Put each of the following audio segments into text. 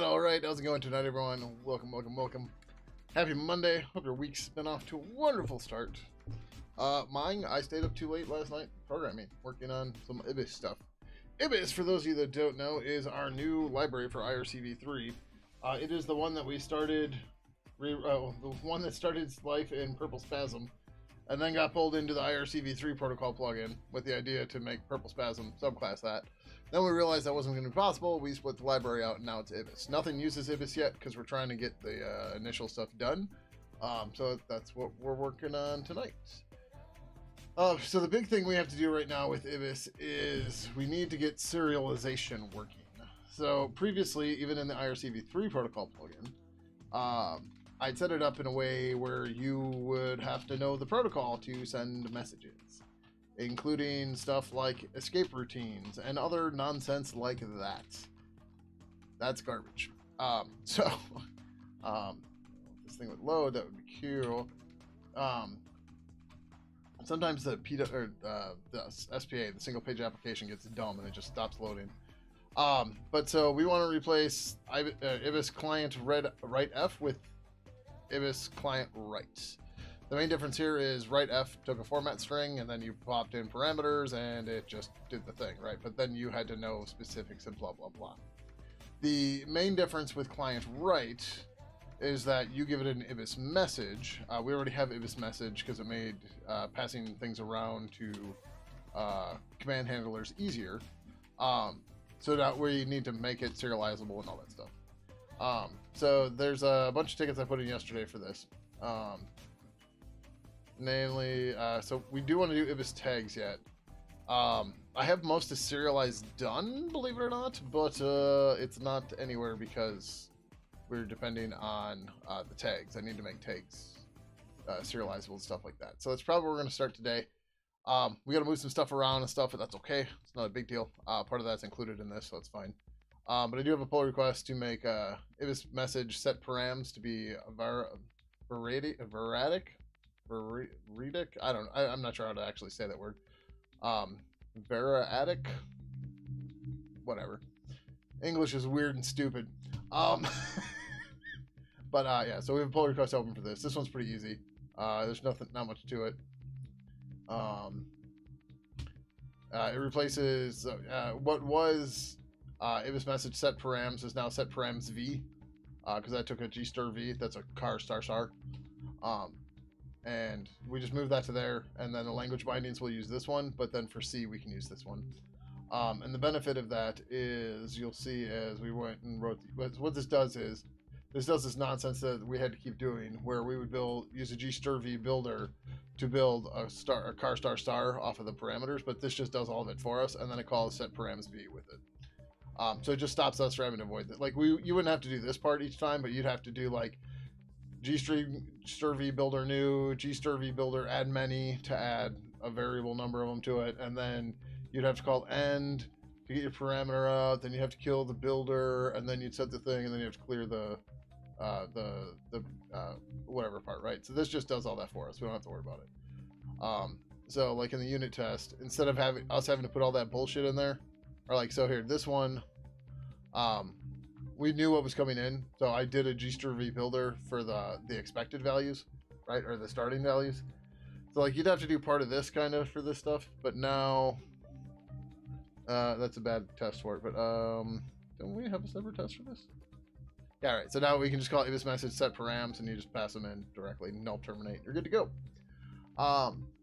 All right. How's it going tonight, everyone? Welcome. Happy Monday. Hope your week's been off to a wonderful start. Mine, I stayed up too late last night programming, working on some Ibis stuff. Ibis, for those of you that don't know, is our new library for IRCv3. It is the one that we started, the one that started its life in Purple Spasm, and then got pulled into the IRCv3 protocol plugin with the idea to make Purple Spasm subclass that. Then we realized that wasn't going to be possible. We split the library out, and now it's Ibis. Nothing uses Ibis yet because we're trying to get the initial stuff done. So that's what we're working on tonight. So the big thing we have to do right now with Ibis is we need to get serialization working. So previously, even in the IRCv3 protocol plugin, I'd set it up in a way where you would have to know the protocol to send messages, including stuff like escape routines and other nonsense like that. That's garbage. This thing would load, that would be cool. Sometimes the SPA, the single page application, gets dumb and it just stops loading. But so we want to replace Ibis client write F with Ibis client write. The main difference here is write F took a format string and then you popped in parameters and it just did the thing, right? But then you had to know specifics and blah, blah, blah. The main difference with client write is that you give it an Ibis message. We already have Ibis message because it made passing things around to command handlers easier. So that we need to make it serializable and all that stuff. So there's a bunch of tickets I put in yesterday for this. Namely, so we do want to do Ibis tags yet. I have most of serialized done, believe it or not, but it's not anywhere because we're depending on the tags. I need to make tags serializable and stuff like that. So that's probably what we're going to start today. We got to move some stuff around and stuff, but that's okay. It's not a big deal. Part of that's included in this, so it's fine. But I do have a pull request to make this message set params to be veridic. I don't know. I'm not sure how to actually say that word. Veridic. Whatever. English is weird and stupid. But yeah, so we have a pull request open for this. This one's pretty easy. There's not much to it. It replaces what was ibis message set params is now set params v, because I took a gstir v. That's a car star star. And we just moved that to there, and then the language bindings will use this one, but then for C we can use this one. And the benefit of that is you'll see as we went and wrote what this does is this does this nonsense that we had to keep doing, where we would use a gstir v builder to build a car star star off of the parameters, but this just does all of it for us, and then it calls set params v with it. So it just stops us from having to avoid that. Like you wouldn't have to do this part each time, but you'd have to do like gstir v builder new, gstir v builder add many to add a variable number of them to it, and then you'd have to call end to get your parameter out. Then you have to kill the builder, and then you'd set the thing, and then you have to clear the whatever part, right? So this just does all that for us. We don't have to worry about it. So like in the unit test, instead of having to put all that bullshit in there, or like so here, this one, we knew what was coming in, so I did a gstir v builder for the expected values, right, or the starting values. So like you'd have to do part of this kind of for this stuff, but now that's a bad test for it. But don't we have a separate test for this? Yeah, all right. So now we can just call ibis message set params, and you just pass them in directly. Null terminate. You're good to go.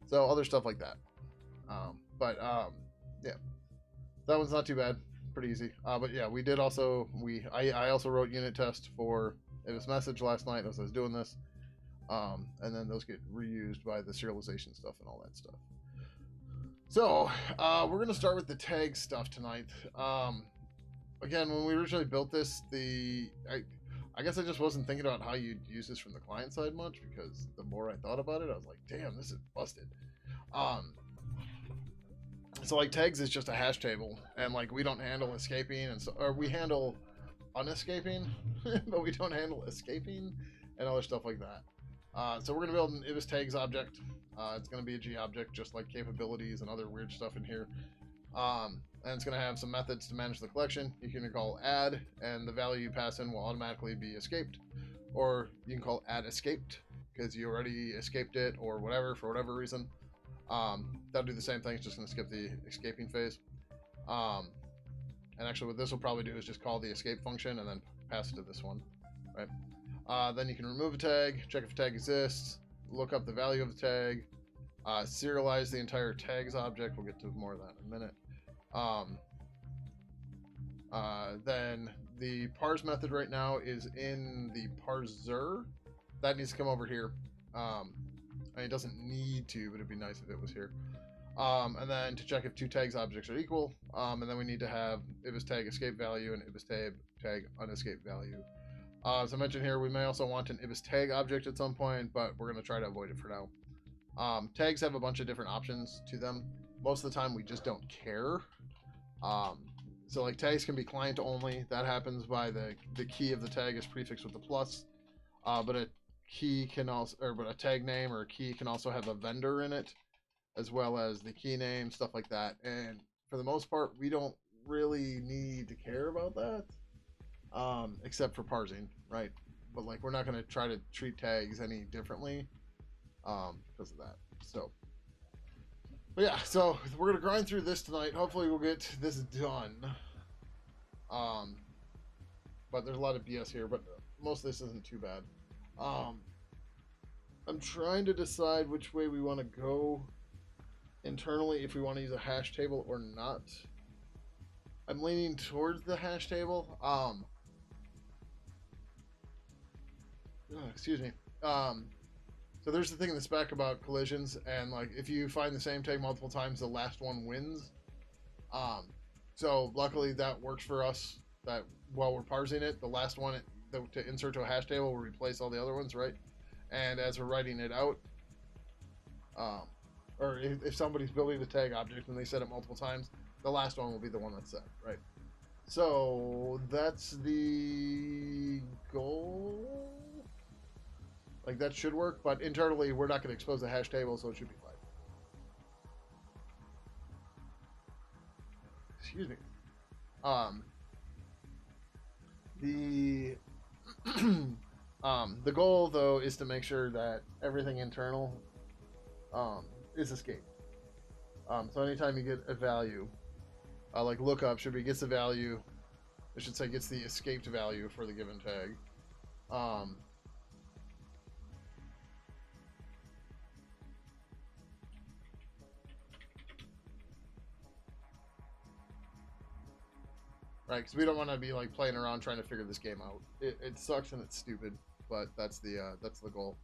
So other stuff like that. Yeah, that one's not too bad. Pretty easy. But yeah, we did also I also wrote unit test for ibis message last night as I was doing this. And then those get reused by the serialization stuff and all that stuff. So we're gonna start with the tag stuff tonight. Again, when we originally built this, I guess I just wasn't thinking about how you'd use this from the client side much, because the more I thought about it, I was like, damn, this is busted. So like tags is just a hash table, and like we don't handle escaping, or we handle unescaping, but we don't handle escaping and other stuff like that. So we're gonna build an ibis tags object. It's gonna be a G object, just like capabilities and other weird stuff in here. And it's going to have some methods to manage the collection. You can call add, and the value you pass in will automatically be escaped. Or you can call add escaped, because you already escaped it, or whatever, for whatever reason. That'll do the same thing, it's just going to skip the escaping phase. And actually what this will probably do is just call the escape function, and then pass it to this one. Right? Then you can remove a tag, check if a tag exists, look up the value of the tag, serialize the entire tags object. We'll get to more of that in a minute. Then the parse method right now is in the parser. That needs to come over here. I mean, it doesn't need to, but it'd be nice if it was here. And then to check if two tags objects are equal. And then we need to have ibis tag escape value and ibis tag unescape value. As I mentioned here, we may also want an ibis tag object at some point, but we're going to try to avoid it for now. Tags have a bunch of different options to them. Most of the time we just don't care. So like tags can be client only. That happens by the key of the tag is prefixed with a plus. But a key can also, but a tag name or a key can also have a vendor in it, as well as the key name, stuff like that. And for the most part, we don't really need to care about that, except for parsing, right? But like we're not going to try to treat tags any differently because of that. So. But yeah, so we're going to grind through this tonight. Hopefully we'll get this done. But there's a lot of BS here, but most of this isn't too bad. I'm trying to decide which way we want to go internally, if we want to use a hash table or not. I'm leaning towards the hash table. Excuse me. So there's the thing in the spec about collisions, and like if you find the same tag multiple times, the last one wins. So luckily that works for us. That while we're parsing it, the last one to insert to a hash table will replace all the other ones, right? And as we're writing it out, or if somebody's building a tag object and they set it multiple times, the last one will be the one that's set, right? So that's the goal. Like that should work, but internally we're not going to expose the hash table, so it should be fine. Excuse me. The the goal though is to make sure that everything internal is escaped. So anytime you get a value, like lookup should be gets the value. I should say gets the escaped value for the given tag. Right, because we don't want to be like playing around trying to figure this game out. It sucks and it's stupid, but that's the goal.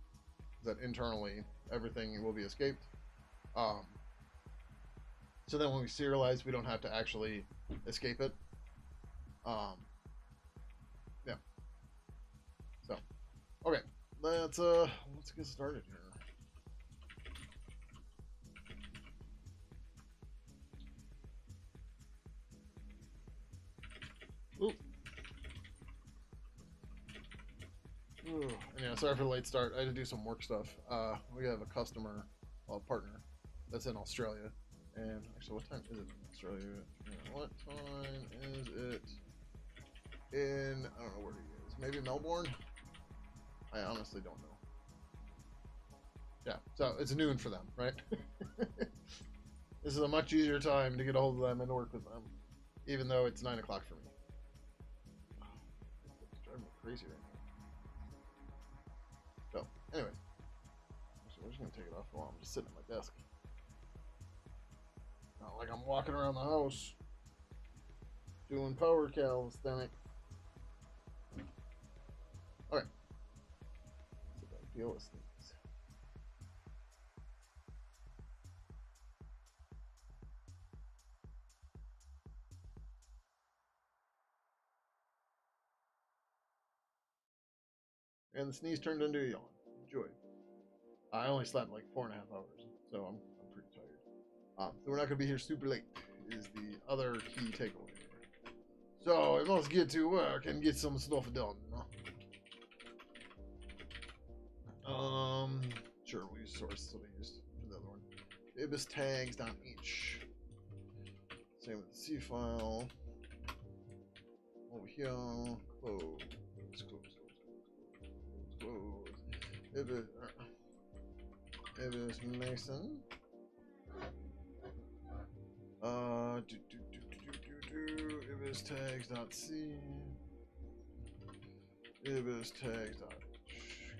That internally everything will be escaped. So then when we serialize, we don't have to actually escape it. Yeah. So, okay, let's get started here. Ooh. Ooh. And yeah, sorry for the late start. I had to do some work stuff. We have a customer, well, a partner, that's in Australia. And actually, what time is it in Australia? Yeah, what time is it in, I don't know where he is. Maybe Melbourne? I honestly don't know. Yeah, so it's noon for them, right? This is a much easier time to get a hold of them and work with them, even though it's 9 o'clock for me. It's driving me crazy right now. So, anyways, actually, we're just gonna take it off for a while. I'm just sitting at my desk. Not like I'm walking around the house doing power calisthenics. Okay. So I deal with things. And the sneeze turned into a yawn. Enjoy. I only slept like 4.5 hours, so I'm pretty tired. So we're not gonna be here super late. Is the other key takeaway. So I must get to work and get some stuff done. Sure, we'll use source that I used for the other one. Ibis tags down each. Same with the C file. Over here, close, close. Ibis Mason. Ibis tags.c. Ibis tags.h.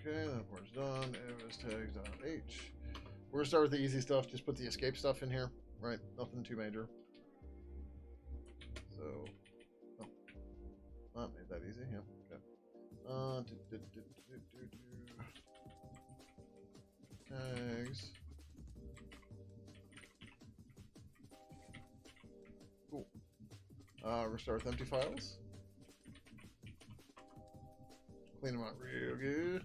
Okay, that part's done. Ibis tags.h. We're gonna start with the easy stuff. Just put the escape stuff in here, right? Nothing too major. So, not made that easy. Yeah. Okay. Tags. Cool. We're start with empty files. Clean them out real good.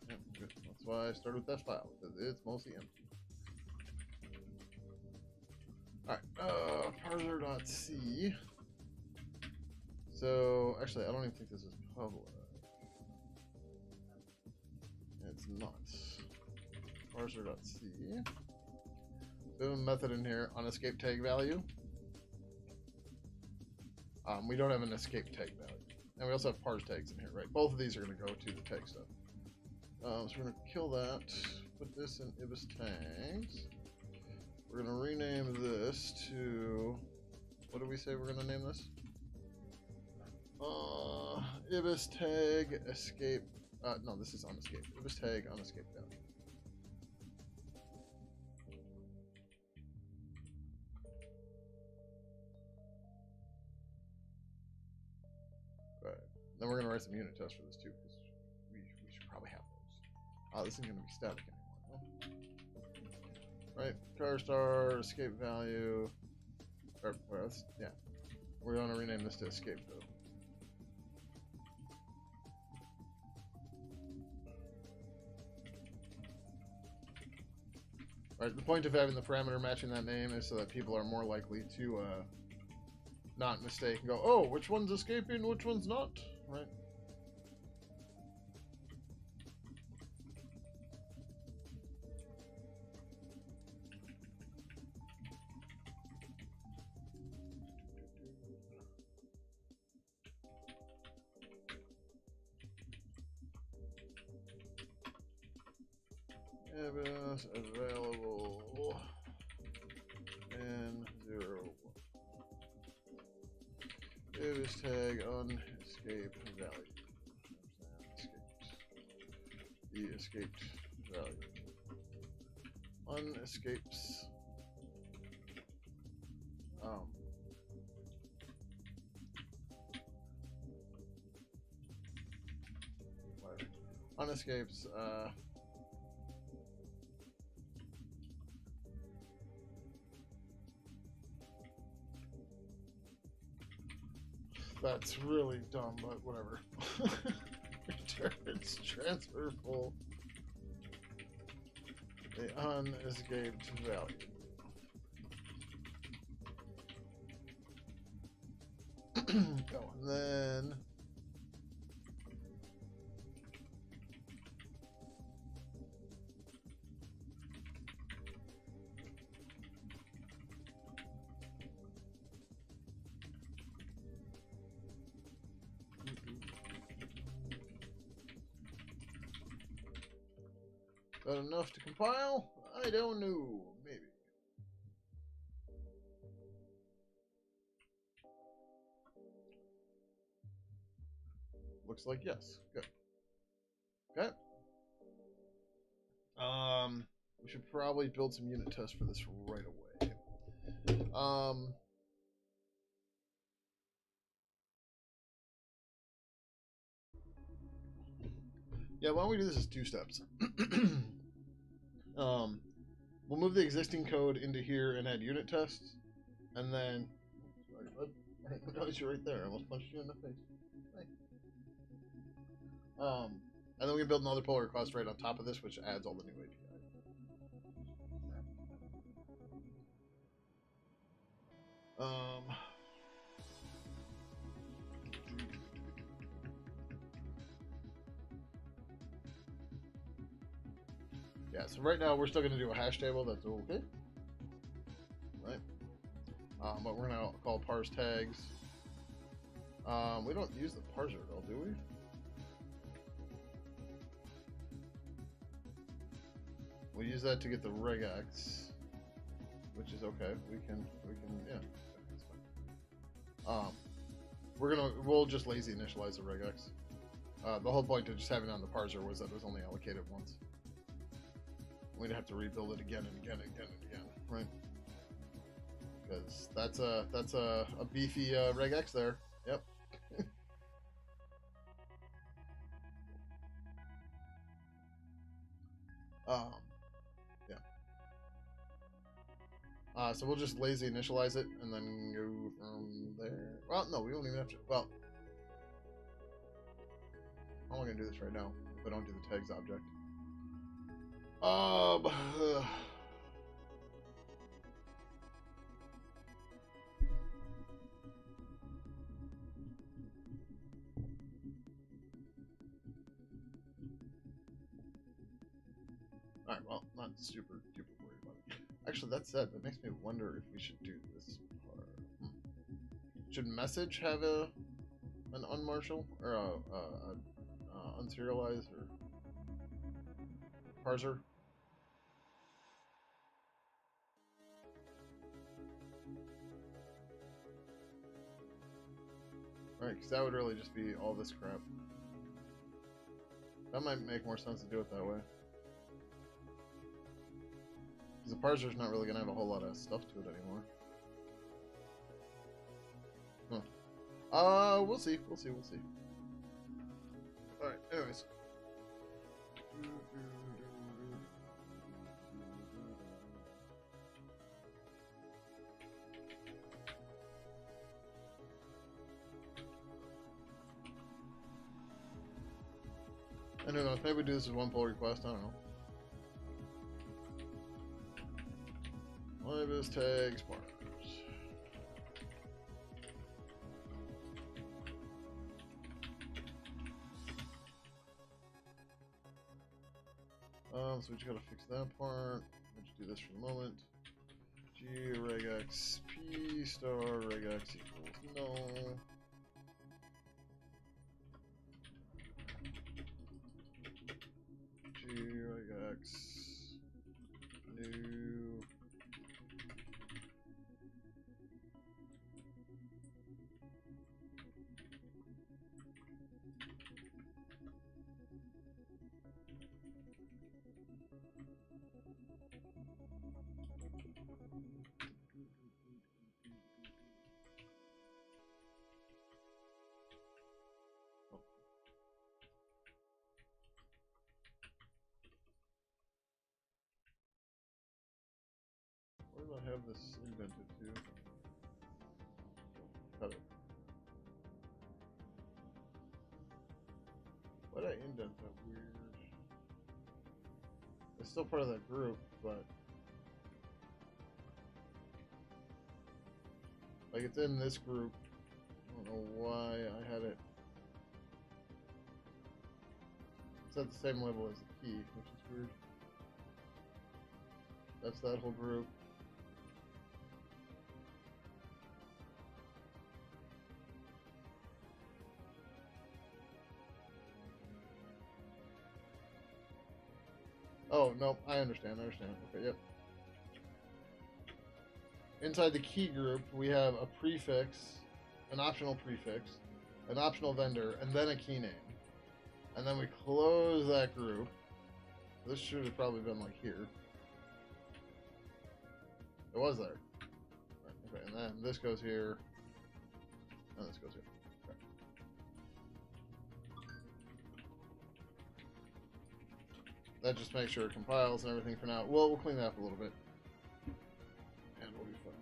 Yeah, good. That's why I started with that file, because it's mostly empty. Alright, parser.c. So, actually, I don't even think this is public. It's not. Parser.c. We have a method in here on escape tag value. We don't have an escape tag value. And we also have parse tags in here, right? Both of these are going to go to the tag stuff. So we're going to kill that. Put this in ibis tags. We're going to rename this to... What do we say we're going to name this? Ibis tag escape... no, this is unescape. Ibis tag unescape value. Right. Then we're going to write some unit tests for this too, because we should probably have those. Oh, this isn't going to be static anymore. No? Right? Car star, escape value. Or, yeah. We're going to rename this to escape, though. Right, the point of having the parameter matching that name is so that people are more likely to not mistake and go, oh, which one's escaping, which one's not, right? Evidence available in 0. Is tag unescape value. The escaped value. Unescapes. Whatever. Unescapes. That's really dumb, but whatever. Returns transferable the unescaped value. Oh, and then that enough to compile? I don't know. Maybe. Looks like yes. Good. Okay. We should probably build some unit tests for this right away. Yeah, why don't we do this as 2 steps? We'll move the existing code into here and add unit tests, and then. Sorry, bud. I noticed you're right there. I almost punched you in the face. Right. And then we can build another pull request right on top of this, which adds all the new API. Yeah, so right now we're still going to do a hash table. That's okay. Right. But we're going to call parse tags. We don't use the parser at all, do we? We use that to get the regex, which is okay. We can, yeah. That's fine. We'll just lazy initialize the regex. The whole point of just having it on the parser was that it was only allocated once. We'd have to rebuild it again and again and again and again, right? Because that's a beefy regex there. Yep. Yeah. So we'll just lazy initialize it and then go from there. Well, no, we don't even have to. Well, I'm only gonna do this right now if I don't do the tags object. Alright, well, not super duper worried about it. Actually, that said, that makes me wonder if we should do this part. Should message have an unmarshal or a unserialized or parser? Right, because that would really just be all this crap. That might make more sense to do it that way. Because the parser's not really going to have a whole lot of stuff to it anymore. Huh. We'll see. Alright, anyways. I don't know. Maybe we do this as one pull request. I don't know. Libus tags partners. So we just gotta fix that part. Let's do this for the moment. G regex p star regex equals null. G regex new. Where do I have this indented to? Cut it. Why did I indent that weird? It's still part of that group, but like it's in this group. I don't know why I had it. It's at the same level as the key, which is weird. That's that whole group. Oh, no, I understand. Okay, yep. Inside the key group, we have a prefix, an optional prefix, an optional vendor, and then a key name. And then we close that group. This should have probably been like here. It was there. Right, okay, and then this goes here. And this goes here. Okay. That just makes sure it compiles and everything for now. Well, we'll clean that up a little bit. And we'll be fine.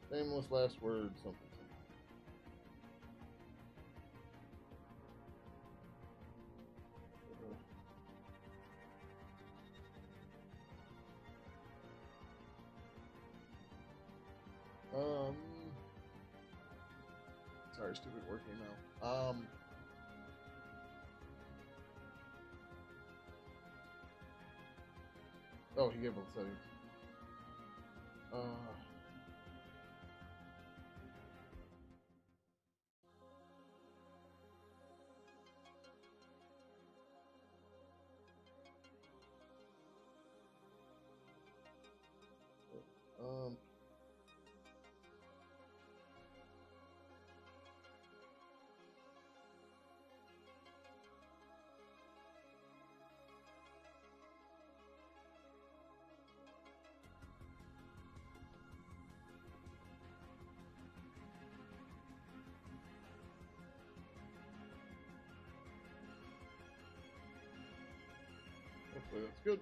Famous last word, something. Sorry, stupid work email. Oh, he gave all the settings. Hopefully that's good.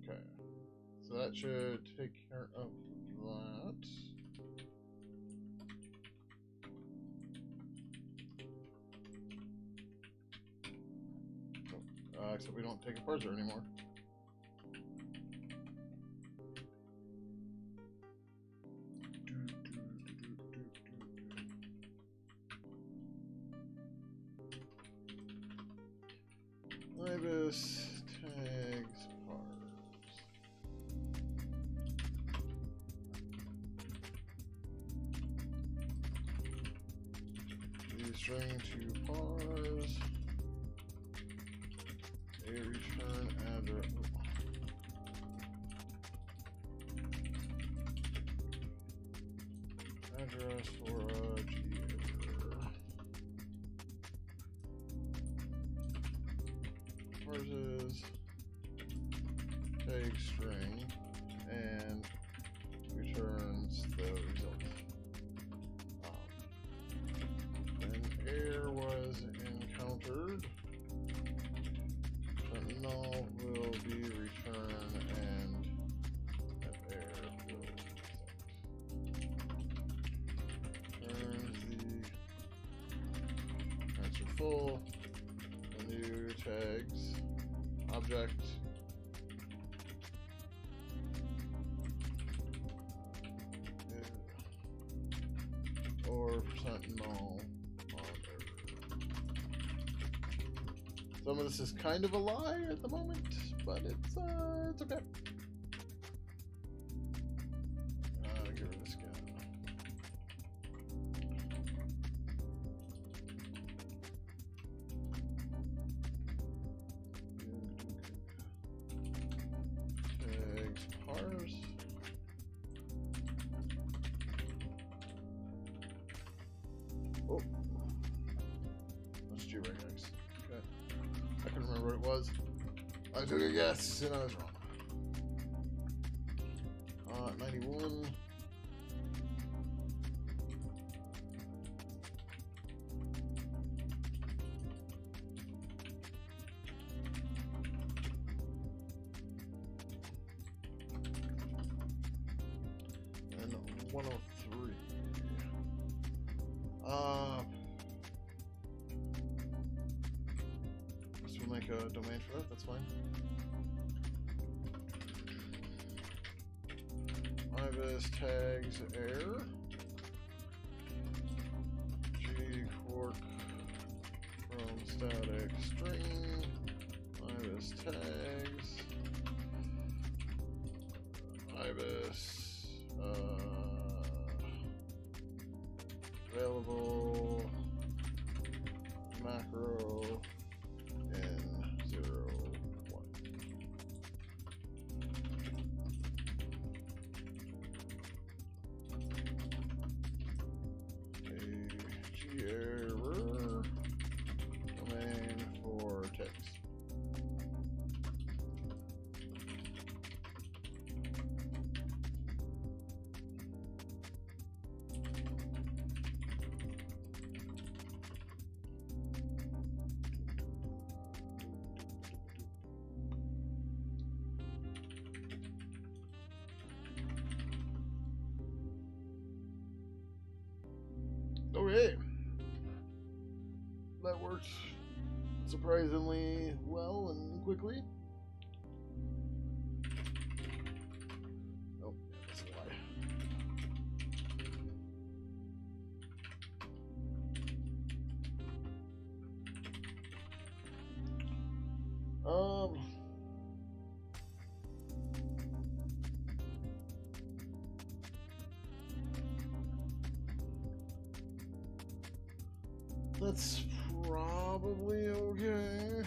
Okay. So that should take care of that. Except we don't take a parser anymore. Libus tags parse. Use string to parse a return address. Address for a G error. Parses tag string and returns the result. entered. Null will be returned and error will be set. Turns the answer full. The new tags object. Or %null on error. Some of this is kind of a lie at the moment, but it's okay. Get rid of this guy. Tags parse. Oh, that's G-regex. Okay. I couldn't remember what it was. I took a guess and I was wrong. 91. And 103. Guess we'll make a domain for that, that's fine. Ibis tags error. G-cork from static string. Ibis tags. Ibis available macro in 0, 1. A G error domain for text. Okay, that worked surprisingly well and quickly. Oh, yeah, that's a lie. That's probably okay.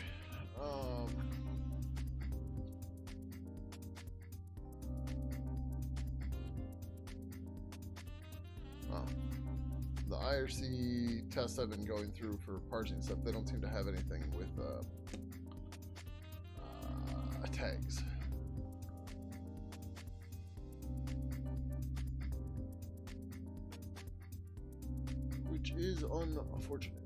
The IRC tests I've been going through for parsing stuff, they don't seem to have anything with tags. Which is unfortunate.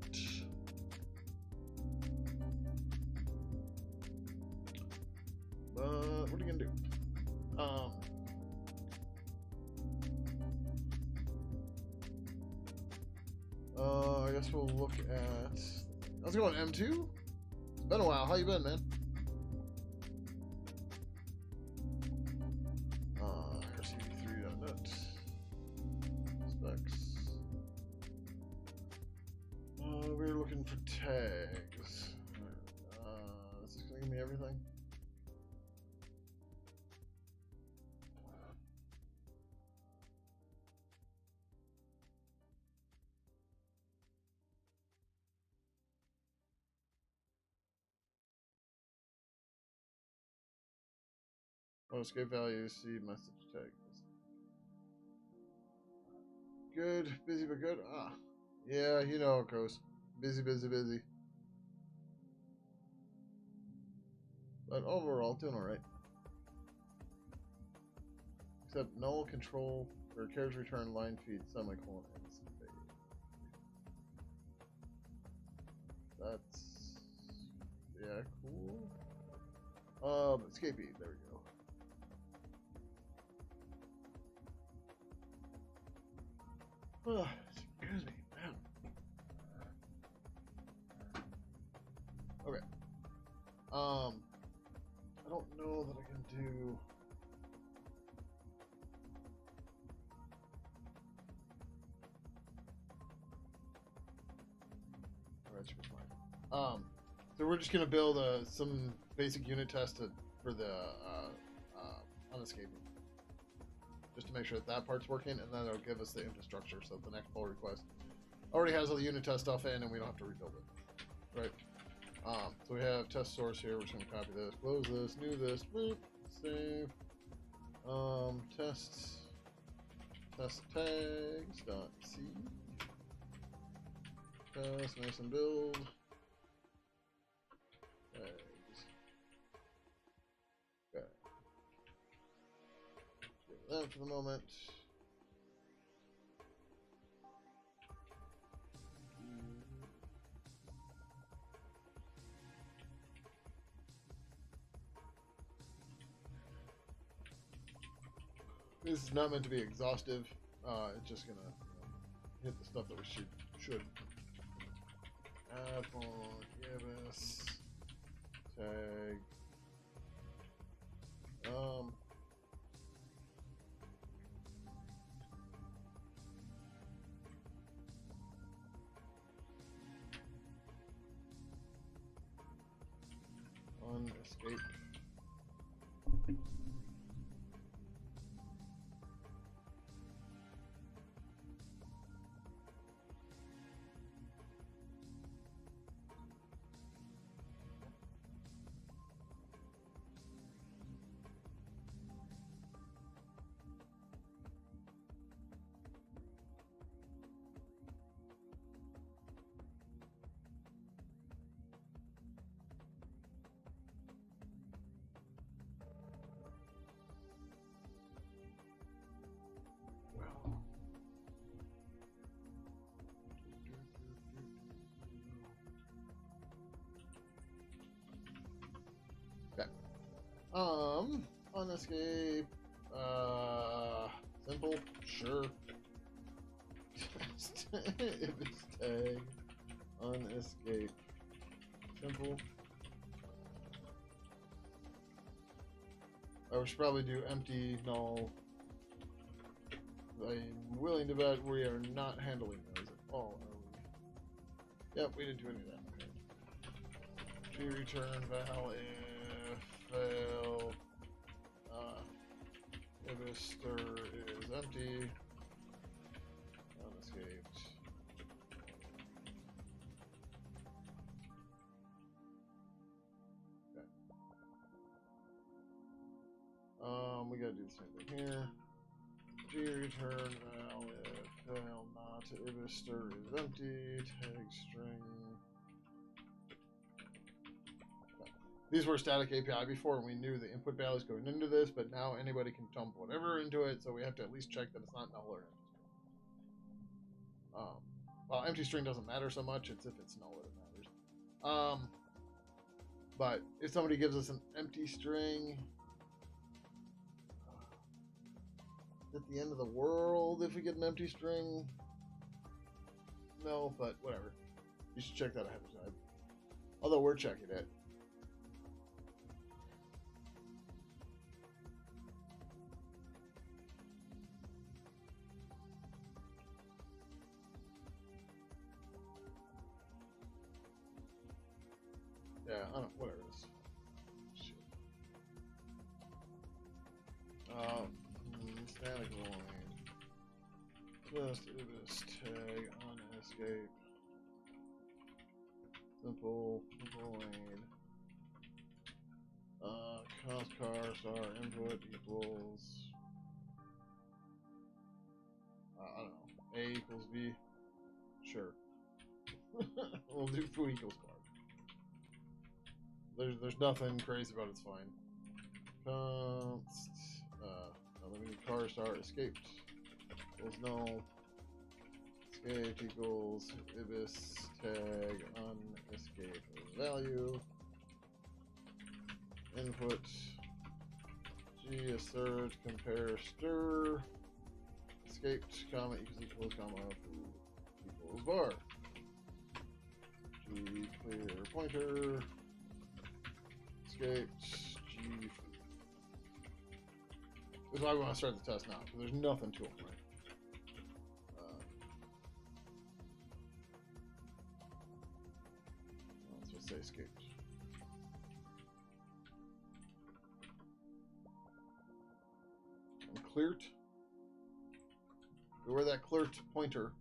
But what are you gonna do? I guess we'll look at. How's it going, M2? It's been a while. How you been, man? RCV3.net. Specs. We're looking for tags. Is this gonna give me everything? Oh, escape value, see message tag. Good, busy but good. Ah, yeah, you know how it goes. Busy, busy, busy. But overall, doing alright. Except null control or carriage return line feed semicolon and fade. That's escapee. There we go. Oh, excuse me, man. Okay. I don't know that I can do. That should be fine. So we're just gonna build some basic unit tests for the unescaping, just to make sure that that part's working, and then it'll give us the infrastructure. So the next pull request already has all the unit test stuff in, and we don't have to rebuild it, right? So we have test source here. We're just gonna copy this, close this, new this, boop, save. Test tags dot c. Test, nice and build. Tags. Okay. Give that for the moment. This is not meant to be exhaustive. It's just gonna hit the stuff that we should. Add on Ibis tag. Unescape. Unescape. Simple, sure. If it's tag, unescape, simple. I should probably do empty, null. I'm willing to bet we are not handling those at all, are we? Yep, we didn't do any of that. Okay. Return val if fail. Ibis stir is empty. Unescaped. Okay. We gotta do the same thing here. Return val if fail not Ibis stir is empty. Tag string. These were static API before, and we knew the input values going into this, but now anybody can dump whatever into it, so we have to at least check that it's not null or empty string. Well, empty string doesn't matter so much, it's if it's null that it matters. But if somebody gives us an empty string, at the end of the world if we get an empty string? No, but whatever. You should check that ahead of time. Although we're checking it. Yeah, I don't, whatever it is. Shit. Static void. Just Ibis tag unescape. Simple void. Const car star input equals. I don't know. A equals B. Sure. We'll do foo equals car. There's nothing crazy about it, it's fine. Const eliminate car star escaped equals null. Escaped equals Ibis tag unescape value. Input G assert compare stir escaped comma equals comma equals bar. G clear pointer escaped G food. This is why we want to start the test now, because there's nothing to them, right? Let's just say escaped. And cleared. Where that cleared pointer,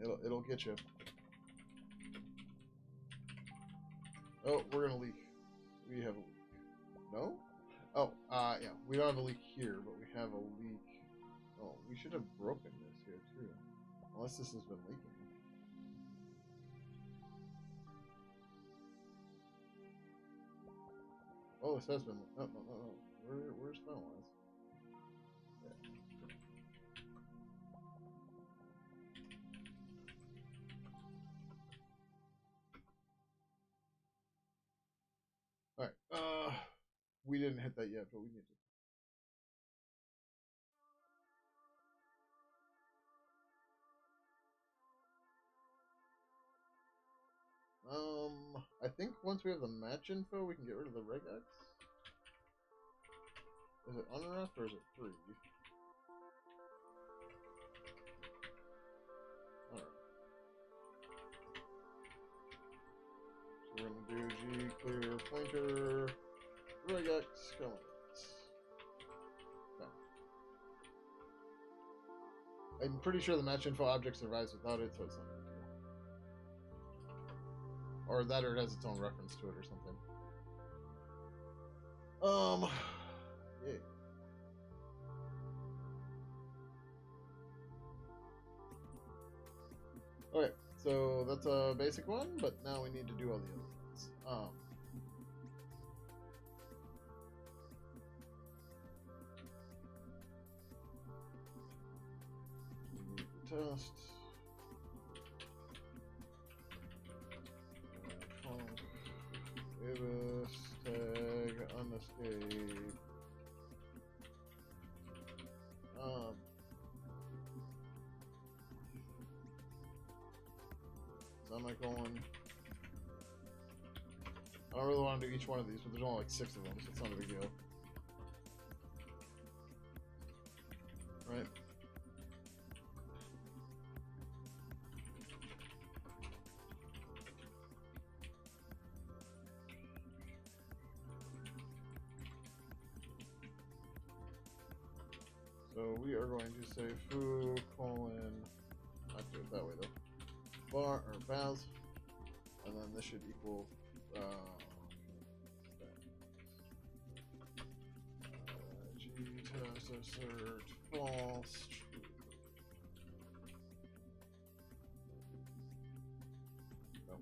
it'll get you. Oh, we're gonna leak. We have a leak. No? Oh, yeah. We don't have a leak here, but we have a leak. Oh, we should have broken this here too. Unless this has been leaking. Oh, this has been. No. Where's finalized? Yeah. All right. We didn't hit that yet, but we need to. I think once we have the match info, we can get rid of the regex. Is it unwrapped or is it free? Alright. So we're gonna do G clear pointer regex comments. Okay. I'm pretty sure the match info object survives without it, so it's not. Or that, or it has its own reference to it or something. Yeah. Okay, so that's a basic one, but now we need to do all the other ones. Test. Ibis tag unescape. Semicolon. I don't really want to do each one of these, but there's only like 6 of them, so it's not a big deal. Right? So we are going to say foo colon, not do it that way though, bar or baz, and then this should equal G test assert false true. No.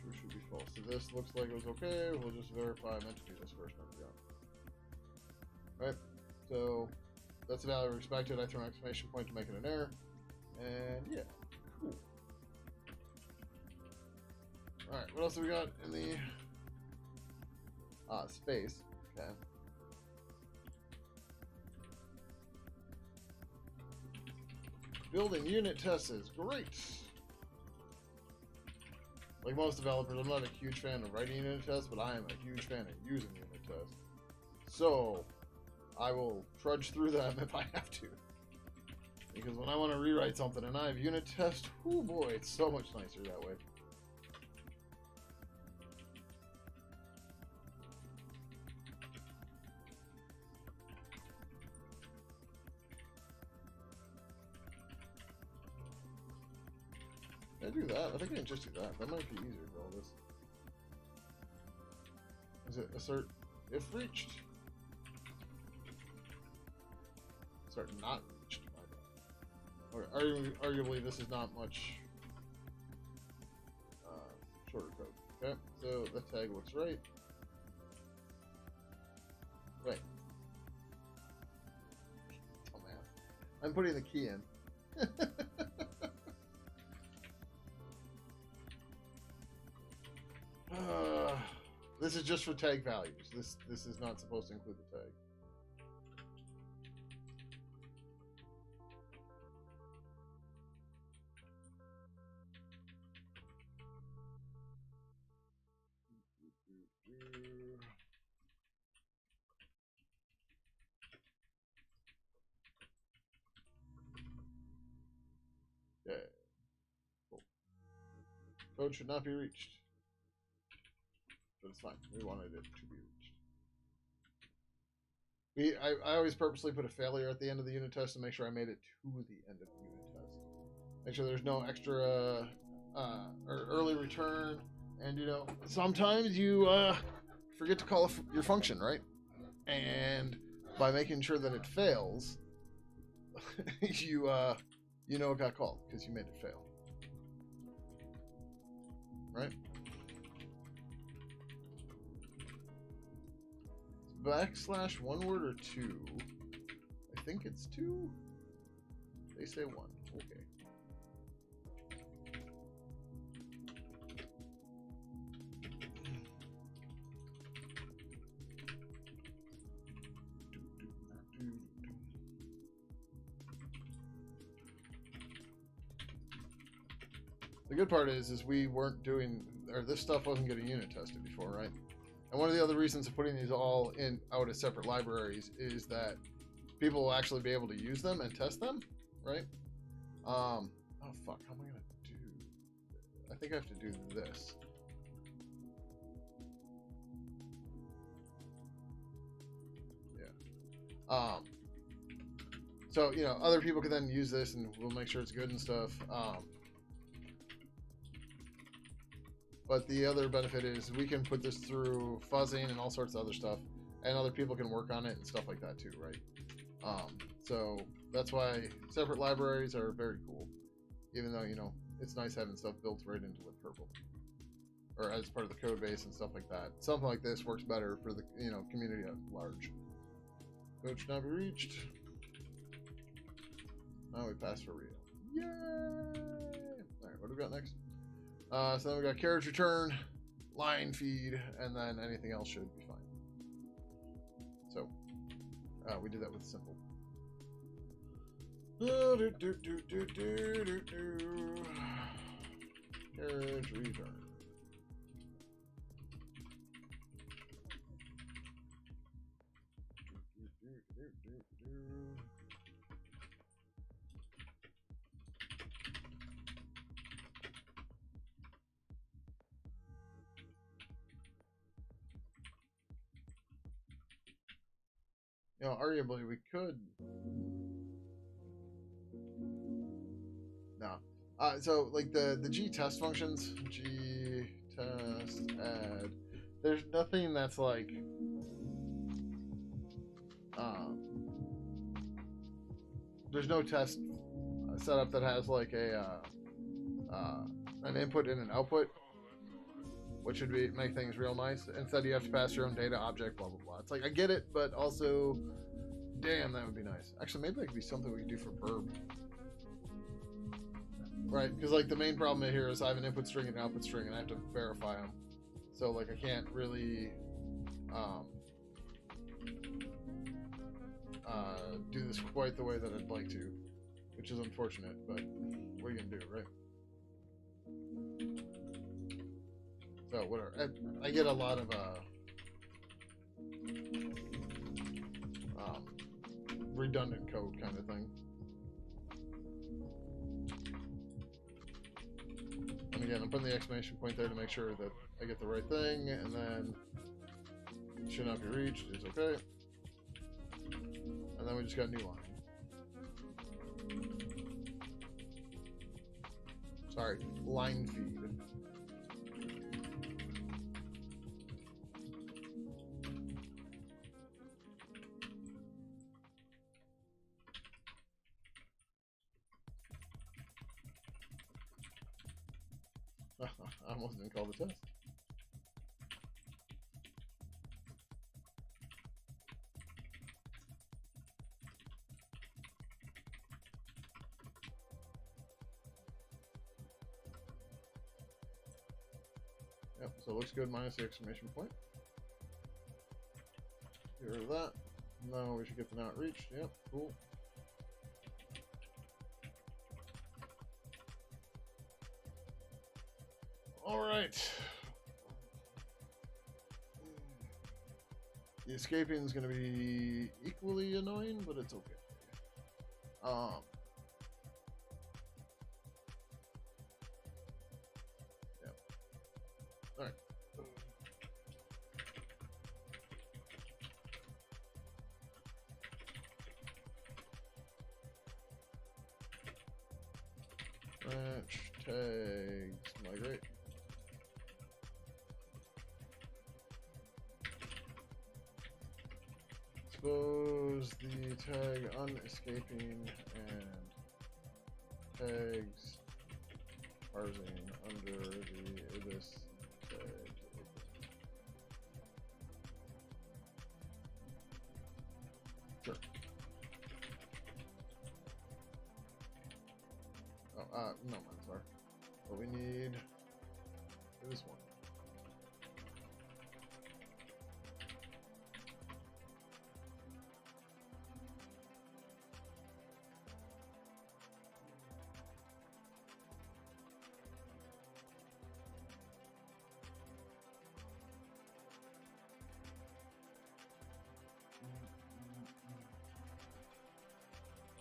True should be false. So this looks like it was okay. We'll just verify. I meant to do this first, not beyond. Right. So that's the value expected. I threw an exclamation point to make it an error. And yeah, cool. Alright, what else have we got in the space? Okay. Building unit tests is great. Like most developers, I'm not a huge fan of writing unit tests, but I am a huge fan of using unit tests. So I will trudge through them if I have to. Because when I want to rewrite something and I have unit test, oh boy, it's so much nicer that way. Can I do that? I think I can just do that. That might be easier for all this. Is it assert if reached? Assert not reached. Okay. Arguably, this is not much shorter code. Okay, so the tag looks right. Right. Oh man, I'm putting the key in. this is just for tag values. This is not supposed to include the tag. Yeah. Cool. Code should not be reached. But it's fine. We wanted it to be reached. I always purposely put a failure at the end of the unit test to make sure I made it to the end of the unit test. Make sure there's no extra or early return. And, you know, sometimes you forget to call your function, right? And by making sure that it fails, you know it got called because you made it fail. Right? Backslash one word or two? I think it's two. They say one. Okay. The good part is we weren't doing, or this stuff wasn't getting unit tested before, right? And one of the other reasons of putting these all out as separate libraries is that people will actually be able to use them and test them, right? Oh fuck, how am I gonna do? I think I have to do this. Yeah. So you know, other people can then use this, and we'll make sure it's good and stuff. But the other benefit is we can put this through fuzzing and all sorts of other stuff, and other people can work on it and stuff like that too, right? So that's why separate libraries are very cool, even though, you know, it's nice having stuff built right into LibPurple or as part of the code base and stuff like that. Something like this works better for the, you know, community at large. Code should not be reached. Now we pass for real. Yay! All right, what do we got next? So then we got carriage return, line feed, and then anything else should be fine. So we did that with simple. Carriage return. You know, arguably we could. No. So like the G test functions, G test add. There's nothing that's like there's no test setup that has like a an input and an output, which would be make things real nice. Instead, you have to pass your own data object, blah blah blah. It's like I get it, but also, damn, that would be nice. Actually, maybe that could be something we could do for Burb, right? Because like the main problem here is I have an input string and an output string, and I have to verify them. So like I can't really do this quite the way that I'd like to, which is unfortunate. But what are you gonna do, right? So whatever. I get a lot of redundant code kind of thing. And again, I'm putting the exclamation point there to make sure that I get the right thing, and then should not be reached is okay. And then we just got a new line. Sorry, line feed. I almost didn't call the test. Yep, so it looks good minus the exclamation point. rid of that. Now we should get the not reached. Yep, cool. Alright. The escaping is going to be equally annoying, but it's okay. Yeah. Alright. Branch, tags, migrate. Expose the tag unescaping and tags parsing under the ibis tag. Sure. Oh, no, mine, sorry. What we need is this one.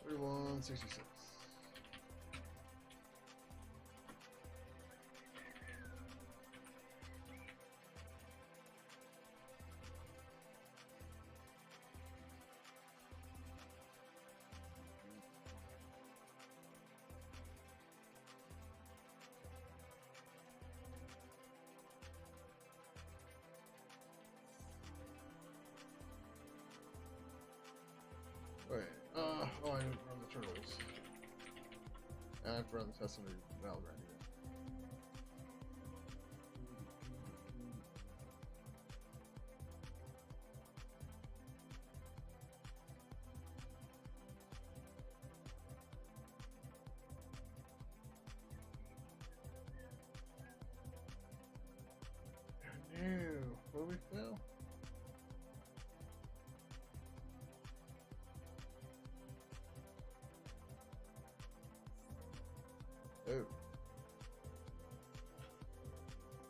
$31.66. Wait, oh, I run the turtles. And I have to run the test under Valorant again. No, what did we fail?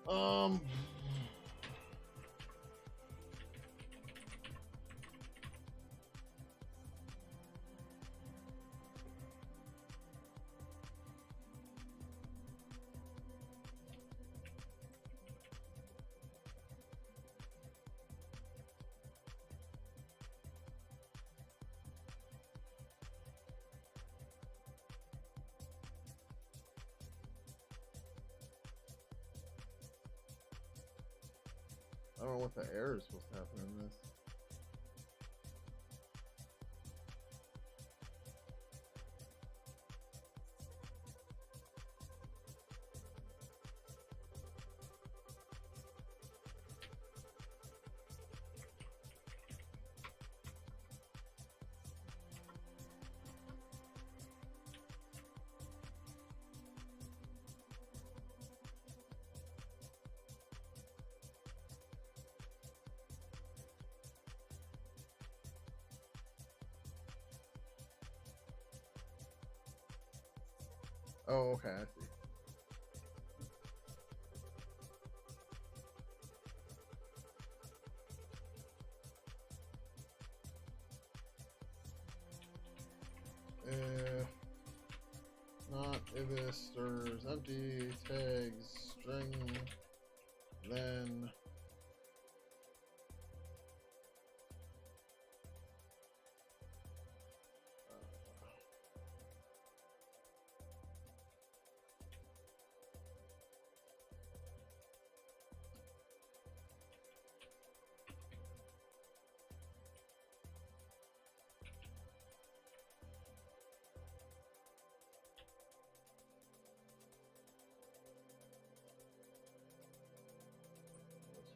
Oh. I don't know what the error is supposed to happen in this. Oh, okay, I see. Not ibis stirs empty tags string then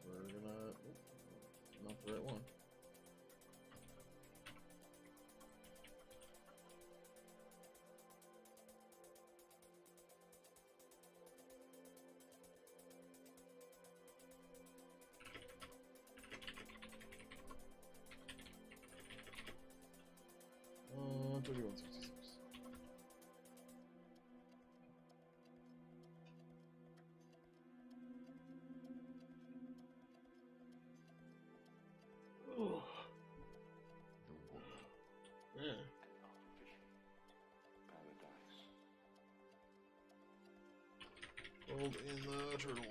we're gonna not the right one. 3166. Oh. Yeah. Hold in the turtle.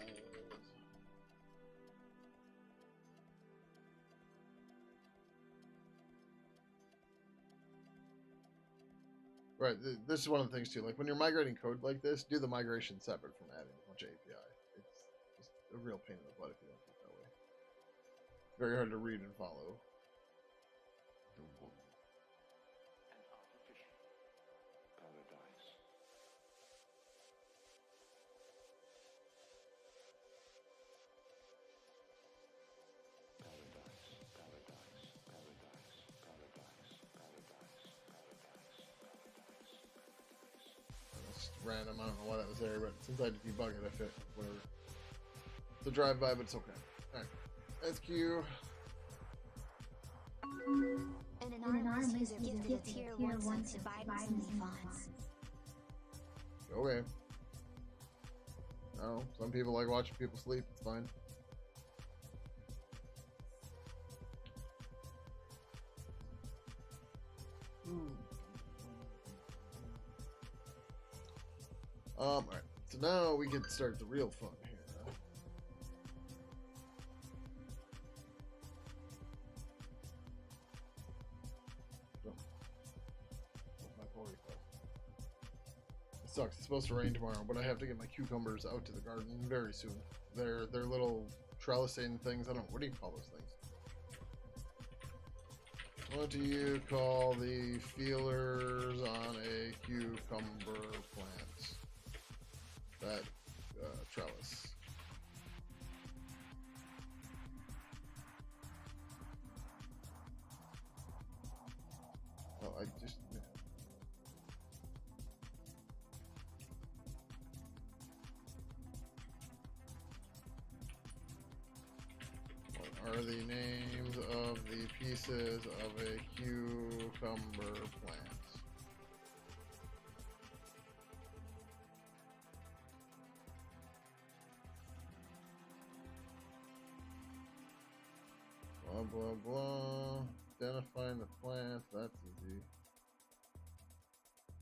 Right, this is one of the things too. Like when you're migrating code like this, do the migration separate from adding a bunch of API. It's just a real pain in the butt if you don't do it that way. Very hard to read and follow. Random. I don't know why that was there, but since I had to debug it, I fit whatever. It's a drive-by, but it's okay. Alright. SQ. An anonymous user gifted a tier 1 subscription funds. Okay. No, some people like watching people sleep. It's fine. Alright, so now we get to start the real fun here. My pull request. It sucks. It's supposed to rain tomorrow, but I have to get my cucumbers out to the garden very soon. They're little trellising things. I don't know, what do you call those things? What do you call the feelers on a cucumber plant? That trellis. Oh, I just. What are the names of the pieces of a cucumber plant? Blah, blah, blah. Identifying the plant. That's easy.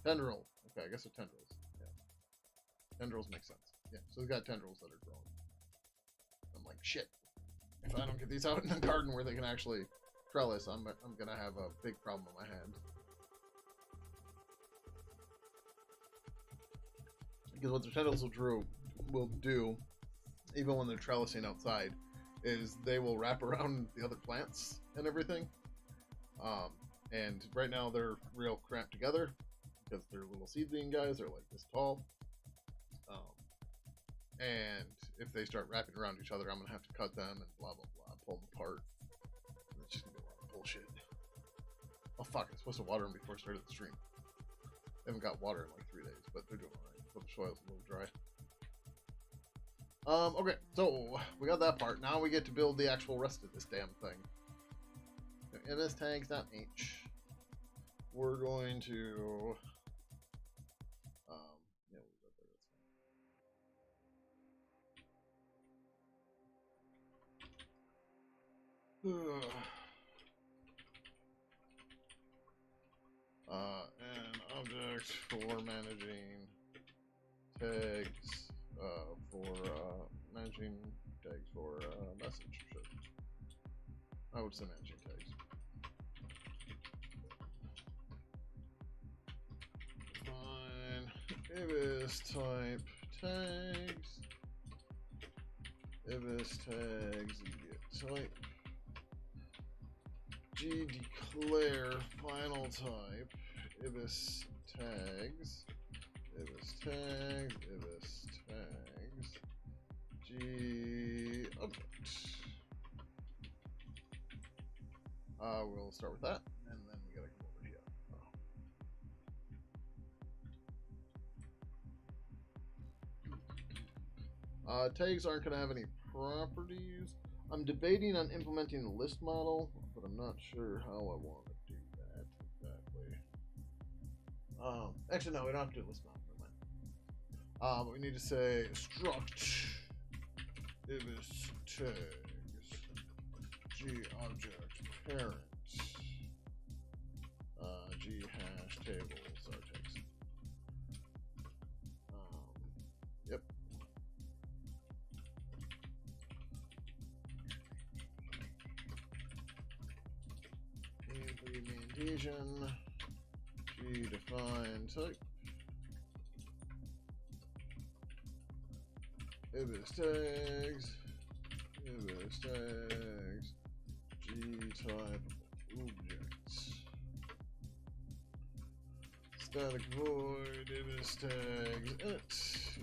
Tendril. Okay, I guess they're tendrils. Yeah. Tendrils make sense. Yeah, so we've got tendrils that are growing. I'm like, shit. If I don't get these out in the garden where they can actually trellis, I'm going to have a big problem on my hand. Because what the tendrils will do, even when they're trellising outside, is they will wrap around the other plants and everything. And right now they're real cramped together because they're little seedling guys. They're like this tall. And if they start wrapping around each other, I'm going to have to cut them and blah, blah, blah, pull them apart. And it's just going to be a lot of bullshit. Oh, fuck. I'm supposed to water them before I started the stream. They haven't got water in like 3 days, but they're doing alright. But the soil's a little dry. Okay, so we got that part. Now we get to build the actual rest of this damn thing. MS tags, not H. We're going to yeah, we'll go there, that's fine. An object for managing tags for managing tags for message. Sure. I would say managing tags. Fine. Ibis type tags. Ibis tags get type. G declare final type. Ibis tags. Ibis tags. Ibis tags. G object. We'll start with that, and then we gotta come over here. Tags aren't gonna have any properties. I'm debating on implementing the list model, but I'm not sure how I want to do that exactly. Actually, no, we don't have to do list mount. Never mind. But we need to say struct ibis tags g object parent g hash tables our tags. Yep. Implementation g define type ibis tags g type objects static void ibis tags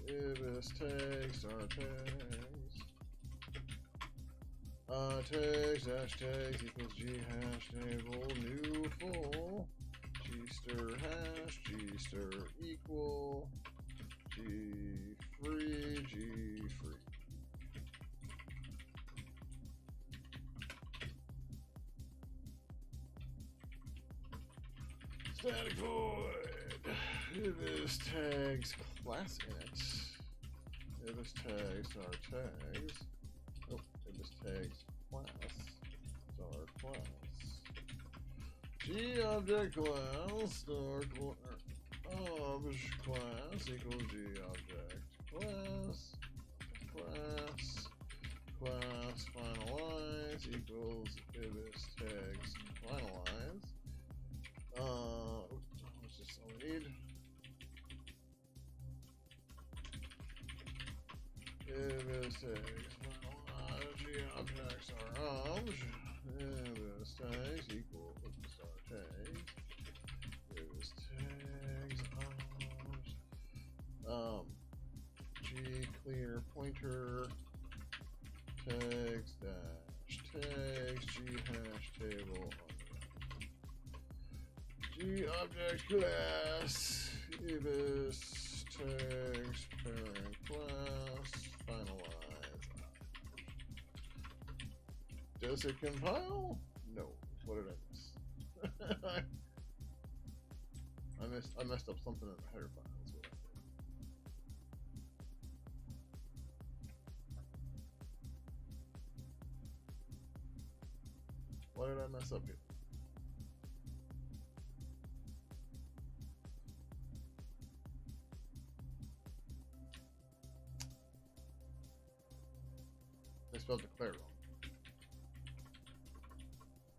ibis tags star tags tags dash tags equals g hash table new full g stir equal g free static void ibis tags class init ibis tags star tags ibis tags class g object class star object class equals g object class finalize equals ibis tags finalize. What's this all we need? Ibis tags finalize g objects are ibis tags equals star tags ibis tags g clear pointer tags dash tags g hash table g object class ibis tags parent class finalize. Does it compile? No. What did I miss? I messed up something in the header file. That's what I did. What did I mess up here? I spelled declare wrong.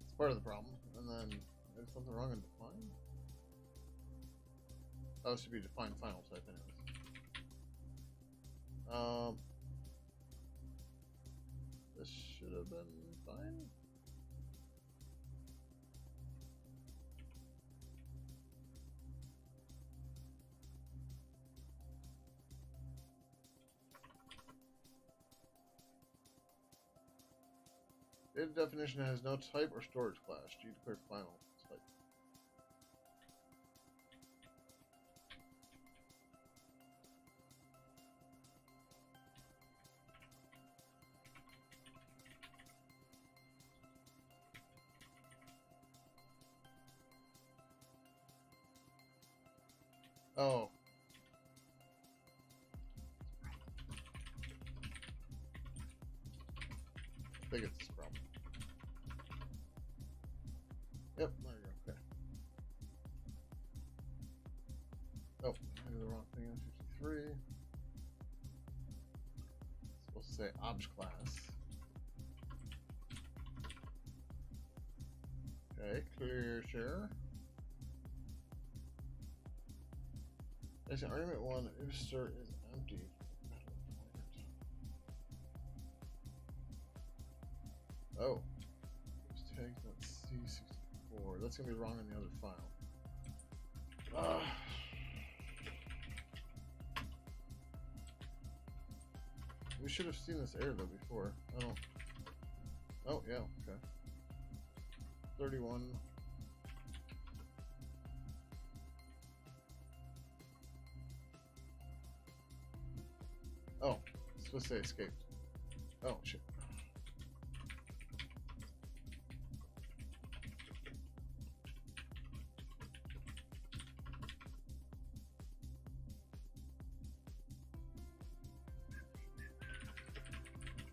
It's part of the problem. And then there's something wrong in define. That should be define final type anyways. This should have been fine. If definition has no type or storage class, G declare final type. Oh. I think it's this problem. Yep, there you go. Okay. Oh, I did the wrong thing in 53. It's supposed to say object class. Okay, clear share. Actually, argument 1, if start is empty. Oh. Tags.c64. That's going to be wrong in the other file. We should have seen this error though before. I don't. Oh, yeah, okay. 31. Oh, it's supposed to say escaped. Oh, shit.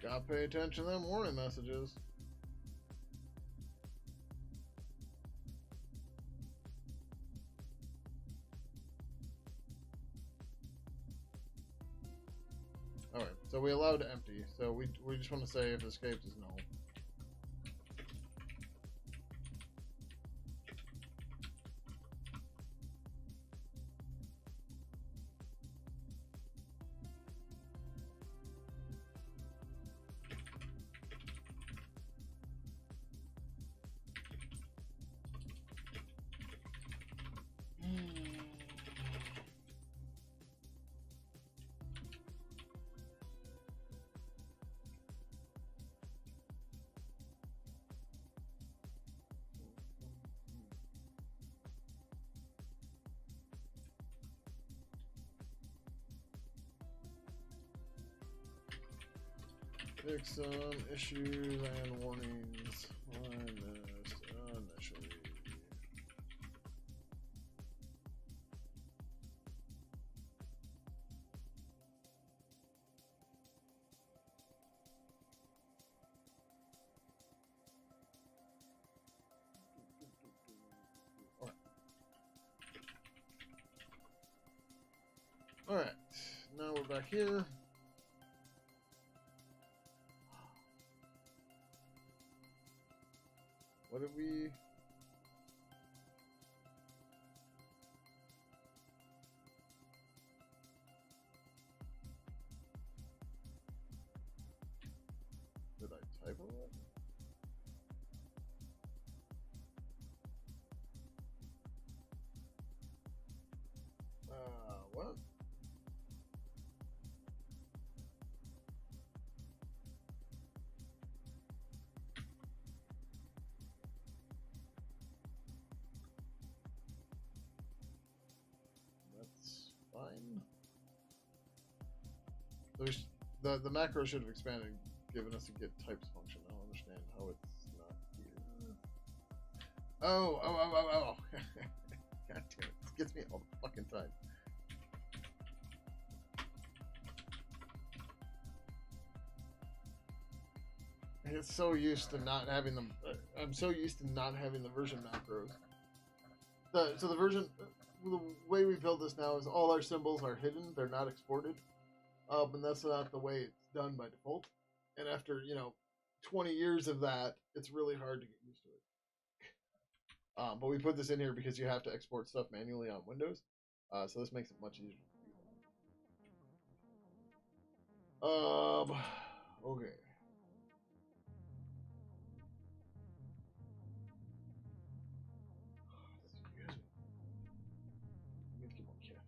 Gotta pay attention to them warning messages. Alright, so we allowed to empty. So we just want to say if escaped is null. Fix some issues and warnings I missed initially. Alright, now we're back here. What did we... Did I typo it? What? Fine. The macro should have expanded, given us a get types function. I don't understand how it's not here. Oh. God damn it. This gets me all the fucking time. I get so used to not having them. I'm so used to not having the version macros. So the version... The way we build this now is all our symbols are hidden; they're not exported, and that's not the way it's done by default. And after 20 years of that, it's really hard to get used to it. But we put this in here because you have to export stuff manually on Windows, so this makes it much easier. Okay.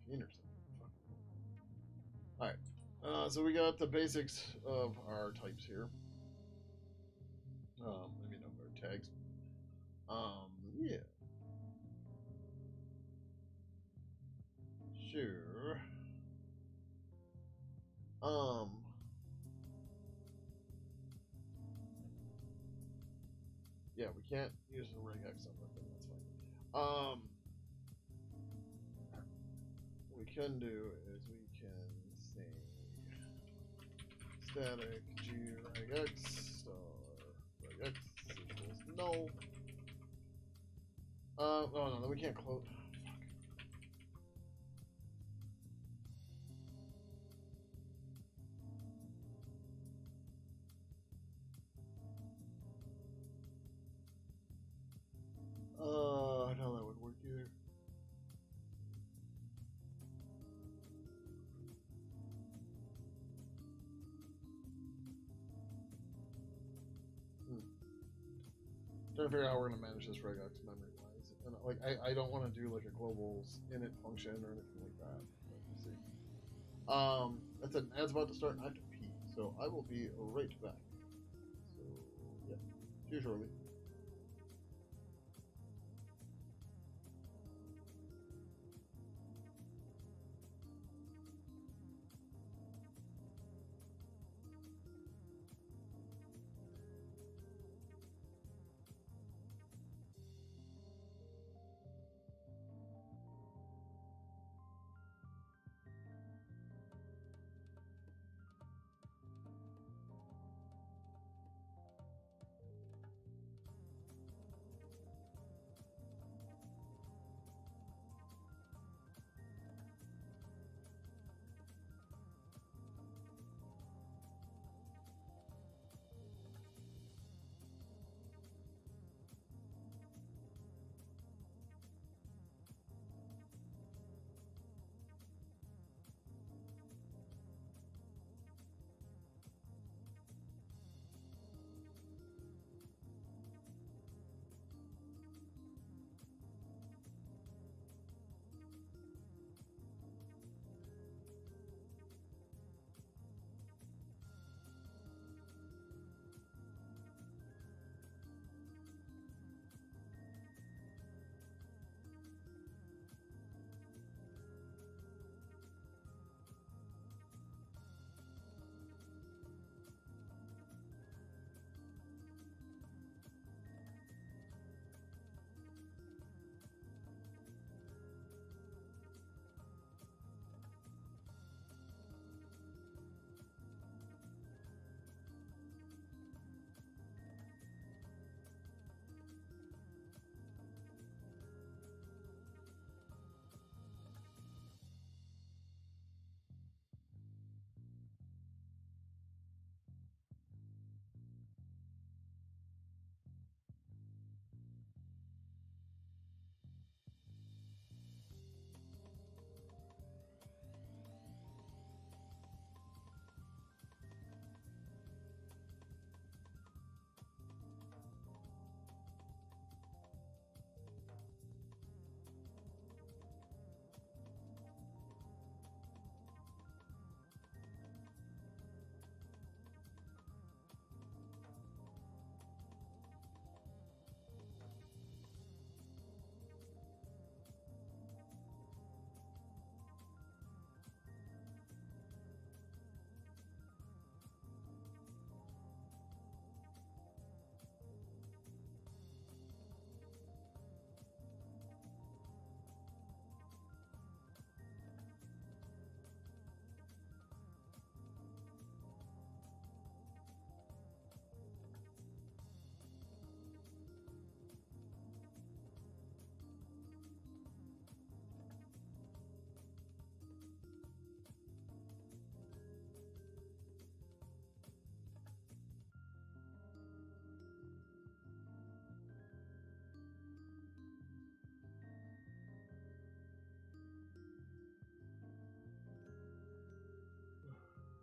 Or something. Alright, so we got the basics of our types here. Our tags. Yeah. Sure. Yeah, we can't use the regex on that thing, that's fine. What we can do is we can say static g-regex star regex equals null. Oh no, then we can't close. I don't know that would work either. Trying to figure out how we're going to manage this regex memory wise. And like, I don't want to do like a global init function or anything like that. But we'll see. That's an ad's about to start and I have to pee, so I will be right back. So yeah, see you shortly.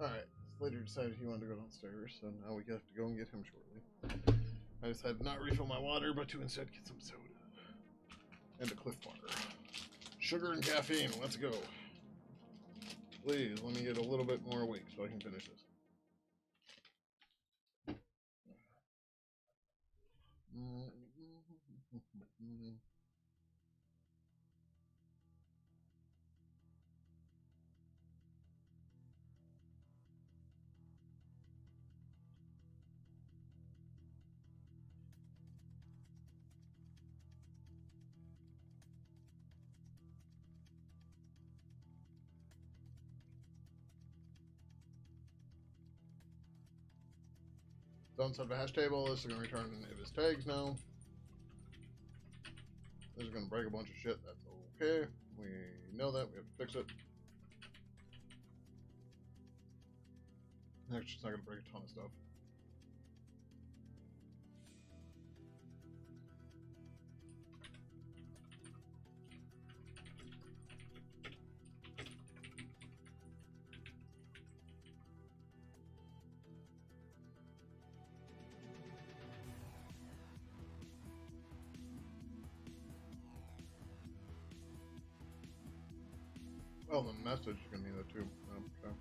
Alright, Slater decided he wanted to go downstairs, so now we have to go and get him shortly. I decided to not refill my water, but to instead get some soda. And a Cliff Bar. Sugar and caffeine, let's go. Please, let me get a little bit more awake so I can finish this. Don't set the hash table. This is going to return his tags now. This is going to break a bunch of shit. That's okay. We know that. We have to fix it. Actually, it's not going to break a ton of stuff. Oh, the message is going to be there too. Okay.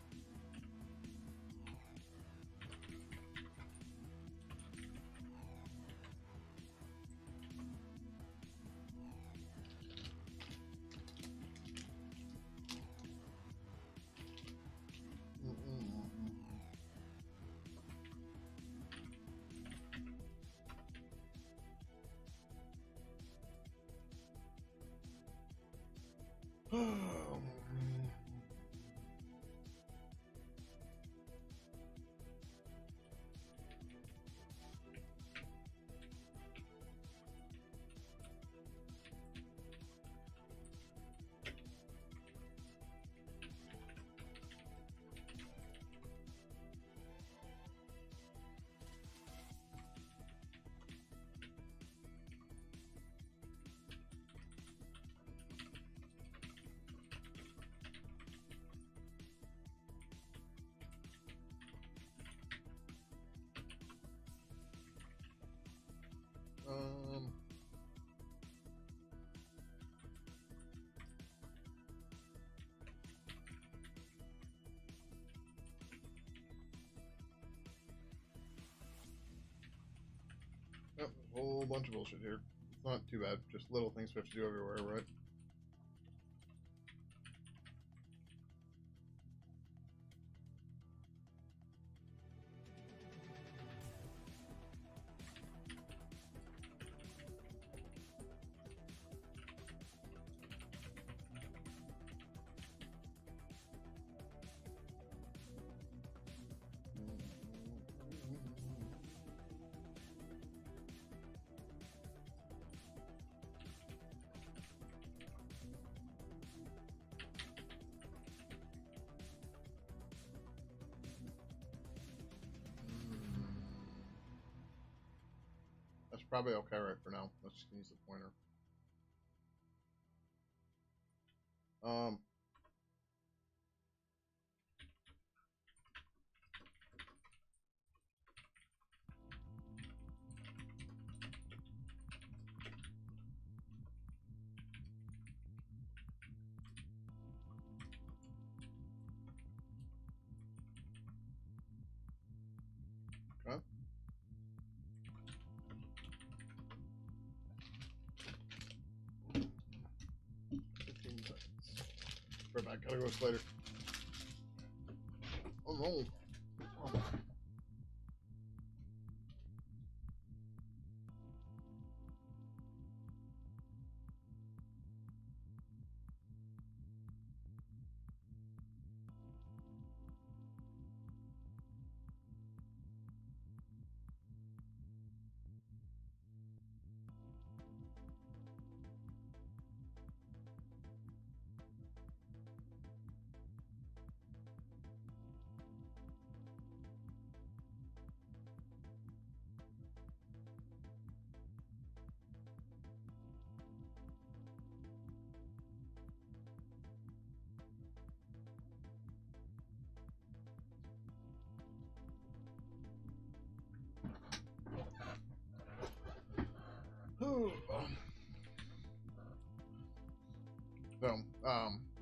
Yep, a whole bunch of bullshit here. It's not too bad. Just little things we have to do everywhere, right? That's probably okay right for now. Let's just use the pointer. Okay. Right back. Gotta go later. Oh no. Oh.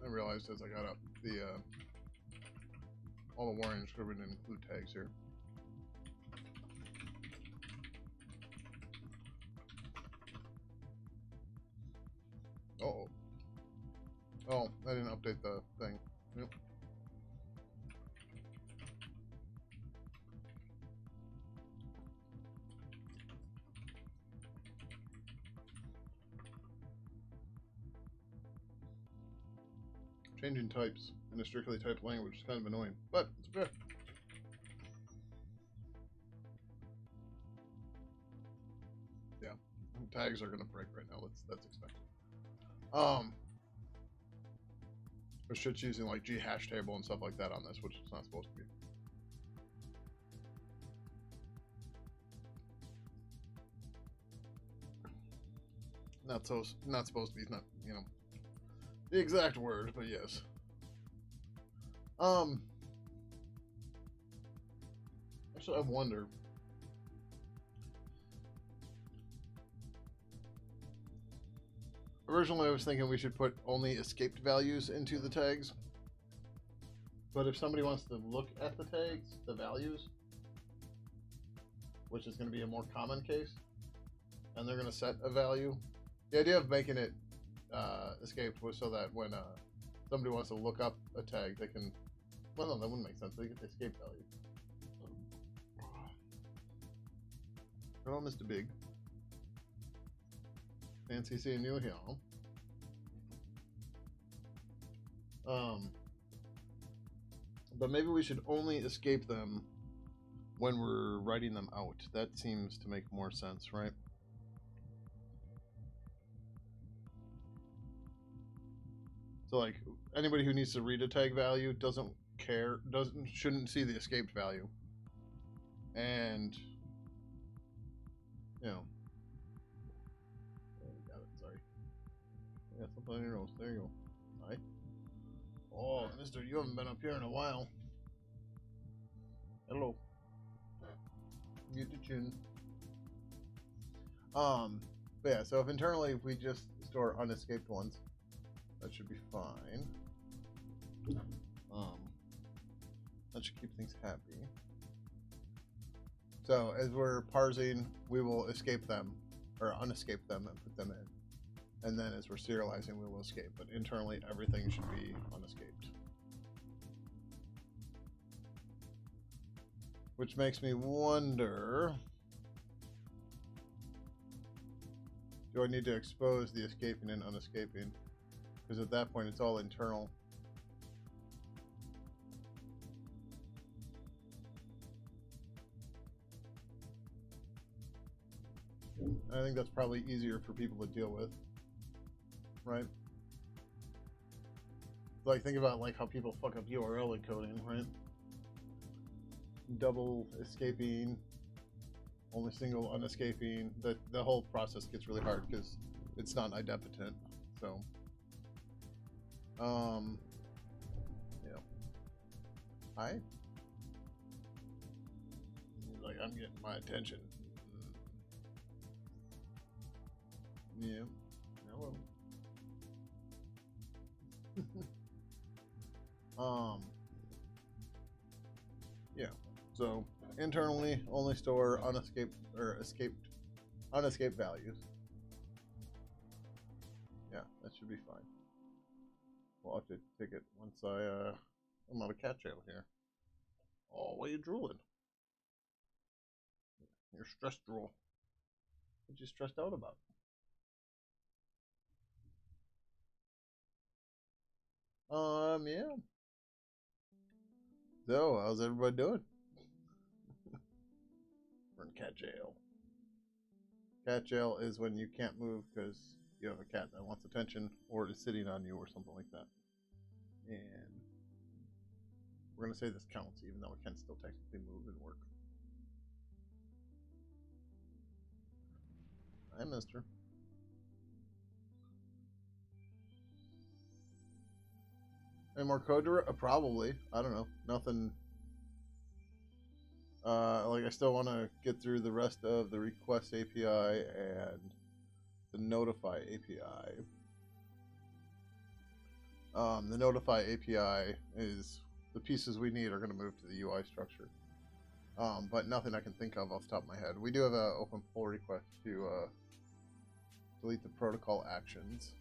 I realized as I got up the all the warnings should have been include tags here. Uh-oh. Oh, I didn't update the thing. Yep. Changing types in a strictly typed language is kind of annoying, but it's okay. Yeah, tags are gonna break right now. That's expected. There's shit's using like G hash table and stuff like that on this, which it's not supposed to be. Not supposed to be. Not, you know, the exact word, but yes. Actually, I wonder. Originally, I was thinking we should put only escaped values into the tags. But if somebody wants to look at the tags, the values, which is going to be a more common case, and they're going to set a value. The idea of making it escaped was so that when somebody wants to look up a tag, they can. Well, no, that wouldn't make sense. They get the escape value. Hello, Mr. Big. Fancy seeing you here. But maybe we should only escape them when we're writing them out. That seems to make more sense, right? So like anybody who needs to read a tag value shouldn't see the escaped value. And you know. Oh, got it, sorry. Yeah, something on your nose. There you go. Hi. Oh, mister, you haven't been up here in a while. Hello. Get the chin. But yeah, so if internally we just store unescaped ones, that should be fine. That should keep things happy. So as we're parsing, we will escape them, or unescape them and put them in. And then as we're serializing, we will escape. But internally, everything should be unescaped. Which makes me wonder, do I need to expose the escaping and unescaping? Because at that point, it's all internal. I think that's probably easier for people to deal with, right? Like, think about like how people fuck up URL encoding, right? Double escaping, only single unescaping. The whole process gets really hard because it's not idempotent. So, yeah. Hi. He's like, I'm getting my attention. Yeah. Hello. Yeah. So internally, only store unescaped values. Yeah, that should be fine. We'll update the ticket once I'm out of cat jail here. Oh, why are you drooling? You're stressed drool. What you stressed out about? Yeah. So, how's everybody doing? We're in cat jail. Cat jail is when you can't move because you have a cat that wants attention or is sitting on you or something like that. And we're going to say this counts even though it can still technically move and work. I missed her. Any more code to probably. I don't know. Nothing. Like I still want to get through the rest of the request API and the notify API. The notify API is the pieces we need are going to move to the UI structure. But nothing I can think of off the top of my head. We do have an open pull request to delete the protocol actions.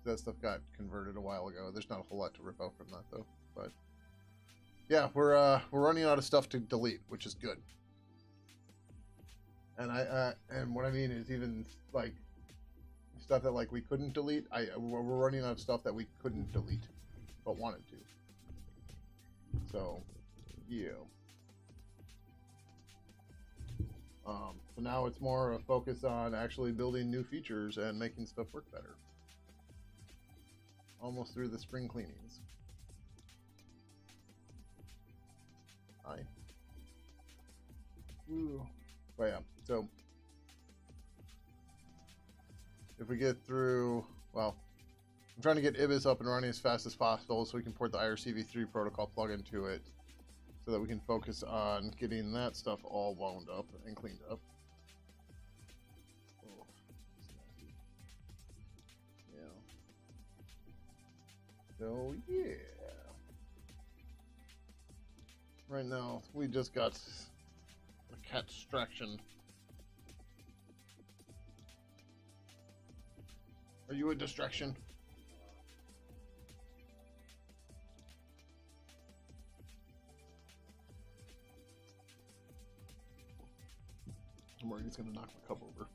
That stuff got converted a while ago. There's not a whole lot to rip out from that though. But yeah, we're running out of stuff to delete, which is good. And and what I mean is even like stuff that like we couldn't delete. We're running out of stuff that we couldn't delete, but wanted to. So yeah. So now it's more a focus on actually building new features and making stuff work better. Almost through the spring cleanings. Hi. Ooh. But yeah, so if we get through, well, I'm trying to get Ibis up and running as fast as possible so we can port the IRCv3 protocol plugin to it so that we can focus on getting that stuff all wound up and cleaned up. Oh, yeah. So yeah. Right now, we just got a cat distraction. Are you a distraction? I'm worried he's gonna knock my cup over.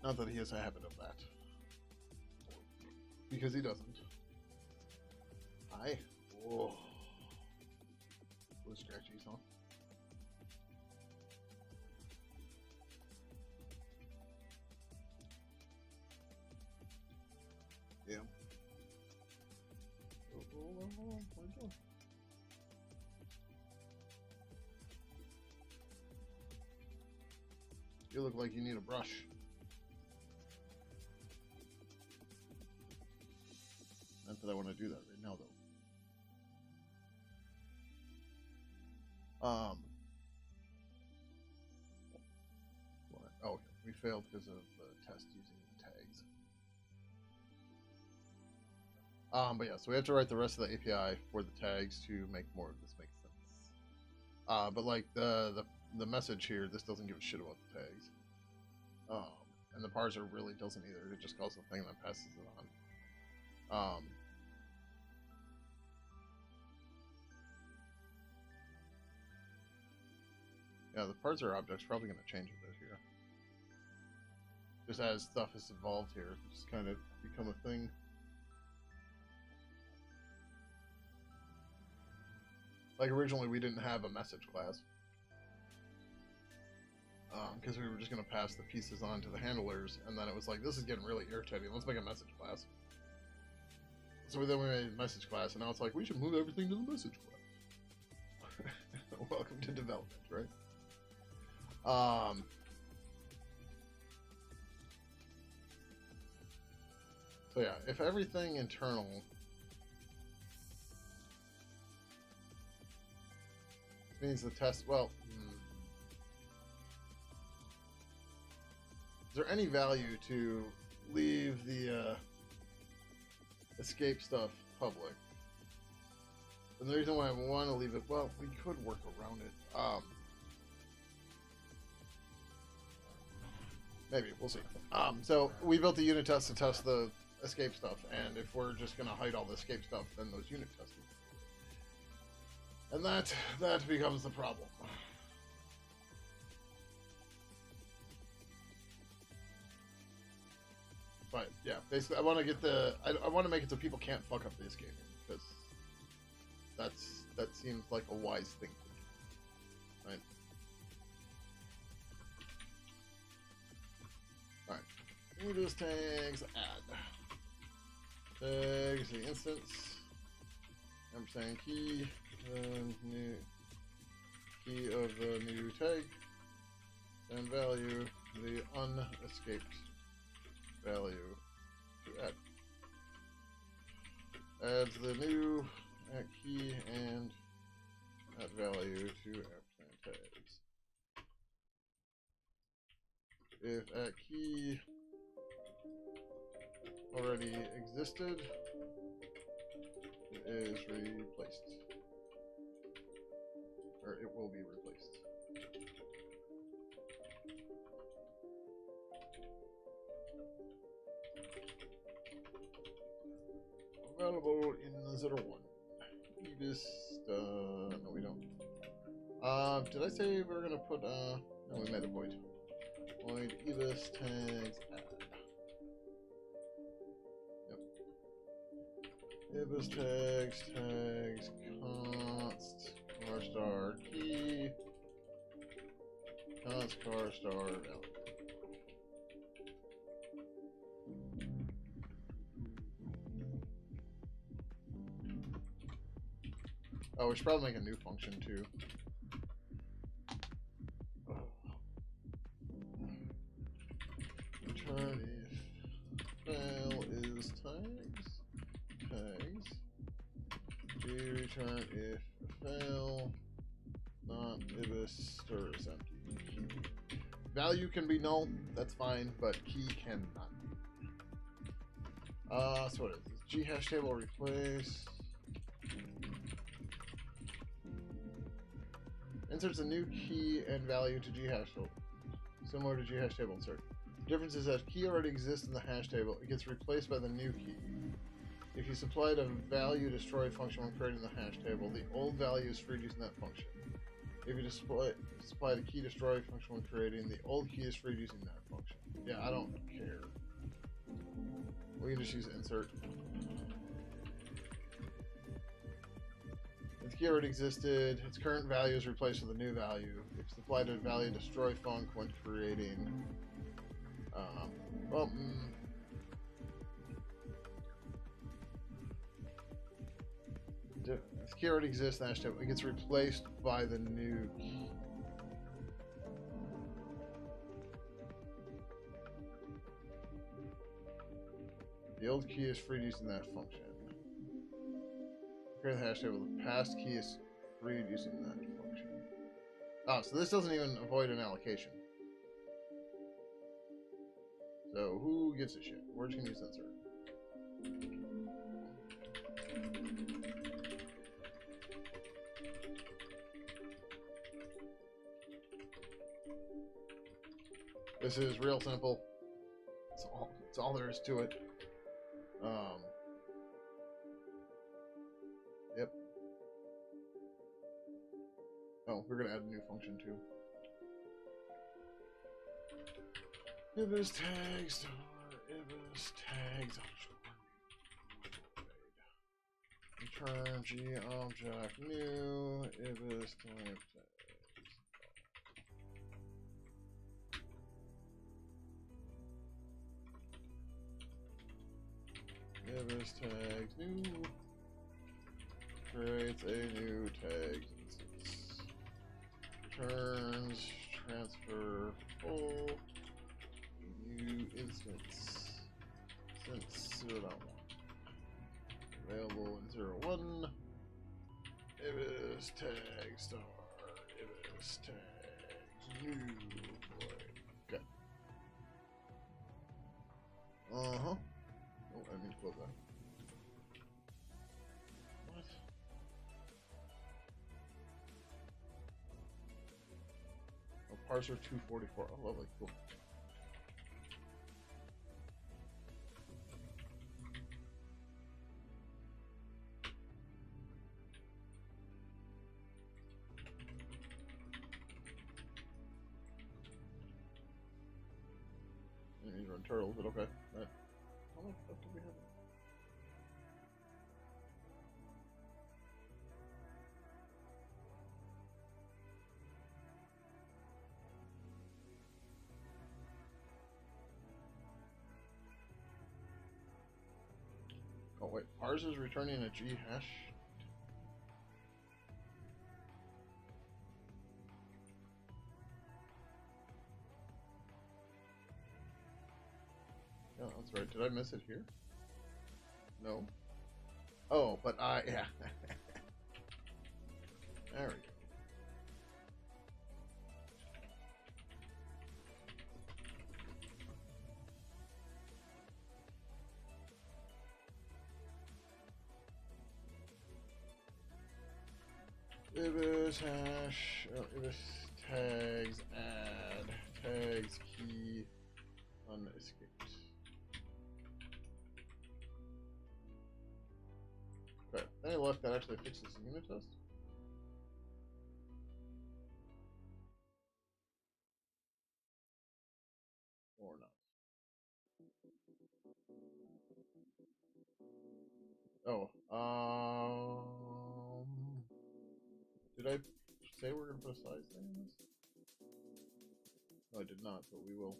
Not that he has a habit of that. Because he doesn't. Hi. Whoa. Those scratchies, huh? Yeah. Oh, hold on. What are you doing? You look like you need a brush. Not that I want to do that right now, though. What? Oh, okay. We failed because of the test using tags. But yeah, so we have to write the rest of the API for the tags to make more of this make sense. But like the message here, this doesn't give a shit about the tags. And the parser really doesn't either. It just calls the thing that passes it on. Yeah, the parser object's probably going to change a bit here. Just as stuff has evolved here, it's kind of become a thing. Like originally we didn't have a message class. Because we were just going to pass the pieces on to the handlers, and then it was like, this is getting really irritating, let's make a message class. So then we made a message class, and now it's like, we should move everything to the message class. Welcome to development, right? So yeah, if everything internal means the test, well, is there any value to leave the escape stuff public? And the reason why I want to leave it, well, we could work around it. Maybe, we'll see. So we built the unit test to test the escape stuff, and if we're just going to hide all the escape stuff, then those unit tests. And that becomes the problem. But yeah, basically, I want to get I want to make it so people can't fuck up the escape, because that seems like a wise thing to do, right? All right, Windows tags add tags the instance ampersand key new key of the new tag and value the unescaped value to add. Adds the new key and add value to ampersand tags. If at key already existed is replaced. Or it will be replaced. Available in 01. Ebis, no we don't. Did I say we were gonna put, no we made a void. Void Ebis tags add. Yep. Ebis tags, const, car star key, const car star value. Oh, we should probably make a new function too. Return if fail is tags. Do return if fail, not ibis stir is empty. Value can be null, that's fine, but key cannot be. So what is this? G hash table replace. Inserts a new key and value to ghash table, similar to ghash table insert. The difference is that key already exists in the hash table. It gets replaced by the new key. If you supplied a value destroy function when creating the hash table, the old value is freed using that function. If you supplied a key destroy function when creating, the old key is freed using that function. Yeah, I don't care. We can just use insert. Its key already existed. Its current value is replaced with a new value. If supplied a value destroy func when creating, its key already exists. It gets replaced by the new key. The old key is freed using that function. Create the hash table. The past key is freed using that function. Oh, so this doesn't even avoid an allocation. So who gives a shit? We're just gonna use insert. This is real simple. It's all there is to it. Yep. Oh, we're gonna add a new function too. Ibis tags star ibis tags return g object new ibis type tags. Ibis tags new creates a new tag instance. Returns transfer full new instance since 0.1 available in 0.1 ibis tag star ibis tags new void. Okay. Oh, I mean to close that. What? Oh, parser 244. Oh, lovely, cool. These run turtles, but okay. Right. How much stuff do we have? Oh wait, ours is returning a G hash. Yeah, that's right. Did I miss it here? No. Oh, but yeah. There we go. ibis hash, ibis tags, add tags key unescaped. Okay, any luck that actually fixes the unit test? Or not? Oh, did I say we're gonna put a size thing in this? No, I did not, but we will.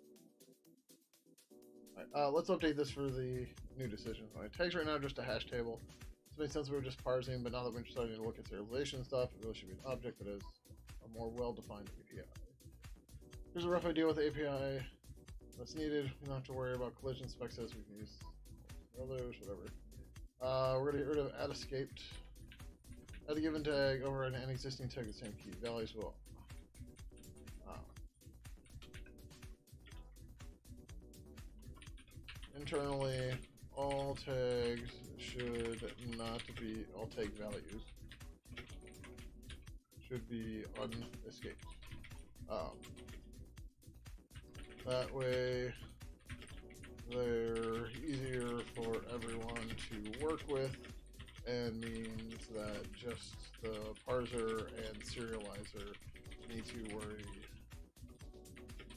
Alright, let's update this for the new decision. Alright, tags right now are just a hash table. This makes sense we were just parsing, but now that we're starting to look at serialization stuff, it really should be an object that is a more well-defined API. Here's a rough idea with the API that's needed. We don't have to worry about collision specs as we can use others, whatever. We're going to get rid of add escaped. Add a given tag over an existing tag with the same key. Values will. Internally, all tags should not be, all tag values should be unescaped. That way, they're easier for everyone to work with, and means that just the parser and serializer need to worry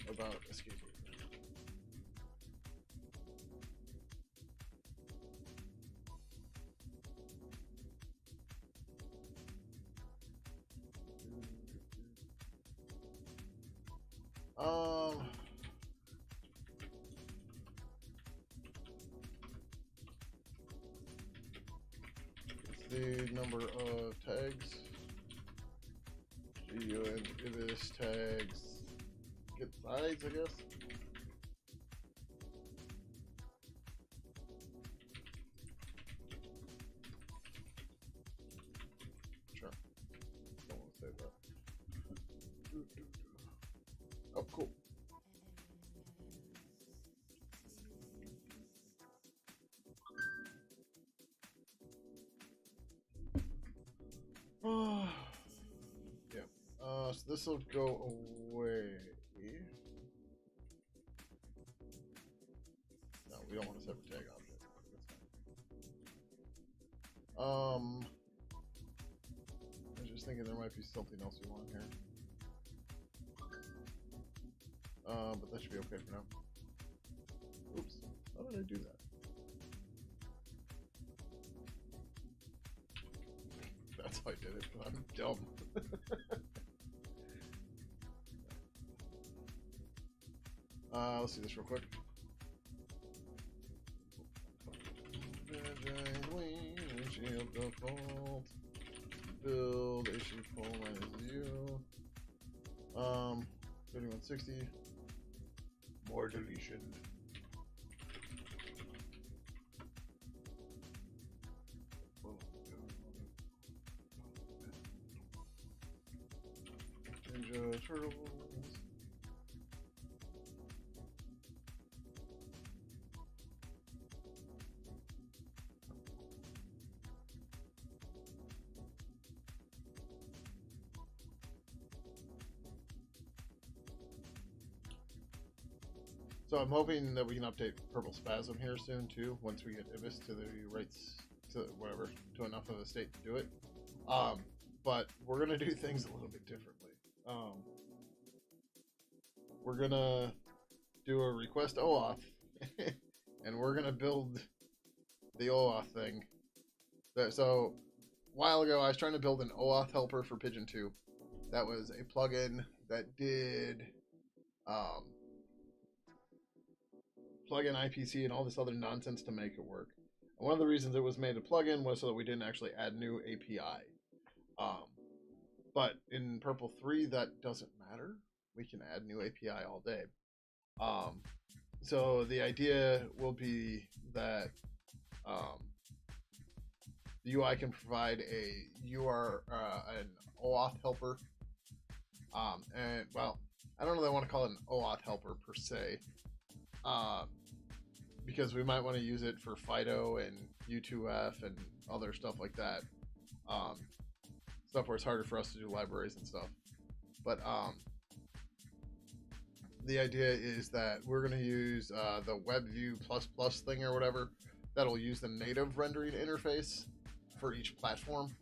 about escaping. The number of tags. GU and ibis tags get sides, I guess. Sure. Don't want to say that. Oh, cool. Yeah. So this will go away. No, we don't want a separate tag object. I was just thinking there might be something else we want here. But that should be okay for now. Oops. How did I do that? That's how I did it, but I'm dumb. Let's see this real quick. Default. Build issue poll -0. 3160. More deletion. Ninja Turtles. So I'm hoping that we can update Purple Spasm here soon too, once we get Ibis to the rights, to whatever, to enough of a state to do it. But we're gonna do things a little bit differently. We're gonna do a request OAuth, and we're gonna build the OAuth thing. So a while ago, I was trying to build an OAuth helper for Pidgin 2. That was a plugin that did plugin IPC and all this other nonsense to make it work. And one of the reasons it was made a plugin was so that we didn't actually add new API. But in Purple 3, that doesn't matter. We can add new API all day. So the idea will be that the UI can provide an OAuth helper. And well, I don't really want to call it an OAuth helper per se, because we might want to use it for FIDO and U2F and other stuff like that. stuff where it's harder for us to do libraries and stuff. But the idea is that we're going to use the WebView++ thing or whatever. That'll use the native rendering interface for each platform.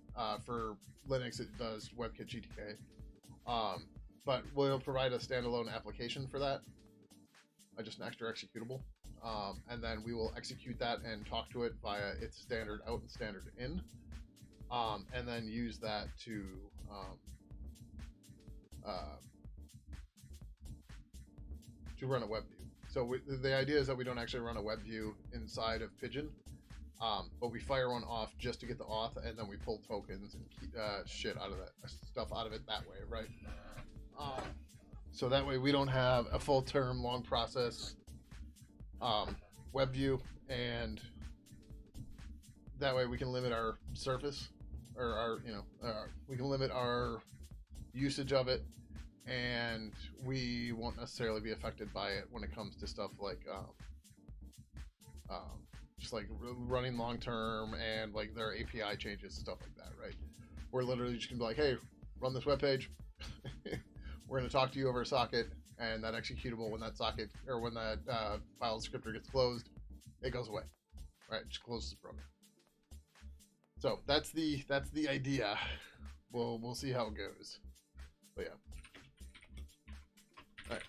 For Linux, it does WebKit GTK. But we'll provide a standalone application for that, just an extra executable. And then we will execute that and talk to it via its standard out and standard in. And then use that to run a web view. So the idea is that we don't actually run a web view inside of Pidgin, but we fire one off just to get the auth, and then we pull tokens and keep shit out of that stuff out of it that way, right? So that way we don't have a full term, long process web view, and that way we can limit our surface, or our we can limit our usage of it. And we won't necessarily be affected by it when it comes to stuff like just like running long term and like their API changes and stuff like that, right? We're literally just gonna be like, hey, run this web page. We're gonna talk to you over a socket, and that executable, when that socket or when that file descriptor gets closed, it goes away, right? It just closes the program. So that's the idea. We'll see how it goes, but yeah. Alright.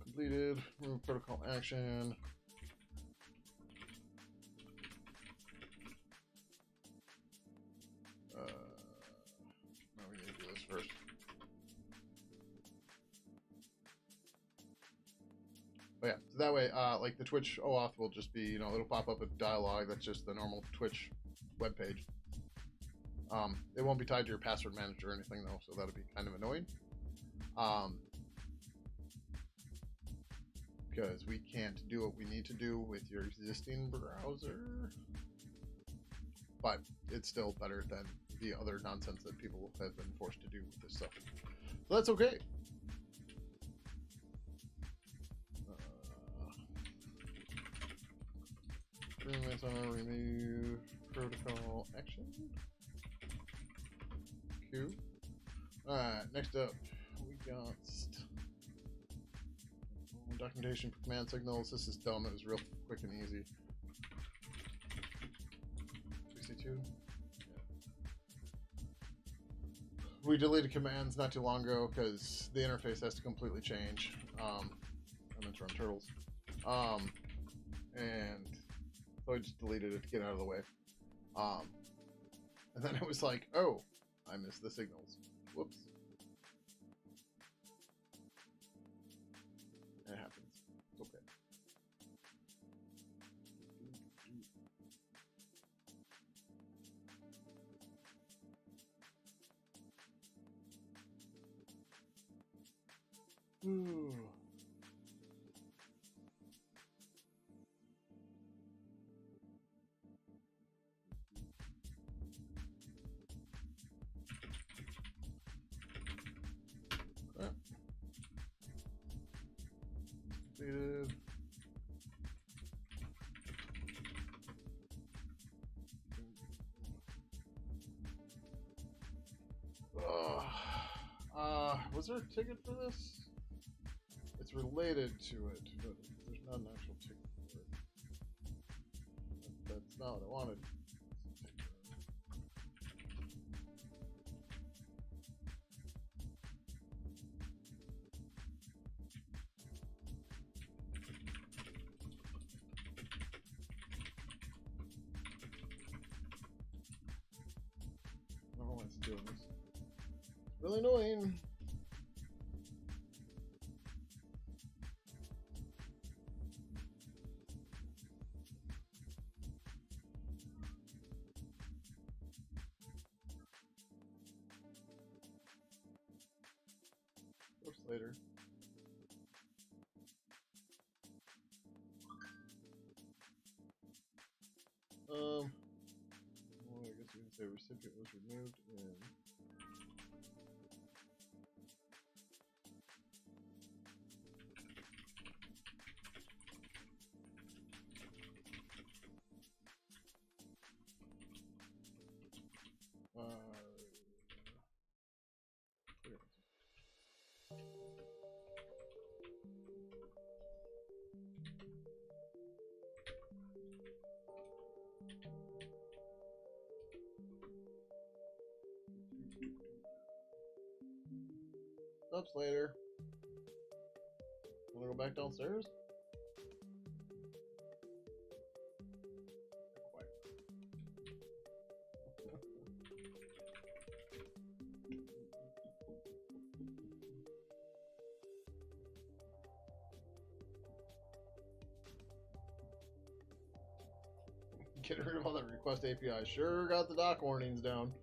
Completed. Remove protocol action. No, we need to do this first. But yeah, so that way, like the Twitch OAuth will just be, it'll pop up a dialog that's just the normal Twitch webpage. It won't be tied to your password manager or anything though, so that'll be kind of annoying. Because we can't do what we need to do with your existing browser, but it's still better than the other nonsense that people have been forced to do with this stuff. So that's okay. Remove protocol action. Q. Alright, next up we got documentation for command signals. This is dumb. It was real quick and easy. 62. Yeah. We deleted commands not too long ago because the interface has to completely change. I'm meant to run turtles. And so I just deleted it to get out of the way. And then it was like, oh, I missed the signals. Whoops. It happens. It's okay. Ooh. Completed. Was there a ticket for this? It's related to it, but there's not an actual ticket for it. That's not what I wanted. I don't know why it's doing this. It's really annoying. Later. Well, I guess we can say recipient was removed and Ups later. Wanna go back downstairs? Get rid of all that request API. Sure got the doc warnings down.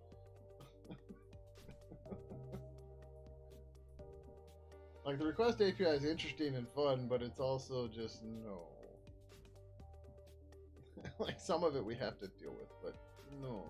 Like, the request API is interesting and fun, but it's also just no. Like, some of it we have to deal with, but no.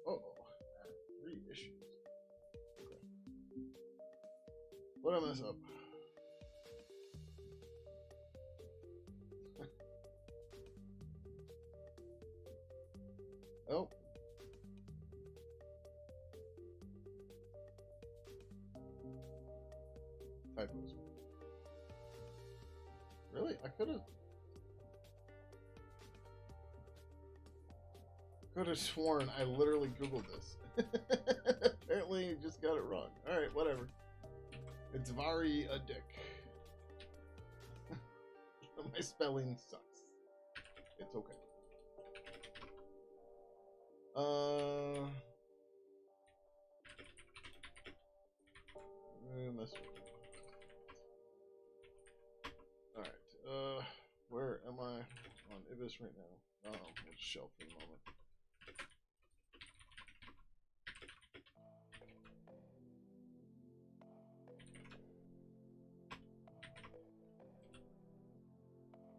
Oh, 3 issues. Okay. What did I mess up? Oh. Typos. Really? I could have sworn I literally Googled this. Apparently you just got it wrong. Alright, whatever. It's Vari a dick. My spelling sucks. It's okay. Alright, where am I on Ibis right now? Oh, we'll just shelf for the moment.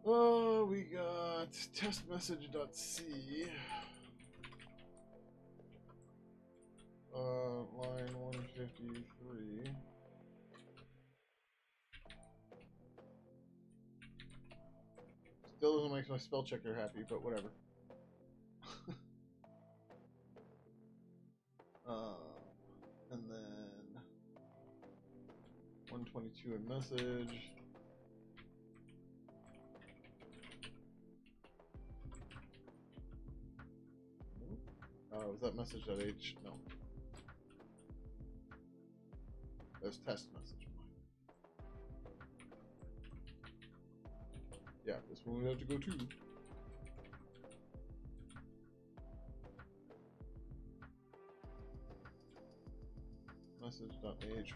Oh, we got testmessage.c. Line 153. Still doesn't make my spell checker happy, but whatever. And then 122 in message. Was that message.h? No. That's test message. Yeah, this one we have to go to. Message.h 103.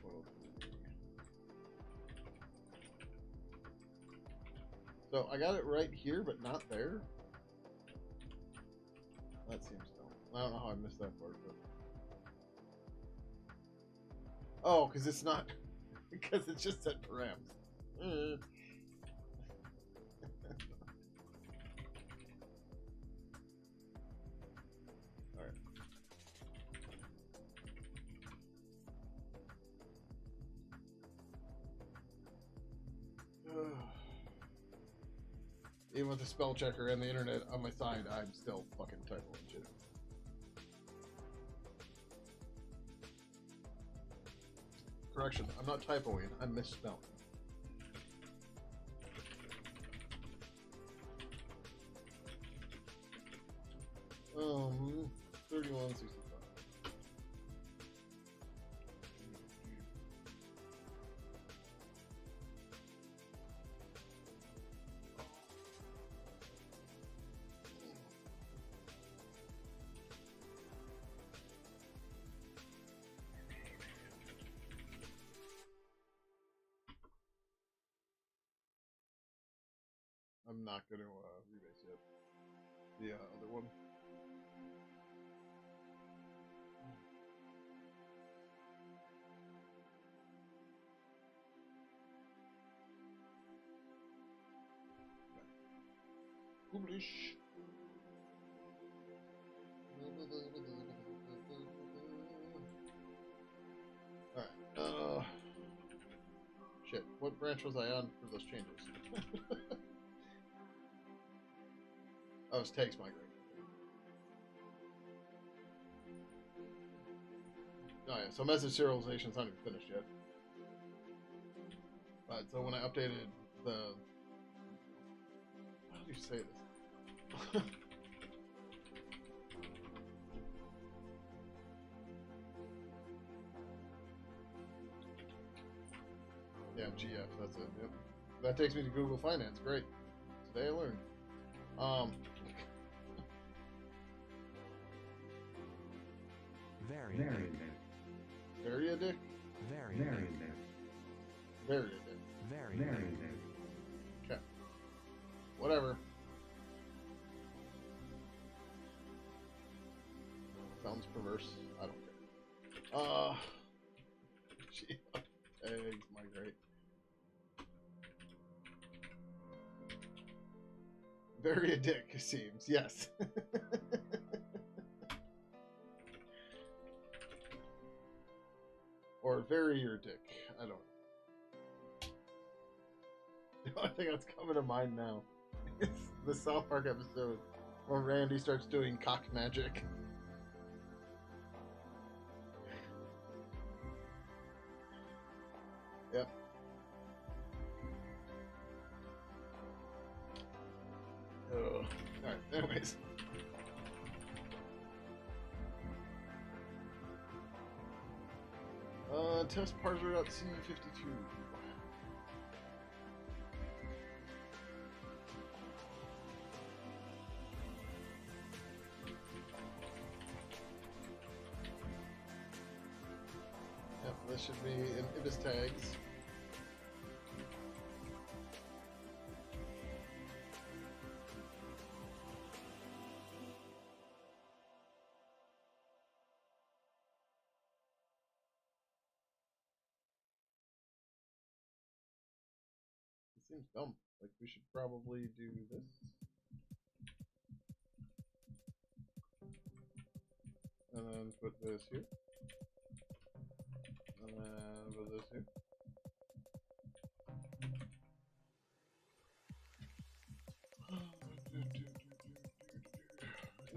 So I got it right here, but not there. That seems dumb. I don't know how I missed that part, but oh, because it's not, because it just said params. Even with the spell checker and the internet on my side, I'm still fucking typoing shit. Correction, I'm not typoing, I'm misspelling. 3165. I'm not going to rebase yet. The other one. Publish. Alright. What branch was I on for those changes? Oh, it's tags migrate. Oh yeah, so message serialization's not even finished yet. But so when I updated the, how do you say this? Yeah, GF, that's it. Yep. That takes me to Google Finance. Great. Today I learned. Variadic. Variadic? Variadic. Variadic. Variadic. Okay. Whatever. Sounds perverse. I don't care. Gee, eggs migrate. Variadic seems, yes. Or vary your dick. I don't know. The only thing that's coming to mind now is the South Park episode where Randy starts doing cock magic. Yep. Oh. Alright, anyways. Test parser.c52. Yep, this should be in ibis tags. Seems dumb. Like, we should probably do this. And then put this here. And then put this here.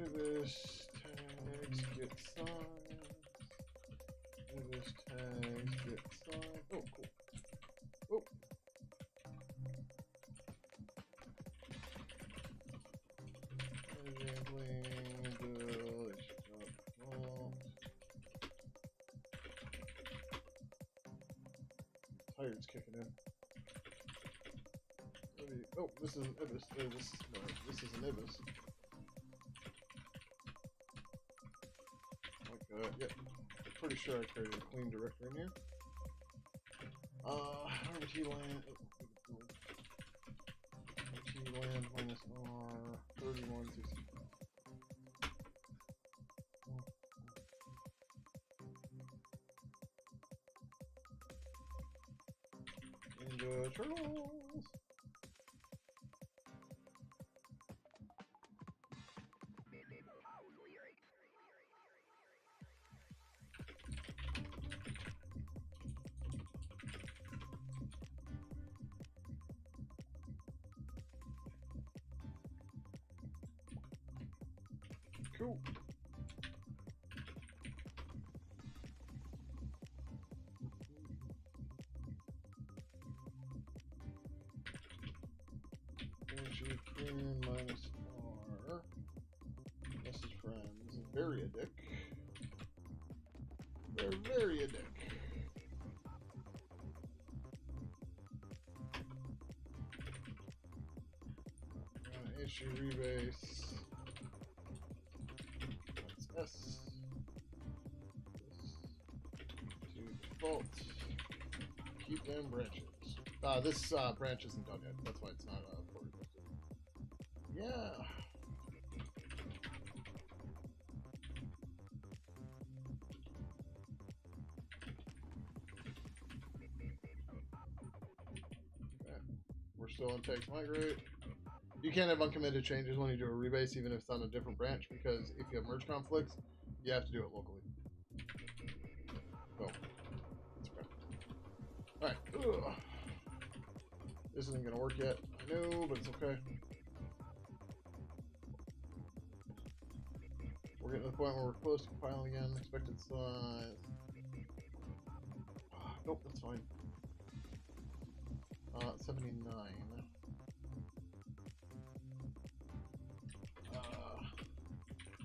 Ibis tags get signed. Ibis tags get signed. Oh, cool. Oh. Tired's kicking in. Oh, this is an ibis. This is an ibis. Like, yep. Pretty sure I created a clean directory in here. RBT land. RBT land minus R 3165. Ninja Turtles. Cool. GTK minus R. Message friends. Variadic. Variadic. Issue rebase. That's S. This to default. Keep them branches. This branch isn't done yet. That's why it's not fully listed. Yeah. Okay. We're still in text migrate. You can't have uncommitted changes when you do a rebase, even if it's on a different branch, because if you have merge conflicts, you have to do it locally. So, that's okay. Alright. This isn't gonna work yet. I know, but it's okay. We're getting to the point where we're close to compiling again. Expected size. Nope, that's fine. 79.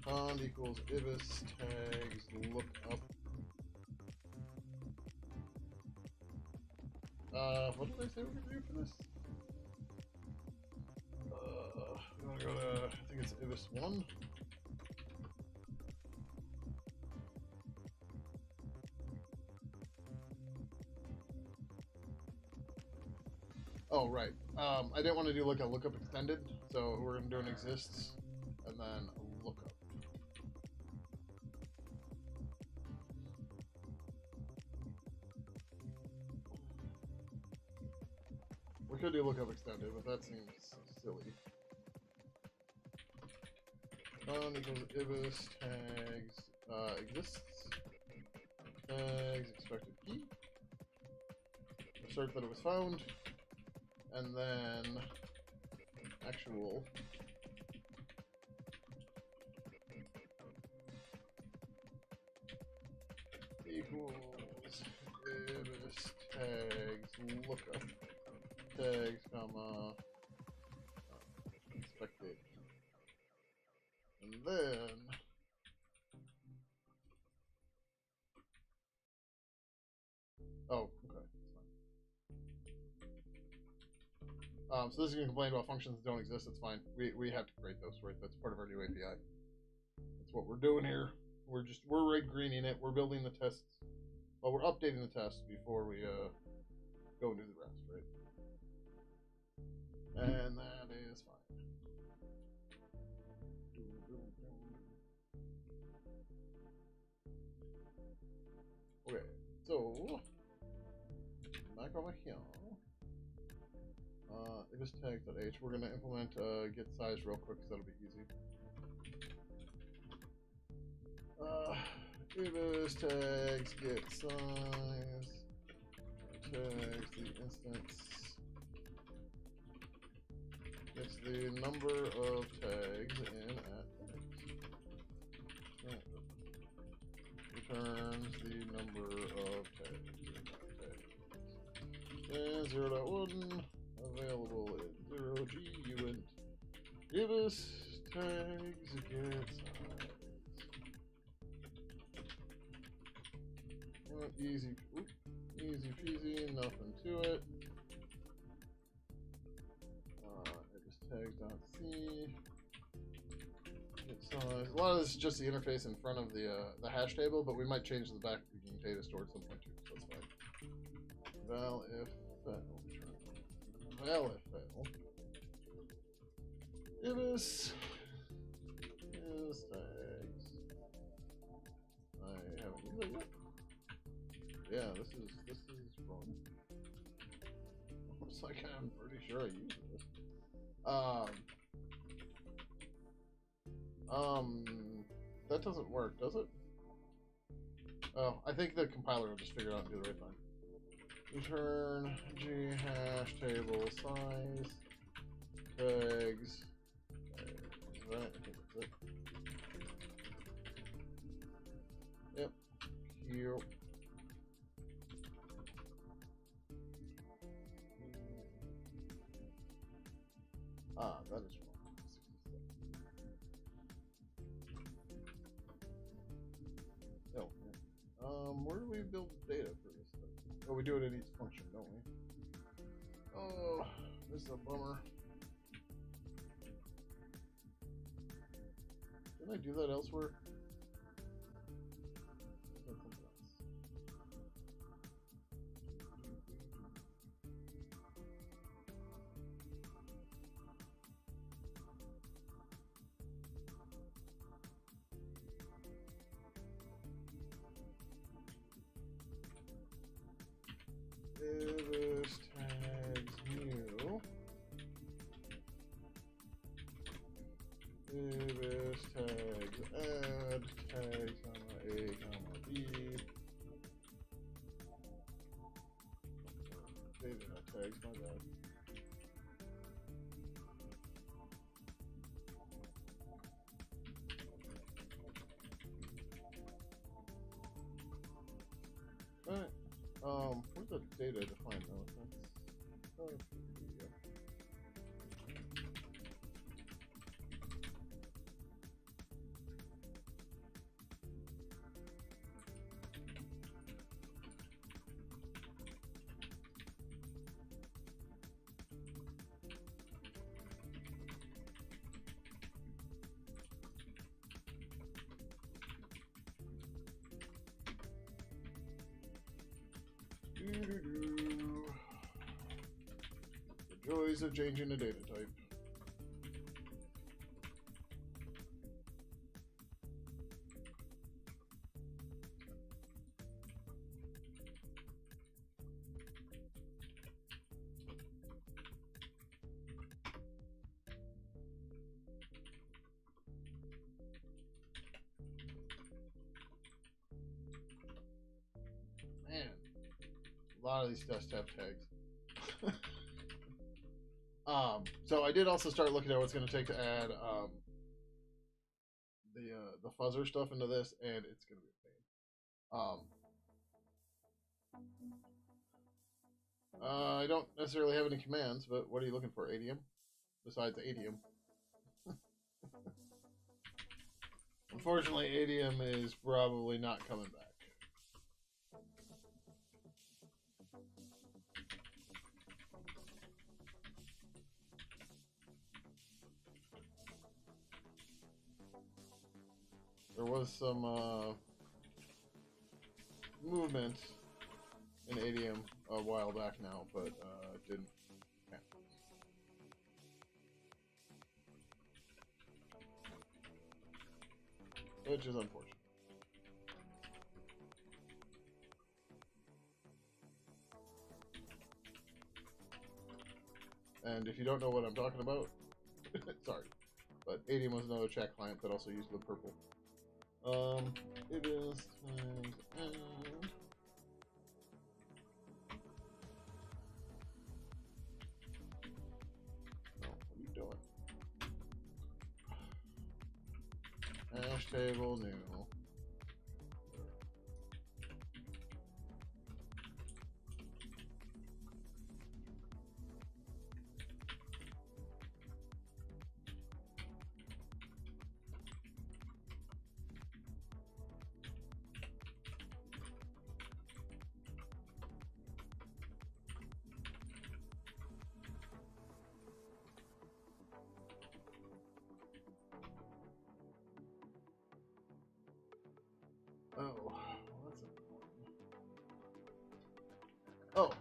Pond equals ibis tags look up. What did I say we're gonna do for this? We wanna go to, I think it's ibis 1. Oh, right. I didn't want to do like a lookup extended, so we're gonna do an exists and then a lookup. We could do lookup extended, but that seems silly. Equals ibis tags exists tags expected key. Assert that it was found, and then actual equals ibis tags lookup tags comma expected, and then oh, okay, so this is going to complain about functions that don't exist. It's fine. We have to create those, right? That's part of our new API. That's what we're doing here. We're red greening it. We're building the tests. Well, we're updating the tests before we go and do the rest, right? And that is fine. Okay, so back over here. Ibis tags.h. We're gonna implement get size real quick because that'll be easy. Ibis tags get size tags the instance gets the number of tags in at tags. Returns the number of tags in at tags. And 0.1 available in 0g uint. Ibis tags get size. Easy, easy peasy, nothing to it. Ibis tags.c. Get size. A lot of this is just the interface in front of the hash table, but we might change the back data store at some point too, so that's fine. Val if fail. Val if fail. Ibis is tags. I haven't used it yet. Yeah, this is wrong. Looks like I'm pretty sure I used this. That doesn't work, does it? Oh, I think the compiler will just figure it out and do the right thing. Return g hash table size tags. Right, I think that's it. Yep. Here. That is wrong. 67. Oh, yeah. Where do we build data for this stuff? Oh, we do it in each function, don't we? Oh, this is a bummer. Didn't I do that elsewhere? Ibis tags new. Ibis tags add tags comma a comma b. Data tags, my bad. Where's the data defined though? That's, yeah. The joys of changing a data type. Man, a lot of these tests have tags. So I did also start looking at what it's going to take to add the fuzzer stuff into this, and it's going to be a pain. I don't necessarily have any commands, but what are you looking for? Adium? Besides adium. Unfortunately, adium is probably not coming back. There was some movement in adium a while back now, but it didn't happen. Which is unfortunate. And if you don't know what I'm talking about, sorry. But adium was another chat client that also used the purple. It is times n. Oh, what are you doing? Hash table new. Oh, that's important. Oh.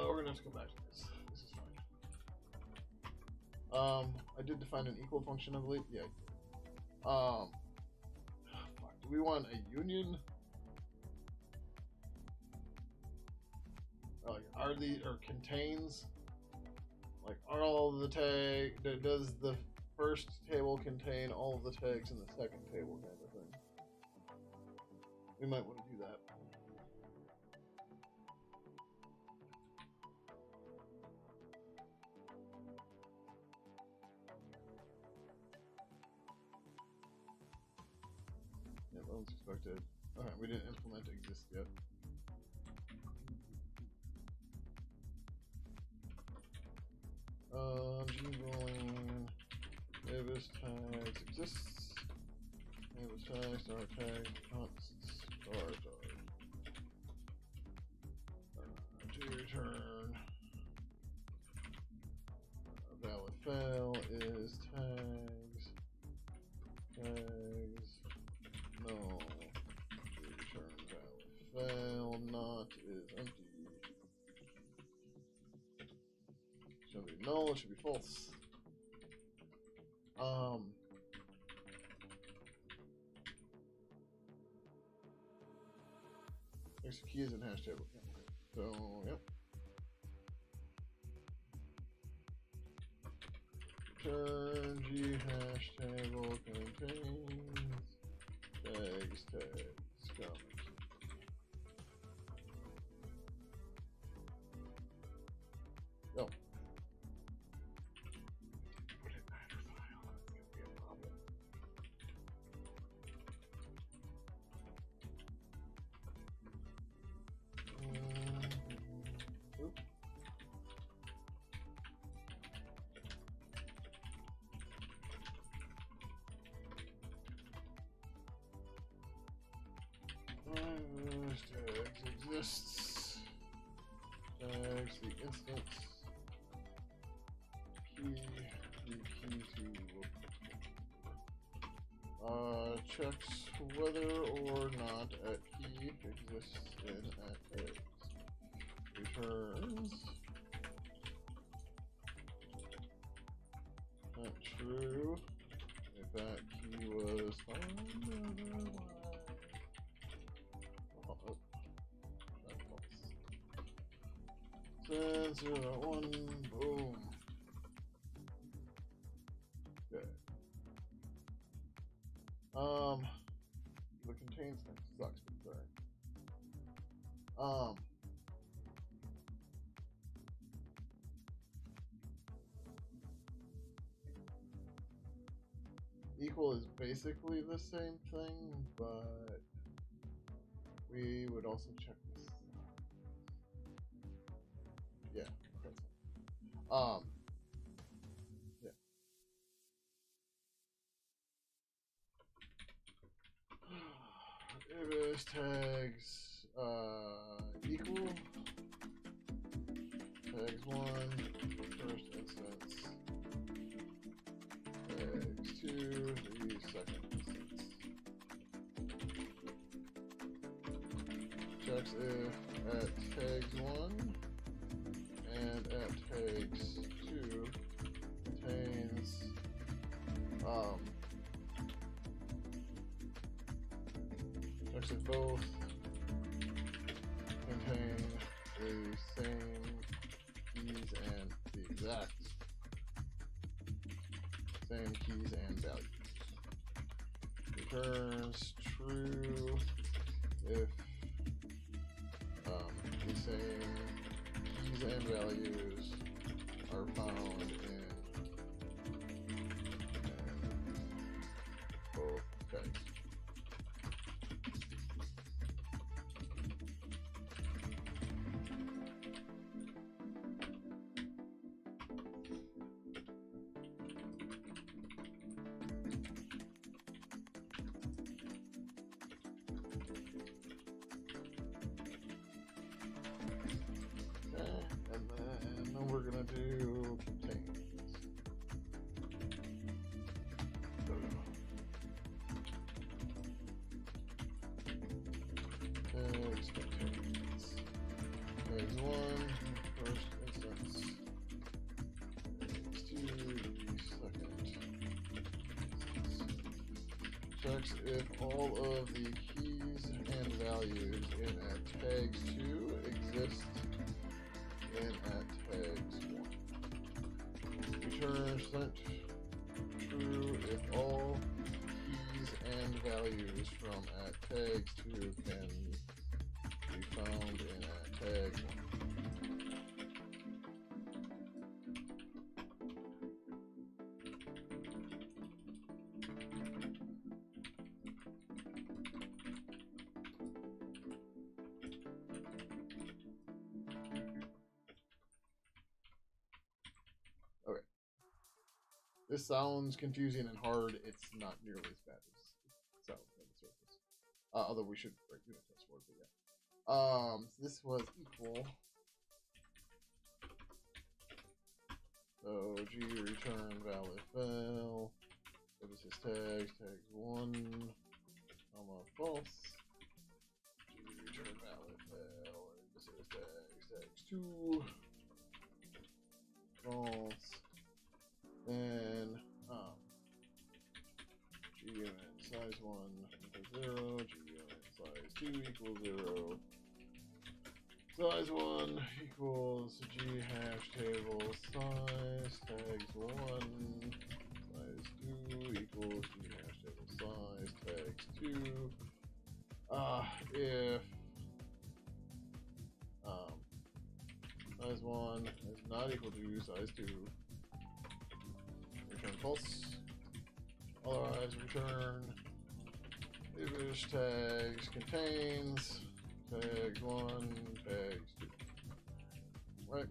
We're gonna have to come back to this. This is fine. I did define an equal function, I believe. Yeah. Fuck. Do we want a union? Like, are the or contains? Like, are all the tag? Does the first table contain all of the tags in the second table, kind of thing? We might want to do that. Yeah, that was expected. Alright, we didn't implement exist yet. G-rolling, Davis tags exists. Davis tag, star tag, consts, star tag. To return. Valid fail is tags. Tags. No. To return valid fail, not is empty. Should be null, it should be false. There's key is in hash table. Yeah. So, yep. Return G hash table contains tags, comments. Tags exists. Tags the instance. Key the key to checks whether or not at key exists in at eggs. Returns not true if that key was found otherwise. Oh, that's false. Send 0.1, boom. Okay. The contains thing sucks, but sorry. Equal is basically the same thing, but we would also check this. Yeah, that's it. Yeah. Ibis tags equal tags 1 first instance, tags 2 the second instance. Checks if at tags 1 and at tags 2 contains checks if both contain the same keys and the exact same keys and values. Returns true if the same keys and values are found in both tags. And then we're gonna do contains. Tags contains. Tags 1, first instance. Tags 2, the second instance. Checks if all of the keys and values in at tags 2 exist in at tags 1. Returns sent true if all keys and values from at tags 2 can be found in at tags 1. This sounds confusing and hard. It's not nearly as bad as it sounds on the surface. Although we should write unit test for it, but yeah. This was equal. So G return valid file. What is his tags? Tags 1, comma false. G return valid file. And this is tags 2, false. Then G unit size 1 equals 0, G unit size 2 equals 0, size 1 equals G hash table size, tags 1, size 2 equals G hash table size, tags 2, if size 1 is not equal to size 2, return false. Otherwise, return Ibish tags contains tags 1, tags 2. Right?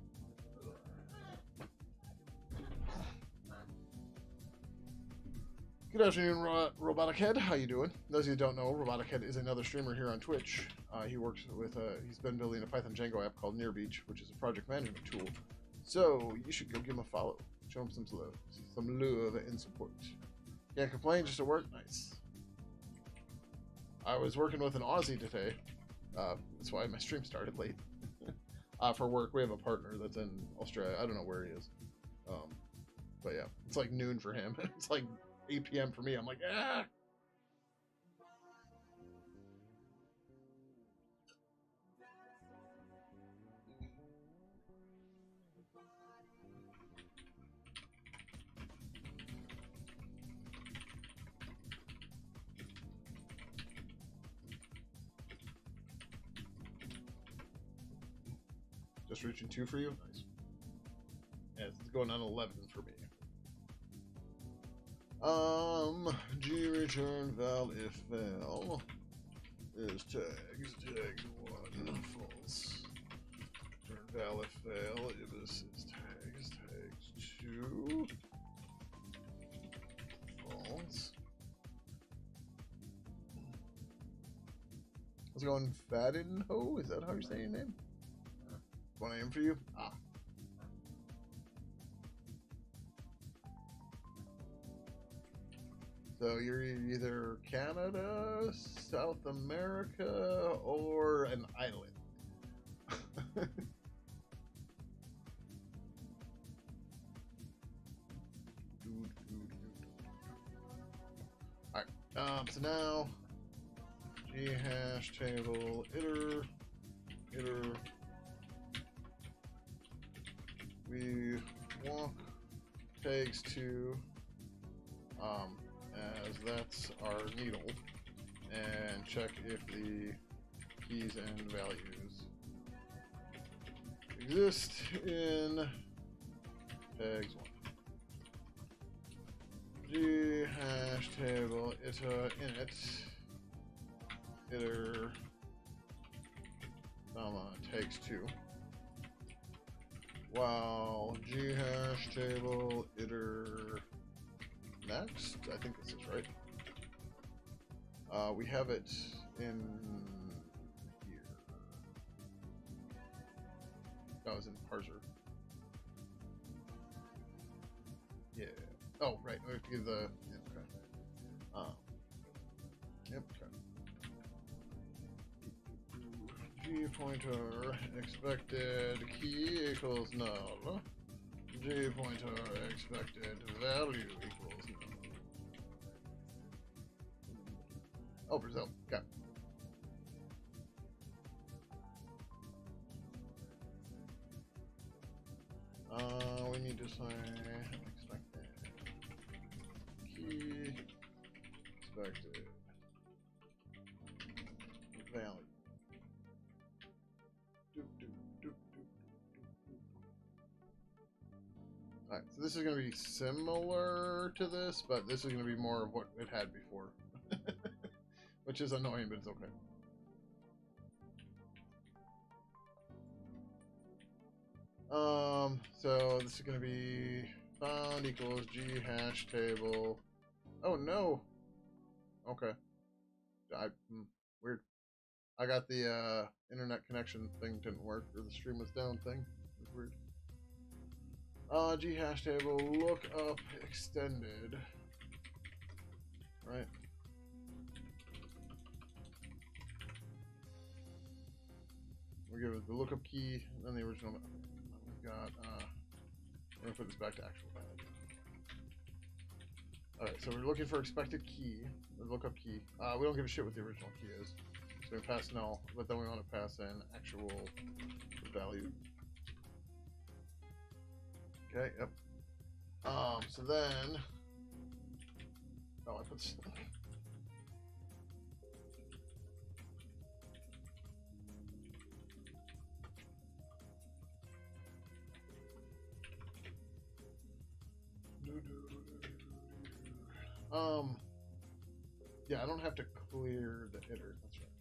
Good afternoon, Robotic Head. How you doing? Those of you who don't know, Robotic Head is another streamer here on Twitch. He works with he's been building a Python Django app called Nearbeach, which is a project management tool. So you should go give him a follow. Show him some love and support. Can't complain, just at work. Nice. I was working with an Aussie today. That's why my stream started late. For work, we have a partner that's in Australia. I don't know where he is. But yeah, it's like noon for him. It's like 8 p.m. for me. I'm like, ah. Just reaching 2 for you? Nice. Yeah, it's going on 11 for me. G return val if val is tags 1 false. Return val if fail if this is tags 2 false. How's it going, Fadinho? Is that how you're saying your name? What I am for you? Ah. So you're either Canada, South America, or an island. Alright, so now G hash table iter we walk tags to as that's our needle, and check if the keys and values exist in tags 1. G hash table init iter comma tags 2 while G hash table iter next. I think this is right. We have it in here. That was in parser. Yeah. Oh, right. We have to give the. Yeah, okay. Yep. Okay. G pointer expected key equals null. G pointer expected value equals null. Oh, Brazil. Okay. We need to say expected key expected value. Alright, so this is going to be similar to this, but this is going to be more of what it had before. Which is annoying, but it's okay. So this is going to be found equals G hash table. Oh, no. Okay. Weird. I got the internet connection thing didn't work, or the stream was down thing. It was weird. G hash table lookup extended. Right. We give it the lookup key, and then the original. We've got. I'm gonna put this back to actual value. All right, so we're looking for expected key, the lookup key. We don't give a shit what the original key is, so we pass null, but then we want to pass in actual value. Okay. Yep. So then. Oh, I put. Yeah, I don't have to clear the hitter. That's right.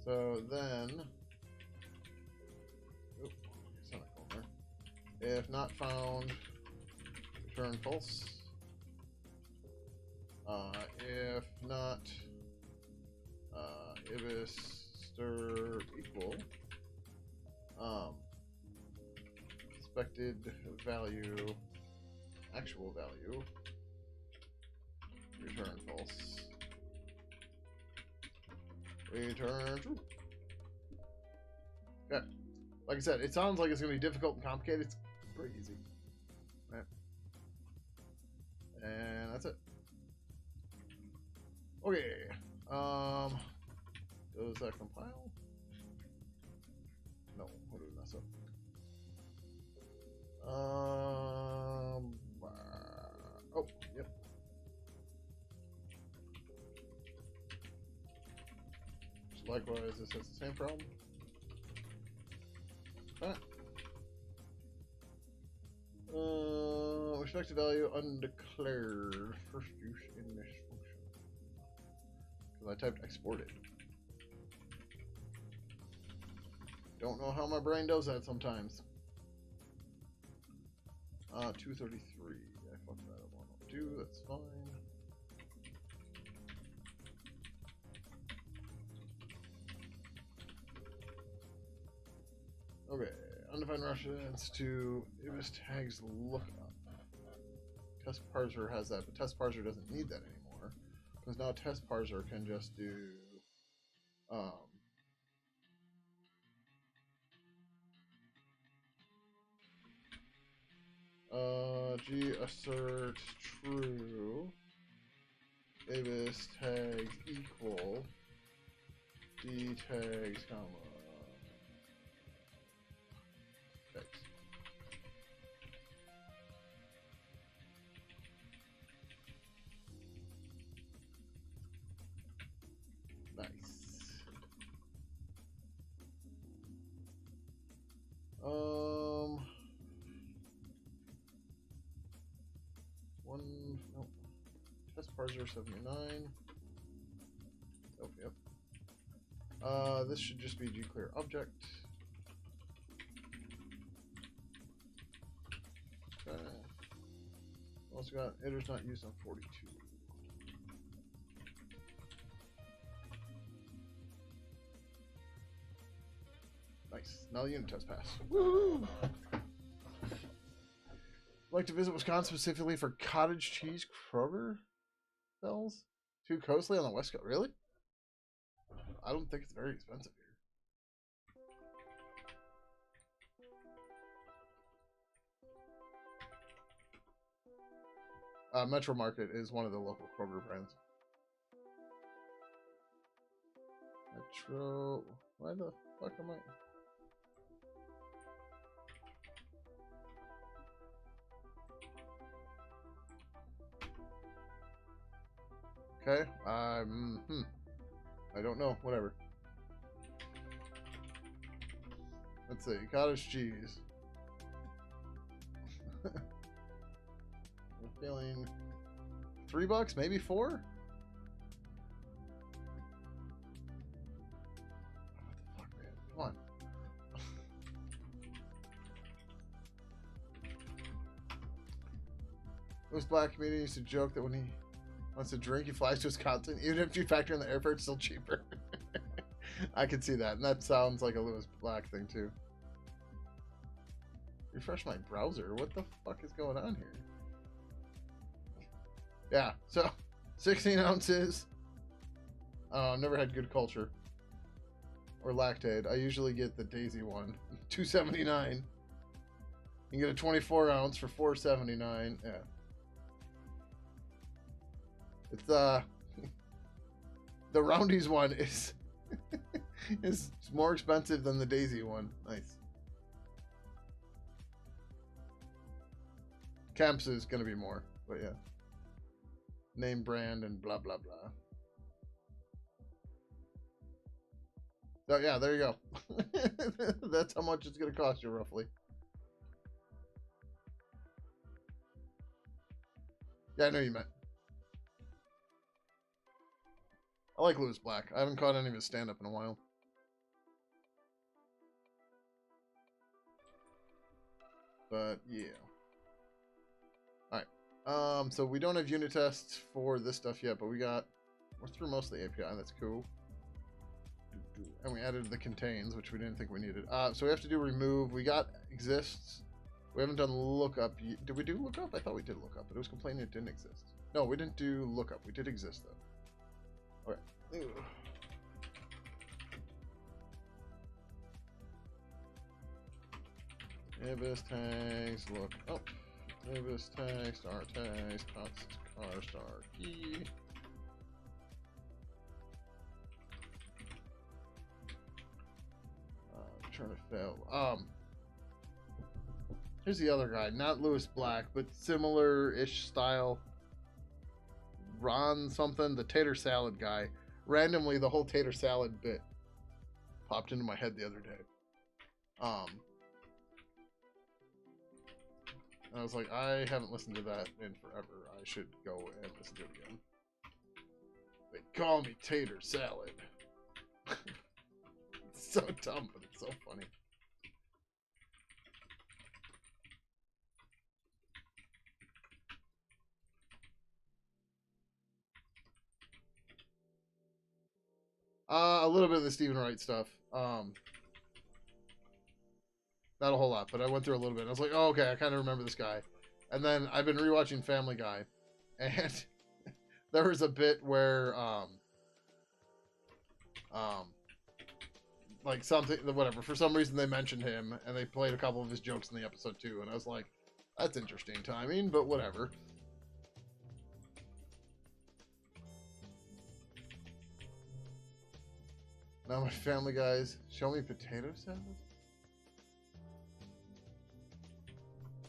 So then, if not found, return false. If not, ibis stir equal expected value, actual value, return false, return true. Okay. Like I said, it sounds like it's going to be difficult and complicated. It's pretty easy. Right. And that's it. Okay. Does that compile? No. What did we mess up? Oh, yep. Likewise, this has the same problem. Expected value undeclared. First use in this function. Because I typed exported. Don't know how my brain does that sometimes. 233. I fucked that up. 102. That's fine. Okay, undefined reference to ibis tags lookup. Test parser has that, but test parser doesn't need that anymore because now test parser can just do g assert true ibis tags equal d tags comma text. Nice. Nope. Test parser 79. Oh, yep. This should just be gclear object. Okay. Also got itter's not used on 42. Nice. Now the unit test pass. Woo! Like to visit Wisconsin specifically for cottage cheese Kroger sells? Too costly on the West Coast. Really? I don't think it's very expensive here. Metro Market is one of the local Kroger brands. Metro. Why the fuck am I? Okay. I don't know. Whatever. Let's see. Cottage cheese. I'm feeling $3, maybe 4. What the fuck, man? Come on. Those black community used to joke that when he wants to drink, he flies to Wisconsin. Even if you factor in the airfare, it's still cheaper. I can see that, and that sounds like a Lewis Black thing too. Refresh my browser. What the fuck is going on here? Yeah, so 16 ounces. Never had good culture or lactate. I usually get the Daisy one, $2.79. You can get a 24 ounce for $4.79. Yeah. It's the Roundy's one is is more expensive than the Daisy one. Nice. Camps is gonna be more, but yeah. Name brand and blah blah blah. So yeah, there you go. That's how much it's gonna cost you roughly. Yeah, I know you meant. I like Lewis Black. I haven't caught any of his stand-up in a while. But, yeah. Alright. So we don't have unit tests for this stuff yet, but we're through most of the API. That's cool. And we added the contains, which we didn't think we needed. So we have to do remove. We got exists. We haven't done lookup. Did we do lookup? I thought we did lookup, but it was complaining it didn't exist. No, we didn't do lookup. We did exist though. Okay. Ibis tags look up. Ibis tags star car star key. Trying to fail. Here's the other guy, not Lewis Black, but similar-ish style. Ron something, the tater salad guy. Randomly, the whole tater salad bit popped into my head the other day. And I was like, I haven't listened to that in forever. I should go and listen to it again. They call me tater salad. It's so dumb, but it's so funny. A little bit of the Stephen Wright stuff. Not a whole lot, but I went through a little bit. I was like, oh, okay, I kind of remember this guy. And then I've been rewatching Family Guy, and there was a bit where, like something, whatever, for some reason they mentioned him, and they played a couple of his jokes in the episode too, and I was like, that's interesting timing, but whatever. Now my Family Guys, show me potato salad?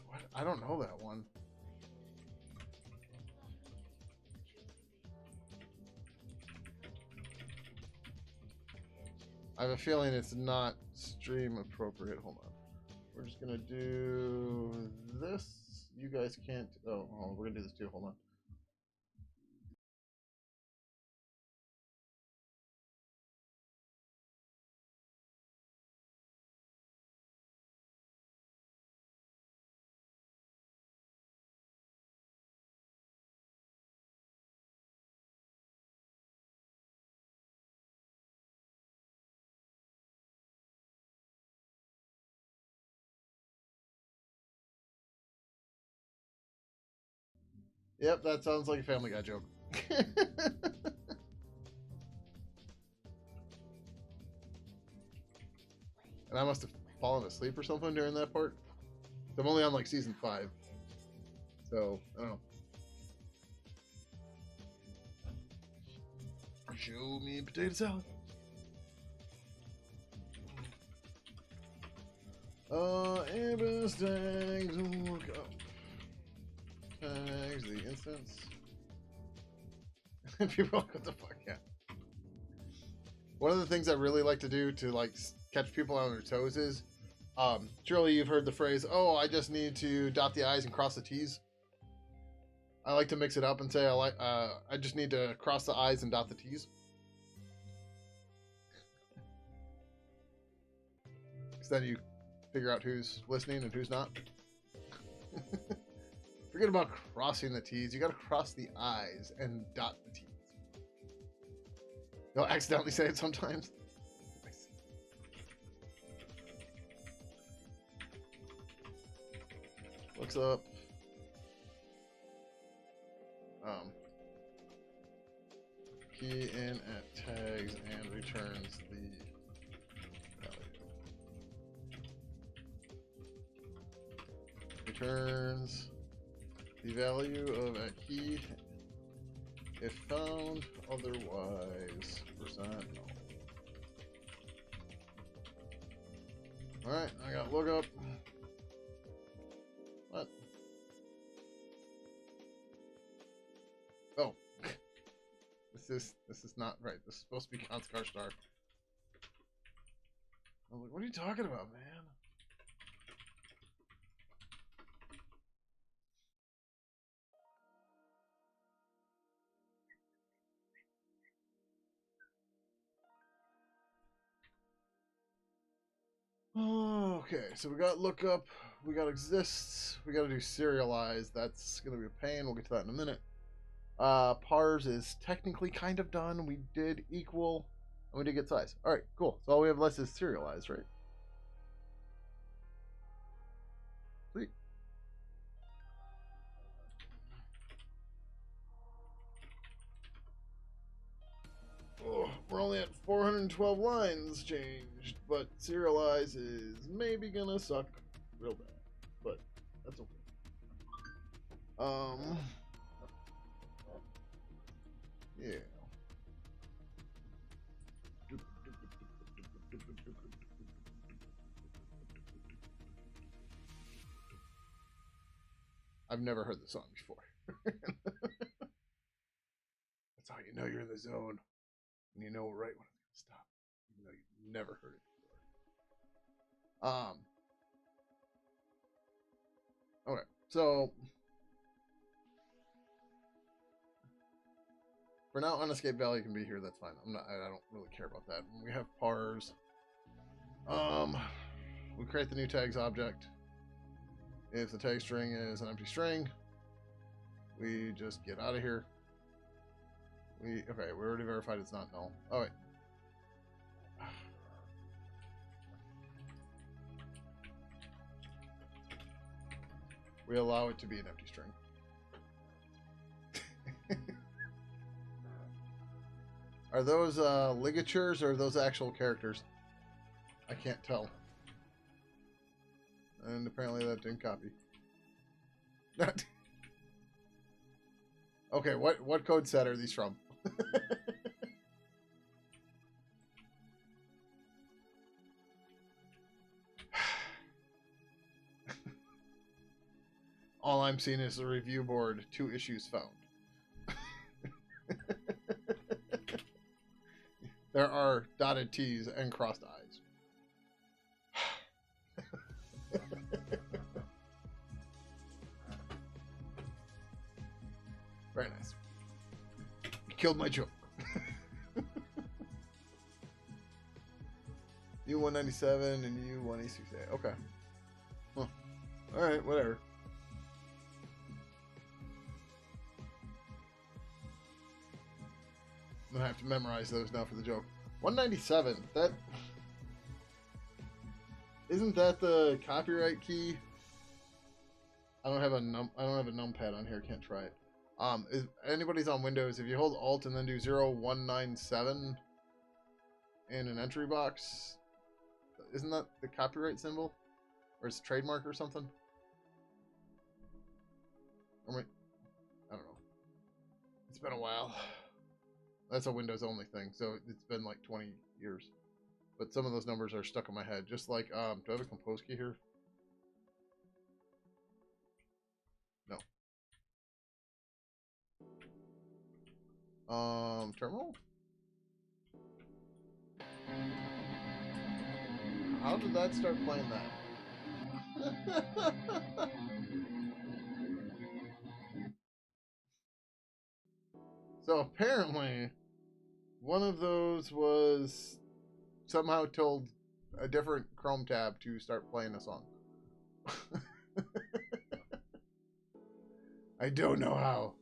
What? I don't know that one. I have a feeling it's not stream appropriate. Hold on. We're just gonna do this. You guys can't. Oh, we're gonna do this too. Hold on. Yep, that sounds like a Family Guy joke. And I must have fallen asleep or something during that part. I'm only on like season 5. So, I don't know. Show me potato salad. Ibis tags, look up. Tags, the instance. People like, what the fuck, yeah. One of the things I really like to do to like catch people on their toes is, surely you've heard the phrase, oh, I just need to dot the I's and cross the T's. I like to mix it up and say, I just need to cross the I's and dot the T's. Because then you figure out who's listening and who's not. Forget about crossing the T's. You gotta cross the I's and dot the T's. You'll accidentally say it sometimes. Looks up. Key in at tags and returns the value. Returns the value of a key if found otherwise percent null. Alright, I got lookup. What? Oh. This is not right. This is supposed to be Count's car star. I'm like, what are you talking about, man? Okay, so we got lookup. we got exists. We got to do serialize. That's going to be a pain. We'll get to that in a minute. Pars is technically kind of done. We did equal, and we did get size. All right, cool. So all we have left is serialize, right? Sweet. Oh, we're only at 412 lines changed, but serialize is maybe gonna suck real bad, but that's okay. Yeah. I've never heard the song before. That's how you know you're in the zone. And you know right when it's gonna stop. Even though you've never heard it before. Okay, so for now, unescape value can be here. That's fine. I don't really care about that. We have pars. We create the new tags object. If the tag string is an empty string, we just get out of here. Okay, we already verified it's not null. Oh wait. We allow it to be an empty string. Are those ligatures or are those actual characters? I can't tell. And apparently that didn't copy. Okay, what code set are these from? All I'm seeing is the review board, 2 issues found. There are dotted T's and crossed I's. Very nice. You killed my joke. U197 and U186A. Okay. Huh. Alright, whatever. I'm gonna have to memorize those now for the joke. 197. That isn't that the copyright key? I don't have a numpad on here. Can't try it. If anybody's on Windows, if you hold Alt and then do 0197 in an entry box, isn't that the copyright symbol, or it's trademark or something? Or I don't know. It's been a while. That's a Windows only thing, so it's been like 20 years. But some of those numbers are stuck in my head. Just like, do I have a compose key here? No. Terminal? How did that start playing that? So apparently, one of those was somehow told a different Chrome tab to start playing a song. I don't know how.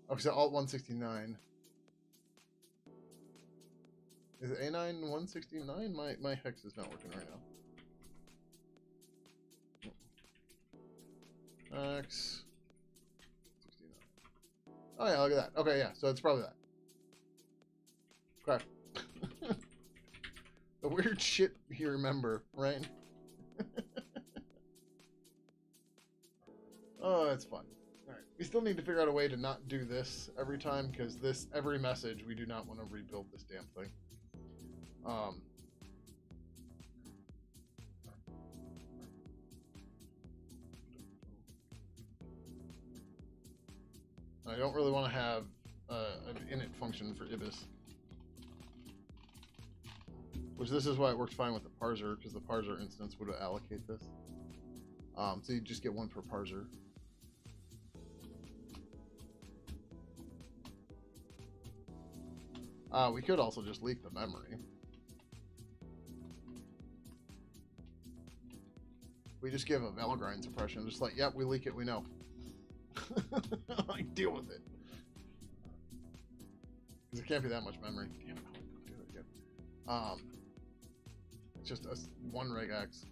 Oh, so Alt 169. Is it A9 169? My hex is not working right now. X 69. Oh yeah, look at that. Okay, yeah, so it's probably that. Okay. The weird shit you remember, right? Oh, it's fun. Alright. We still need to figure out a way to not do this every time, because every message, we do not want to rebuild this damn thing. I don't really want to have an init function for ibis. Which this is why it works fine with the parser, because the parser instance would allocate this. So you just get one per parser. We could also just leak the memory. We just give a Valgrind suppression. Just like, yep, we leak it, we know. Like, deal with it. Because it can't be that much memory. Damn it, I don't do that again. It's just a one regex.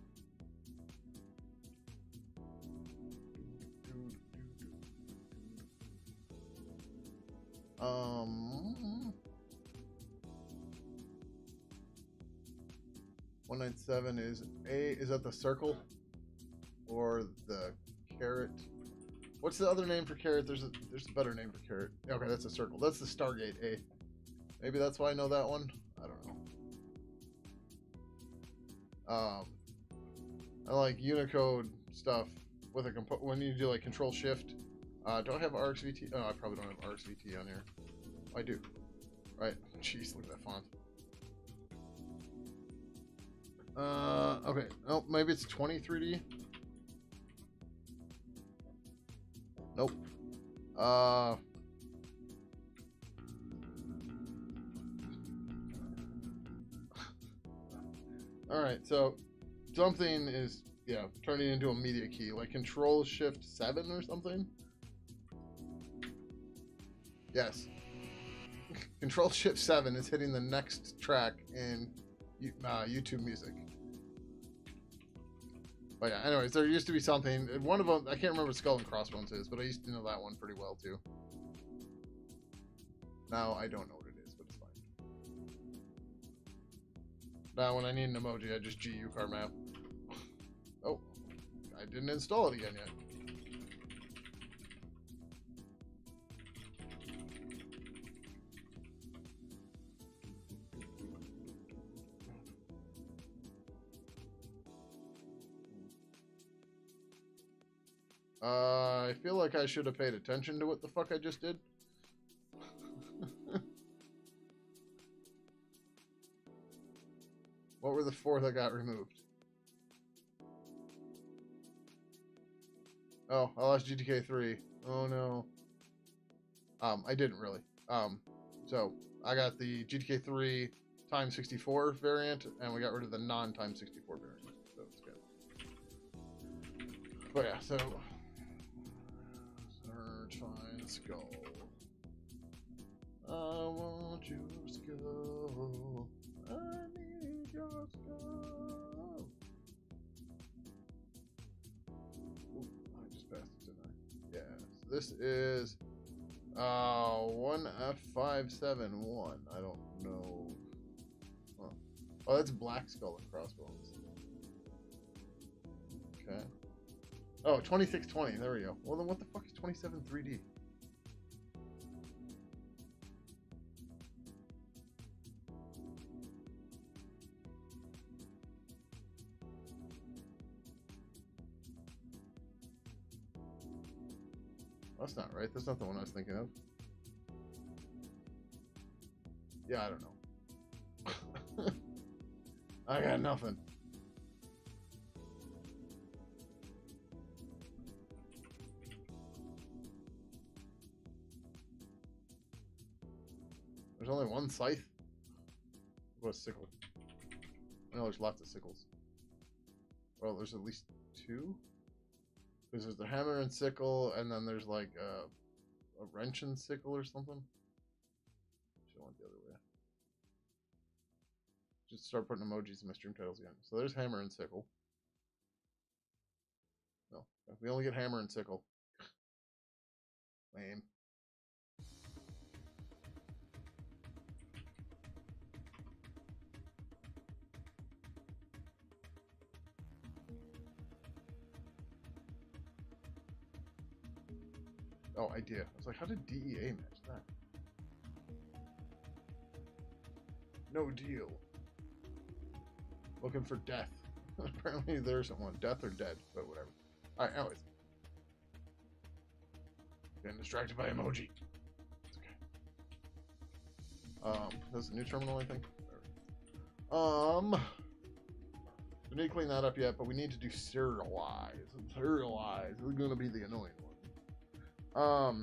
Um, 197 is A. Is that the circle or the carrot? What's the other name for carrot? There's a better name for carrot. Okay, that's a circle. That's the Stargate A. Maybe that's why I know that one. I don't know. I like Unicode stuff with a when you do like Control Shift. Do I have RxVT? Oh, I probably don't have RxVT on here. Oh, I do. Right. Jeez, look at that font. Okay. Oh, maybe it's 23D. Nope. Alright, so something is, yeah, turning into a media key, like Control Shift 7 or something? Yes. Control Shift 7 is hitting the next track in YouTube Music. But yeah, anyways, there used to be something. One of them, I can't remember what Skull and Crossbones is, but I used to know that one pretty well too. Now I don't know what it is, but it's fine. Now when I need an emoji, I just GU car map. Oh, I didn't install it again yet. I feel like I should have paid attention to what the fuck I just did. What were the four that got removed? Oh, I lost GTK 3. Oh no. I didn't really. So I got the GTK 3 times 64 variant, and we got rid of the non-times 64 variant. So it's good. But yeah, so search, find, skull. I want your skull. I need your skull. Ooh, I just passed it, didn't I? Yeah. So this is 1F571. I don't know. Huh. Oh, that's Black Skull and Crossbones. Okay. Oh, 2620. There we go. Well, then what the fuck is 27 3D? That's not right. That's not the one I was thinking of. Yeah, I don't know. I got nothing. There's only one scythe. What a sickle. I know there's lots of sickles. Well, there's at least two. Because there's the hammer and sickle, and then there's like a wrench and sickle or something. Should I went the other way. Just start putting emojis in my stream titles again. So there's hammer and sickle. No, we only get hammer and sickle. Lame. Oh, idea. I was like, how did DEA match that? No deal. Looking for death. Apparently there's someone. Death or dead, but whatever. Alright, anyways. Getting distracted by emoji. It's okay. That's a new terminal, I think. We need to clean that up yet, but we need to do serialize. And serialize is gonna be the annoying one. Oh,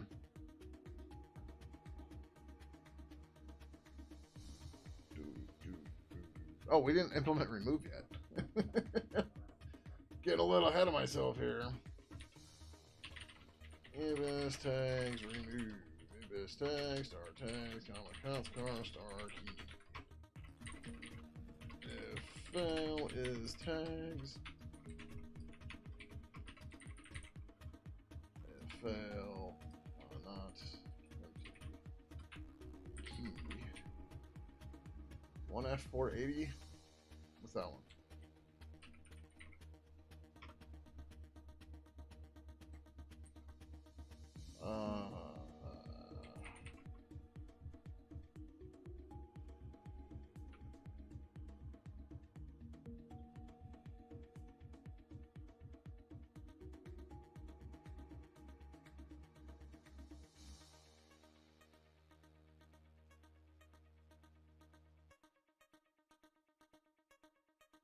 we didn't implement remove yet. getting a little ahead of myself here. Ibis tags, remove. Ibis tags, star tags, comma, const, star key. If fail is tags. If fail, not key. 1F480. What's that one?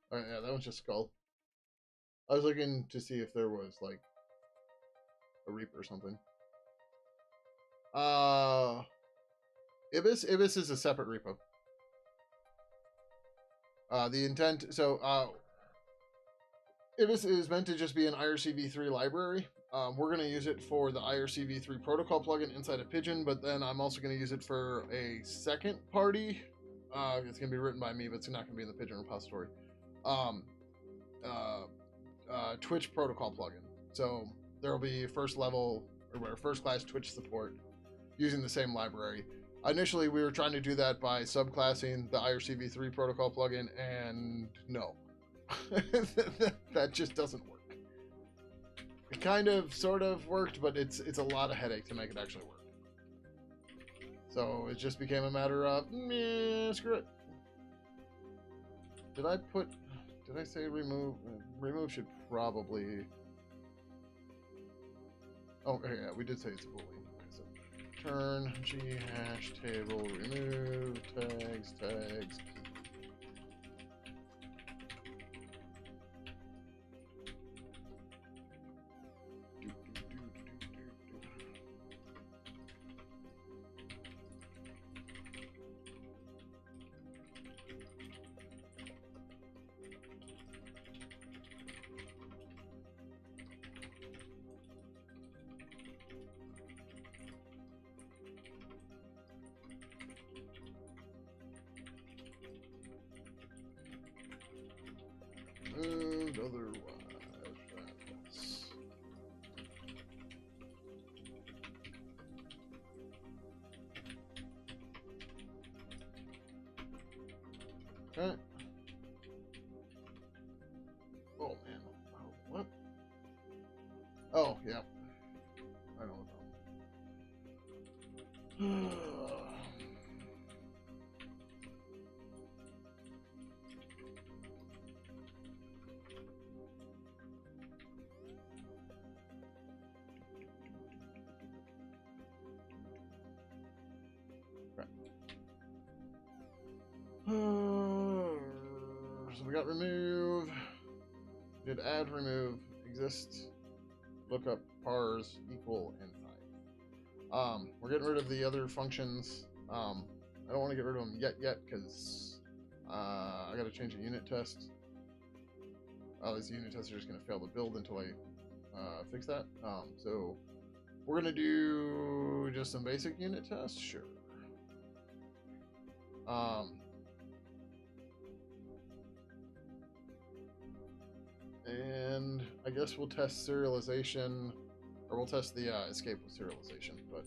Oh, yeah, that one's just skull. I was looking to see if there was like a reaper or something. Ibis is a separate repo. The intent, so Ibis is meant to just be an IRC-v3 library. We're going to use it for the IRC-v3 protocol plugin inside of Pidgin, but then I'm also going to use it for a second party. It's going to be written by me, but it's not going to be in the Pidgin repository. Twitch protocol plugin. So there will be first level or first class Twitch support using the same library. Initially, we were trying to do that by subclassing the IRC-v3 protocol plugin, and no, that just doesn't work. It kind of, sort of worked, but it's a lot of headache to make it actually work. So it just became a matter of, meh, screw it. Did I say remove? Remove should probably... Oh, yeah, we did say it's a boolean. Okay, so turn g hash table remove tags key. And otherwise, okay. Oh man. Oh, what? Oh, yeah. I know what. So we got remove, did add remove, exist, lookup, parse, equal, and type. We're getting rid of the other functions. I don't want to get rid of them yet because I got to change a unit test. These unit tests are just going to fail to build until I fix that. So we're going to do just some basic unit tests, sure. And I guess we'll test serialization, or we'll test the escape with serialization, but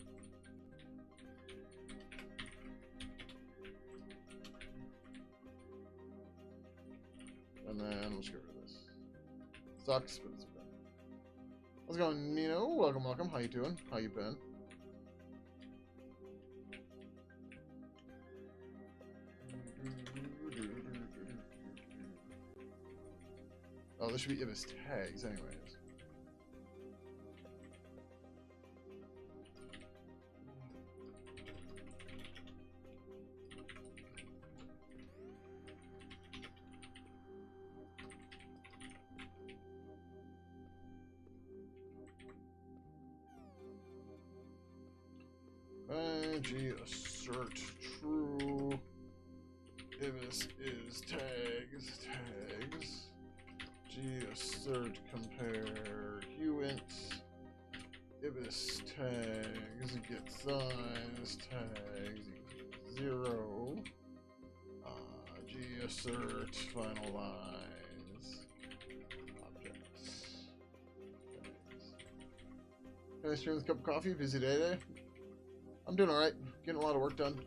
and then let's get rid of this. Sucks, but it's okay. How's it going, Nino? Welcome. How you doing? How you been? Oh, this should be Ibis tags, anyways. G assert true. Ibis is tags. Assert compare Hewint. Ibis tags get size tags equals 0. Assert finalize objects. Can I stream with a cup of coffee? Busy day today? I'm doing alright. Getting a lot of work done.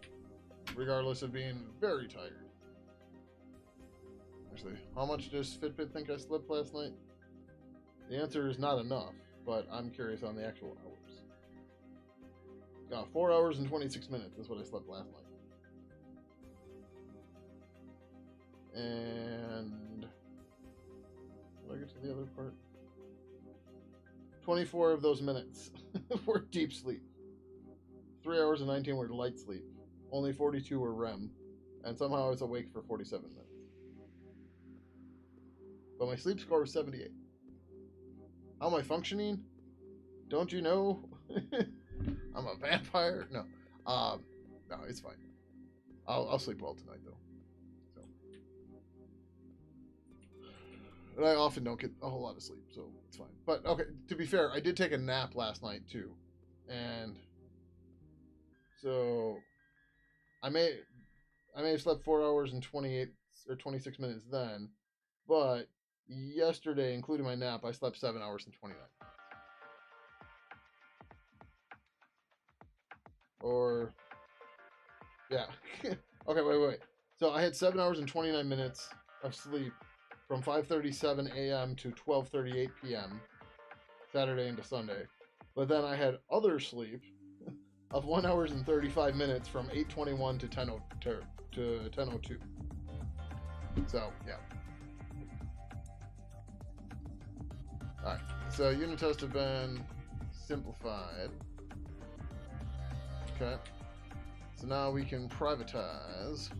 Regardless of being very tired. Actually, how much does Fitbit think I slept last night? The answer is not enough, but I'm curious on the actual hours. 4 hours and 26 minutes is what I slept last night. And did I get to the other part? 24 of those minutes were deep sleep. 3 hours and 19 were light sleep. Only 42 were REM. And somehow I was awake for 47 minutes. But my sleep score was 78. How am I functioning? Don't you know? I'm a vampire? No. No, it's fine. I'll sleep well tonight, though. So. And I often don't get a whole lot of sleep, so it's fine. But, okay, to be fair, I did take a nap last night, too. And so I may have slept 4 hours and 28 or 26 minutes then, but yesterday, including my nap, I slept 7 hours and 29. Or, yeah. Okay, wait. So I had 7 hours and 29 minutes of sleep from 5:37 a.m. to 12:38 p.m. Saturday into Sunday. But then I had other sleep of 1 hour and 35 minutes from 8:21 to 10:02. So, yeah. Alright, so unit tests have been simplified. Okay. So now we can privatize.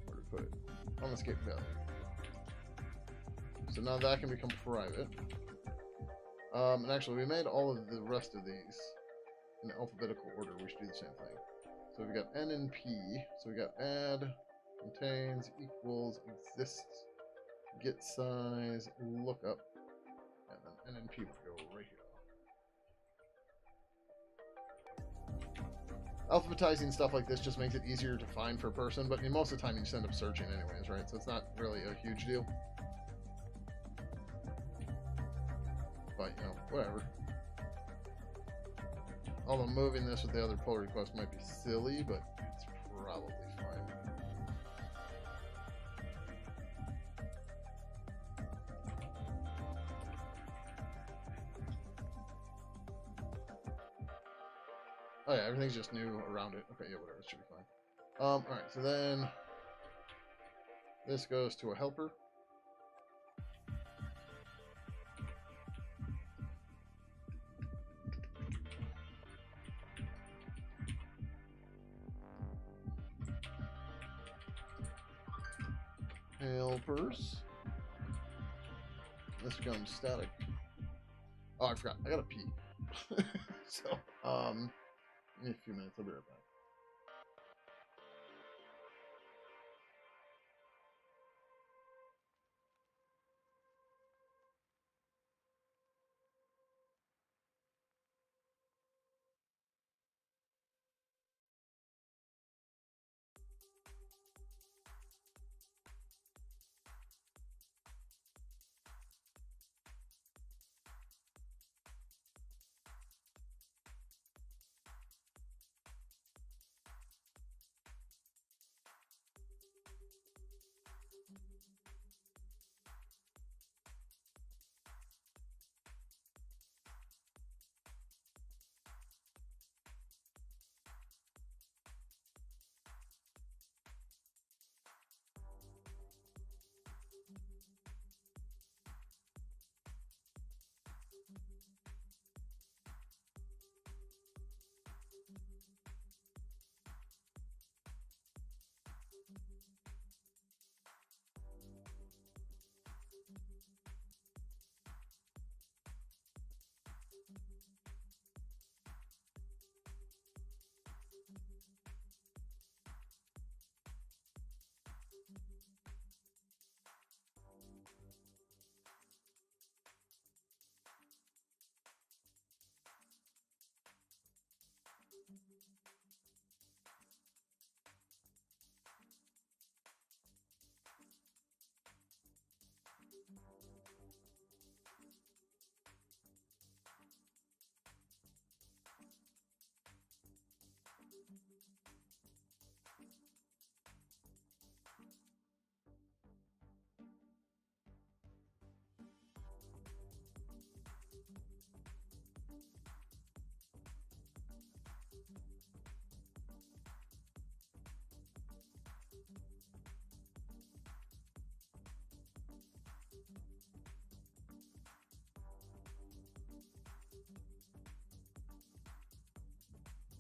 Where to put it? On escape value. So now that can become private. And actually, we made all of the rest of these in alphabetical order. We should do the same thing. So we got N and P. So we got add, contains, equals, exists, get size, lookup, and then N and P will go right here. Alphabetizing stuff like this just makes it easier to find for a person, but most of the time you just end up searching anyways, right? So it's not really a huge deal. But, you know, whatever. Although moving this with the other pull request might be silly, but it's probably fine. Oh yeah, everything's just new around it. Okay, yeah, whatever, it should be fine. Alright, so then this goes to a helper. Helpers. This becomes static. Oh, I forgot. I gotta pee. So, give me a few minutes. I'll be right back.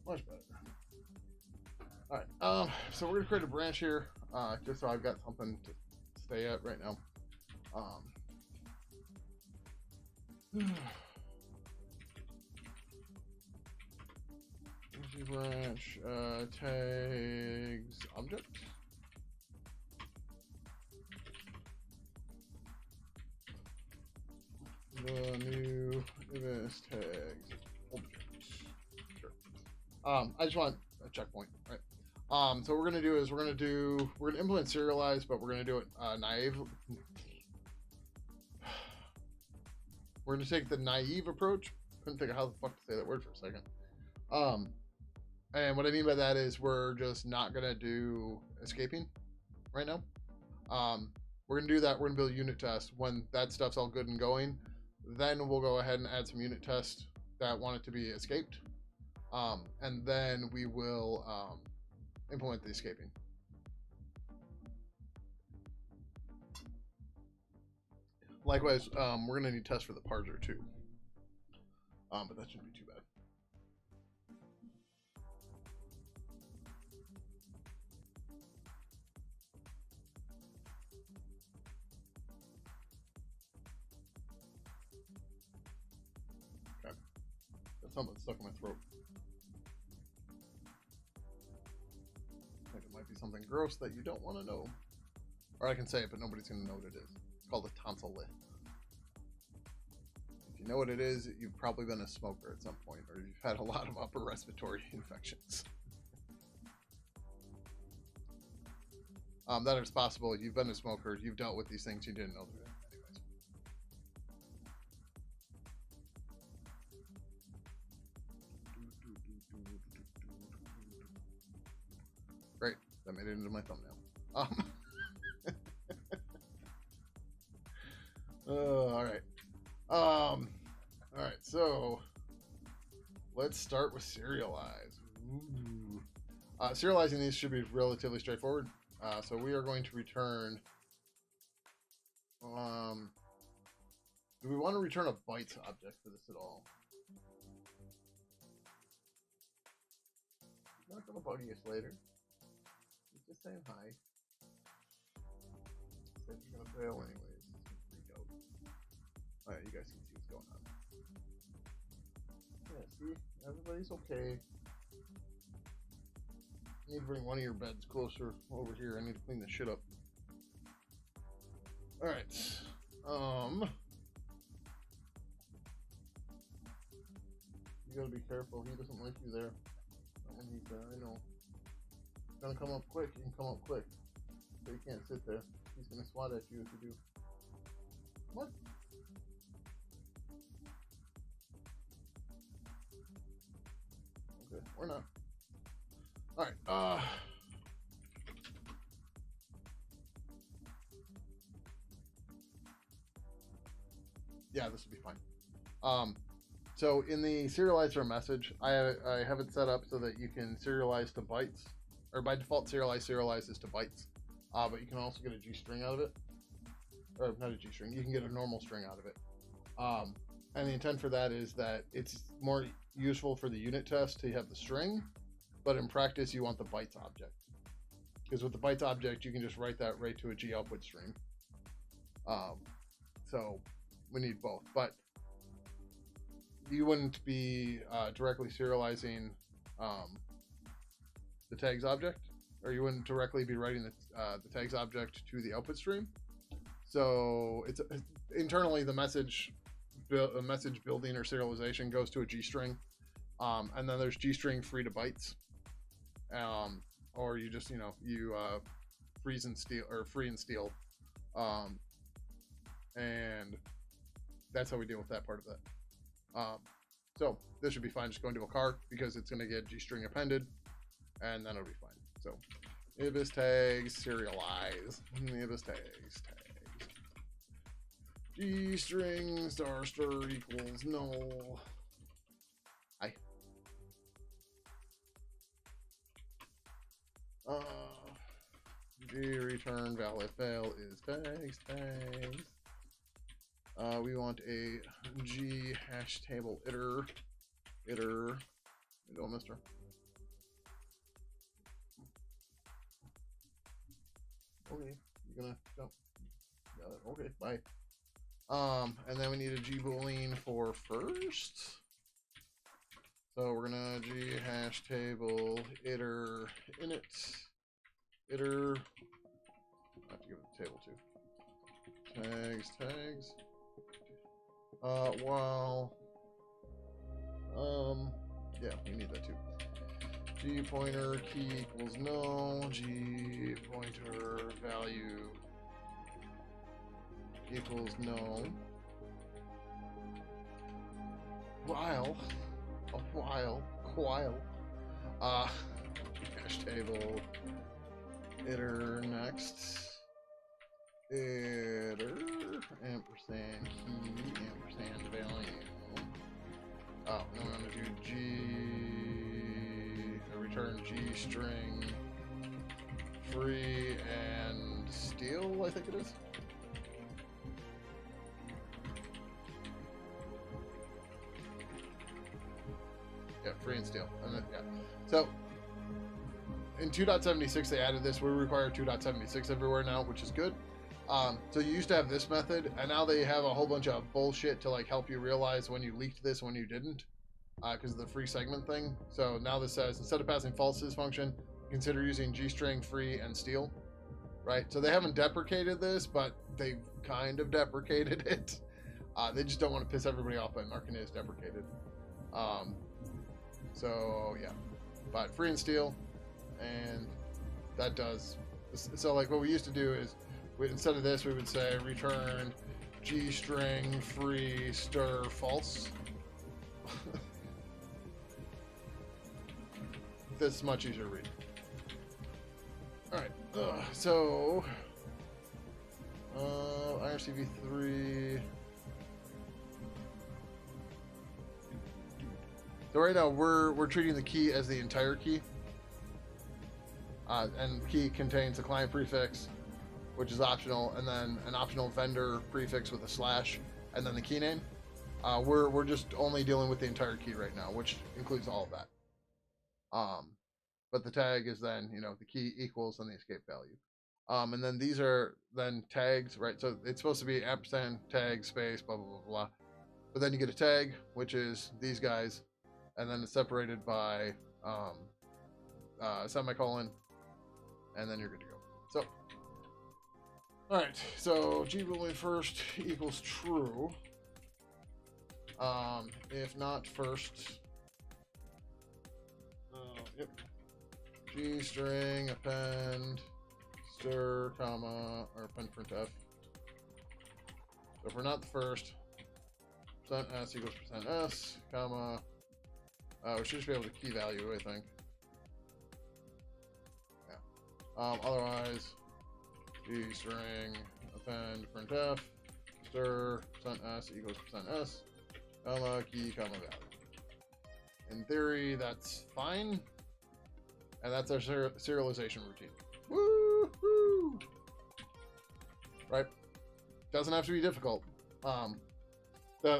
Much better. Alright, so we're gonna create a branch here, just so I've got something to stay at right now. Branch, tags, object. The new events tags object. Sure. I just want a checkpoint, right? So what we're gonna do is we're gonna implement serialize, but we're gonna do it naive. We're gonna take the naive approach. Couldn't think of how the fuck to say that word for a second. And what I mean by that is we're just not gonna do escaping right now. We're gonna do that. We're gonna build a unit test. When that stuff's all good and going, then we'll go ahead and add some unit tests that want it to be escaped. And then we will implement the escaping. Likewise, we're gonna need tests for the parser too. But that shouldn't be too bad. Okay. That's something stuck in my throat. I think it might be something gross that you don't want to know. Or I can say it, but nobody's going to know what it is. It's called a tonsillit. If you know what it is, you've probably been a smoker at some point, or you've had a lot of upper respiratory infections. That is possible. You've been a smoker. You've dealt with these things. You didn't know that. Anyways. Great. That made it into my thumbnail. All right. All right. So let's start with serialize. Ooh. Serializing these should be relatively straightforward. So we are going to return. Do we want to return a bytes object for this at all? He's not going to bug us later. He's just saying hi. Said you're going to fail anyways. Freak out. All right, you guys can see what's going on. Yeah, see, everybody's okay. I need to bring one of your beds closer over here. I need to clean this shit up. Alright. You gotta be careful. He doesn't like you there. Not when he's there, I know. He's gonna come up quick. You can come up quick. So you can't sit there. He's gonna swat at you if you do. What? Okay, or not. Alright, yeah, this will be fine. So in the serializer message, I have it set up so that you can serialize to bytes, or by default serializes to bytes, but you can also get a G string out of it, or not a G string, you can get a normal string out of it. And the intent for that is that it's more useful for the unit test to have the string, but in practice you want the bytes object, because with the bytes object you can just write that right to a G output stream. So we need both, but you wouldn't be directly serializing the tags object, or you wouldn't directly be writing the tags object to the output stream. So it's internally the message building or serialization goes to a G string, and then there's G string free to bytes, or you just freeze and steal or free and steal, and that's how we deal with that part of that. So this should be fine. Just go into a car because it's going to get G string appended, and then it'll be fine. So ibis tags serialize. Ibis tags. G string star equals null. Hi. G return valid fail is tags. We want a G hash table iter. You go, mister. Okay, you're gonna jump. Got it. Okay, bye. And then we need a G boolean for first. So we're gonna G hash table iter init iter. I have to give it the table too. Tags. While yeah, we need that too. G pointer key equals no. G pointer value equals no. While hash table iter next iter ampersand key ampersand value. Oh, no, I'm gonna do return G string free and steal, I think it is. Yeah, free and steal. And then, yeah. So in 2.76 they added this. We require 2.76 everywhere now, which is good. So you used to have this method, and now they have a whole bunch of bullshit to like help you realize when you leaked this and when you didn't, because of the free segment thing. So now this says, instead of passing false to this function, consider using gstring free and steal, right? So they haven't deprecated this, but they've kind of deprecated it. They just don't want to piss everybody off by marking it as deprecated. So yeah, but free and steal, and that does. So like what we used to do is, instead of this, we would say return G string free stir false. This is much easier to read. All right, so IRCv3. So right now we're treating the key as the entire key, and key contains a client prefix, which is optional, and then an optional vendor prefix with a slash, and then the key name. We're just only dealing with the entire key right now, which includes all of that. But the tag is then, the key equals and the escape value. And then these are then tags, right? So it's supposed to be ampersand tag space blah blah blah blah. But then you get a tag, which is these guys, and then it's separated by semicolon, and then you're good to go. So. All right, so G boolean first equals true. If not first, yep. G string append stir comma or append printf. So if we're not the first, %s equals %s comma. We should just be able to key value, I think. Yeah. Otherwise. G string append printf stir %s equals %s comma key comma value. In theory, that's fine, and that's our serialization routine. Woo-hoo! Right? Doesn't have to be difficult. The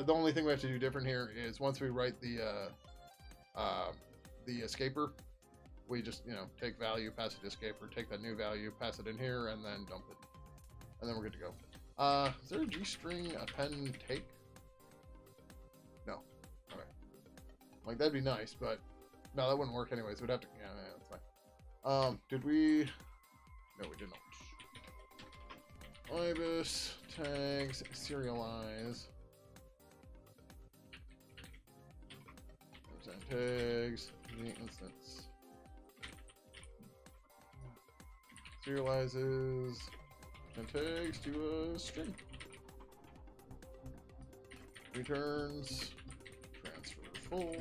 only thing we have to do different here is once we write the escaper, we just, take value, pass it to escaper, take that new value, pass it in here, and then dump it. And then we're good to go. Is there a G-string append take? No. Okay. Like, that'd be nice, but no, that wouldn't work anyways. We'd have to, yeah, that's fine. Did we? No, we did not. Ibis, tags, serialize. Tags, the instance. Serializes and tags to a string. Returns transfer full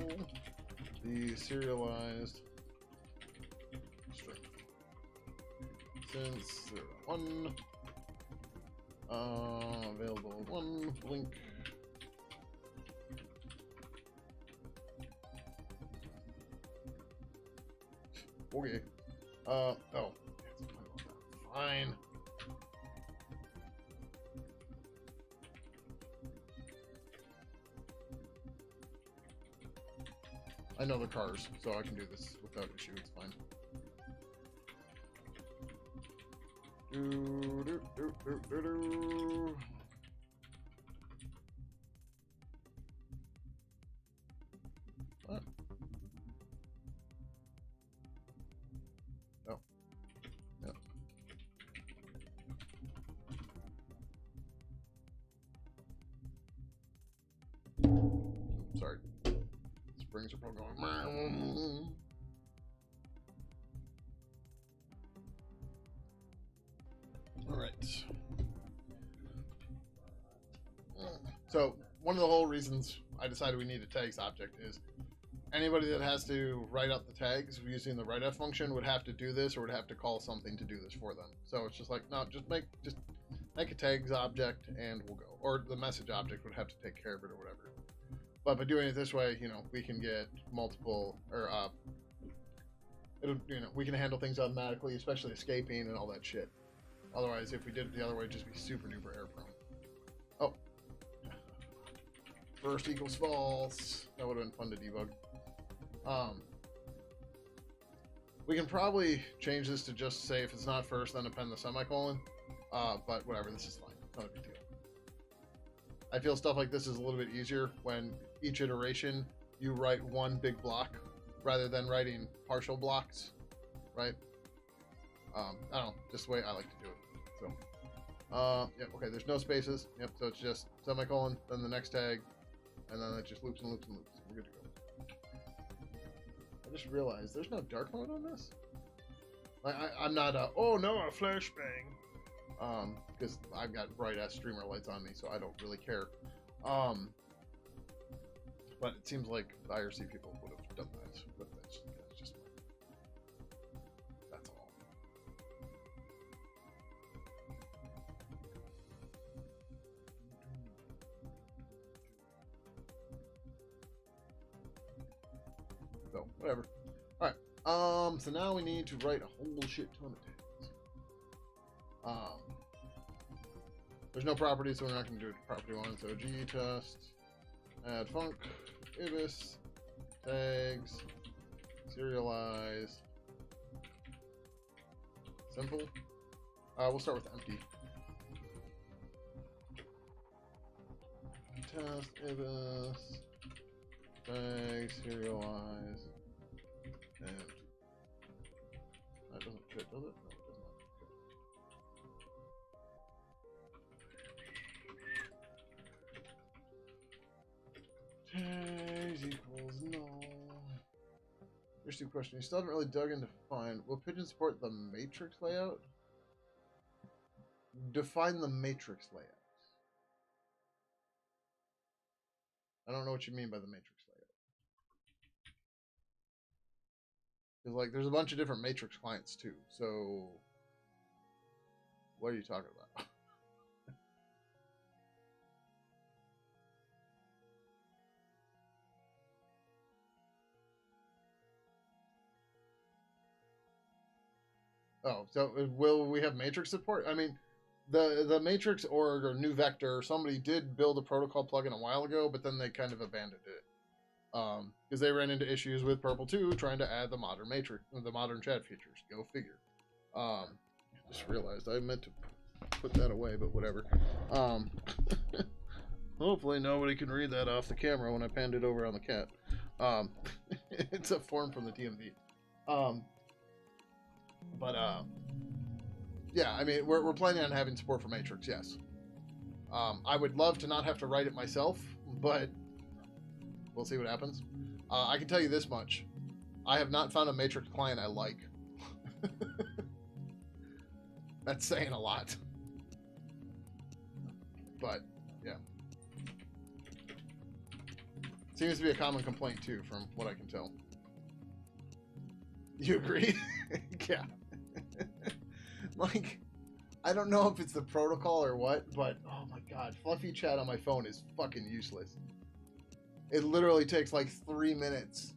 the serialized string. Since 1 available 1 link. Okay. Oh. Fine. I know the cars, so I can do this without issue. It's fine. Do, do, do, do, do, do. What? Oh. No. Sorry. Springs are probably going. All right. So one of the whole reasons I decided we need a tags object is anybody that has to write out the tags using the writeF function would have to do this or would have to call something to do this for them. So it's just like, no, just make a tags object and we'll go. Or the message object would have to take care of it or whatever. But by doing it this way, you know, we can get multiple, or we can handle things automatically, especially escaping and all that shit. Otherwise, if we did it the other way, it'd just be super duper error prone. Oh. First equals false. That would have been fun to debug. We can probably change this to just say if it's not first, then append the semicolon. But whatever, this is fine. Not a big deal. I feel stuff like this is a little bit easier when each iteration you write one big block rather than writing partial blocks, right? I don't know, just the way I like to do it. So, yep, okay, there's no spaces. Yep, so it's just semicolon, then the next tag, and then it just loops and loops and loops. We're good to go. I just realized there's no dark mode on this. I'm not oh no, a flashbang. Because I've got bright ass streamer lights on me, so I don't really care. But it seems like the IRC people would have done that. But that's just that's all. So whatever. All right. So now we need to write a whole shit ton of tags. There's no property, so we're not going to do it to property one. So G test, add func, ibis, tags, serialize, simple. We'll start with empty. Test, ibis, tags, serialize, and that doesn't fit, does it? Tags equals null. Here's a question. You still haven't really dug into define. Will Pidgin support the matrix layout? Define the matrix layout. I don't know what you mean by the matrix layout. Because like there's a bunch of different matrix clients too. So what are you talking about? Oh, so will we have matrix support? I mean, the matrix org or new vector, somebody did build a protocol plugin a while ago, but then they kind of abandoned it. Because they ran into issues with Purple 2 trying to add the modern matrix, the modern chat features. Go figure. Just realized I meant to put that away, but whatever. Hopefully nobody can read that off the camera when I panned it over on the cat. It's a form from the DMV. Yeah, I mean, we're planning on having support for Matrix, yes. I would love to not have to write it myself, but we'll see what happens. I can tell you this much. I have not found a Matrix client I like. That's saying a lot. But, yeah. Seems to be a common complaint, too, from what I can tell. You agree? Yeah. Like, I don't know if it's the protocol or what, but oh my god, Fluffy Chat on my phone is fucking useless. It literally takes like 3 minutes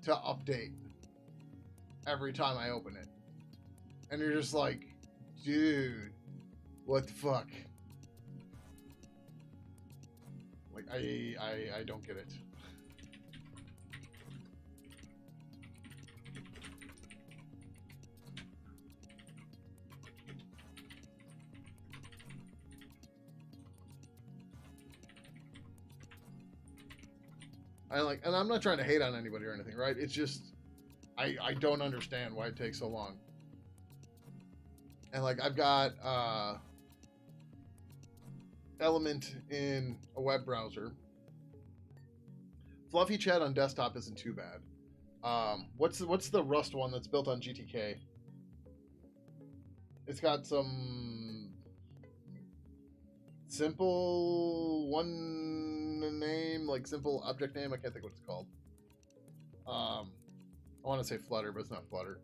to update every time I open it. And you're just like, dude, what the fuck? Like, I don't get it. and I'm not trying to hate on anybody or anything, right? It's just I don't understand why it takes so long. And like I've got Element in a web browser. Fluffy chat on desktop isn't too bad. What's the Rust one that's built on GTK? It's got some simple one name, like simple object name. I can't think what it's called. I want to say Flutter, but it's not Flutter.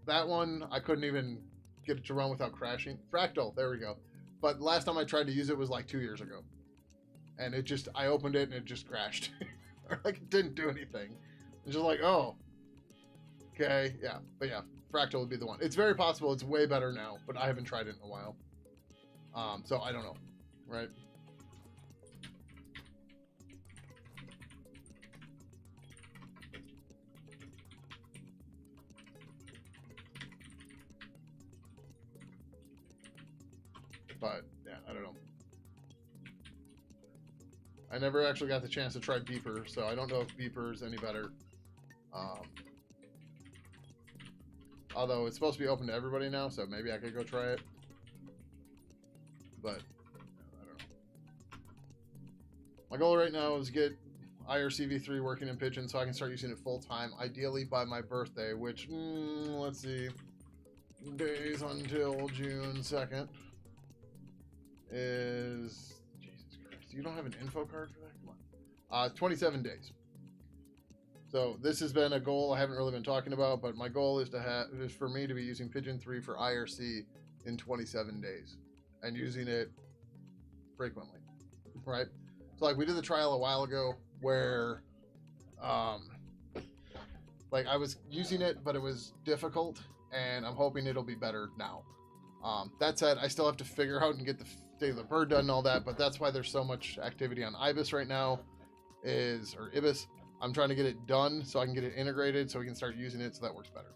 That one I couldn't even get it to run without crashing. Fractal, there we go. But last time I tried to use it was like 2 years ago, and it just I opened it and it just crashed, or like it didn't do anything. It's just like, oh, okay, yeah, but yeah, Fractal would be the one. It's very possible it's way better now, but I haven't tried it in a while, so I don't know, right? But yeah, I don't know. I never actually got the chance to try Beeper, so I don't know if Beeper is any better. Although it's supposed to be open to everybody now, so maybe I could go try it. But I don't know. My goal right now is get IRCv3 working in Pidgin so I can start using it full time, ideally by my birthday, which, let's see, days until June 2nd. Is Jesus Christ? You don't have an info card for that? Come on. 27 days. So this has been a goal I haven't really been talking about, but my goal is for me to be using Pidgin 3 for IRC in 27 days and using it frequently, right? So like we did the trial a while ago where like I was using it, but it was difficult, and I'm hoping it'll be better now. That said, I still have to figure out and get the State of the Bird done and all that, but that's why there's so much activity on Ibis right now, or Ibis. I'm trying to get it done so I can get it integrated so we can start using it so that works better.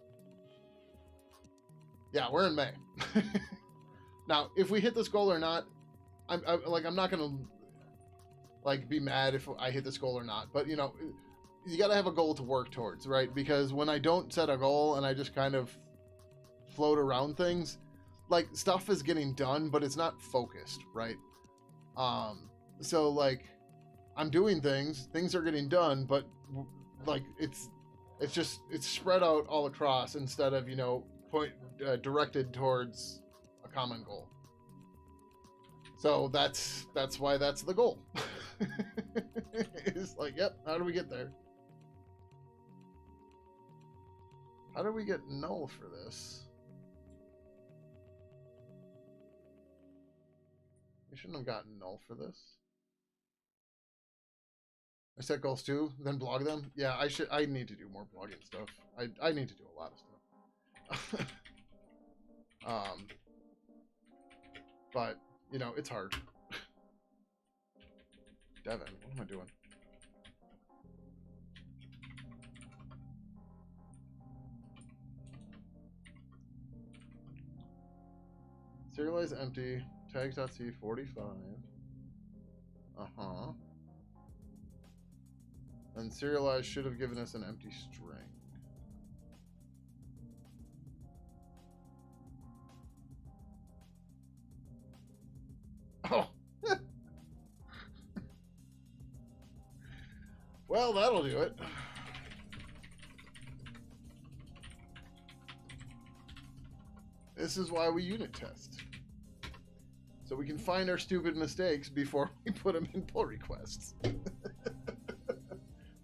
Yeah, we're in May. Now, if we hit this goal or not, I'm not gonna like be mad if I hit this goal or not, but you know, you gotta have a goal to work towards, right? Because when I don't set a goal and I just kind of float around things, like stuff is getting done, but it's not focused, right? So like I'm doing things are getting done, but like it's spread out all across instead of, you know, directed towards a common goal. So that's why that's the goal. It's like, yep, how do we get there? How do we get null for this? We shouldn't have gotten null for this. I set goals too, then blog them. Yeah, I need to do more blogging stuff. I need to do a lot of stuff. But you know, it's hard. Devin, what am I doing? Serialize empty. Tags.c 45. And serialize should have given us an empty string. Oh. Well, that'll do it. This is why we unit test. So we can find our stupid mistakes before we put them in pull requests.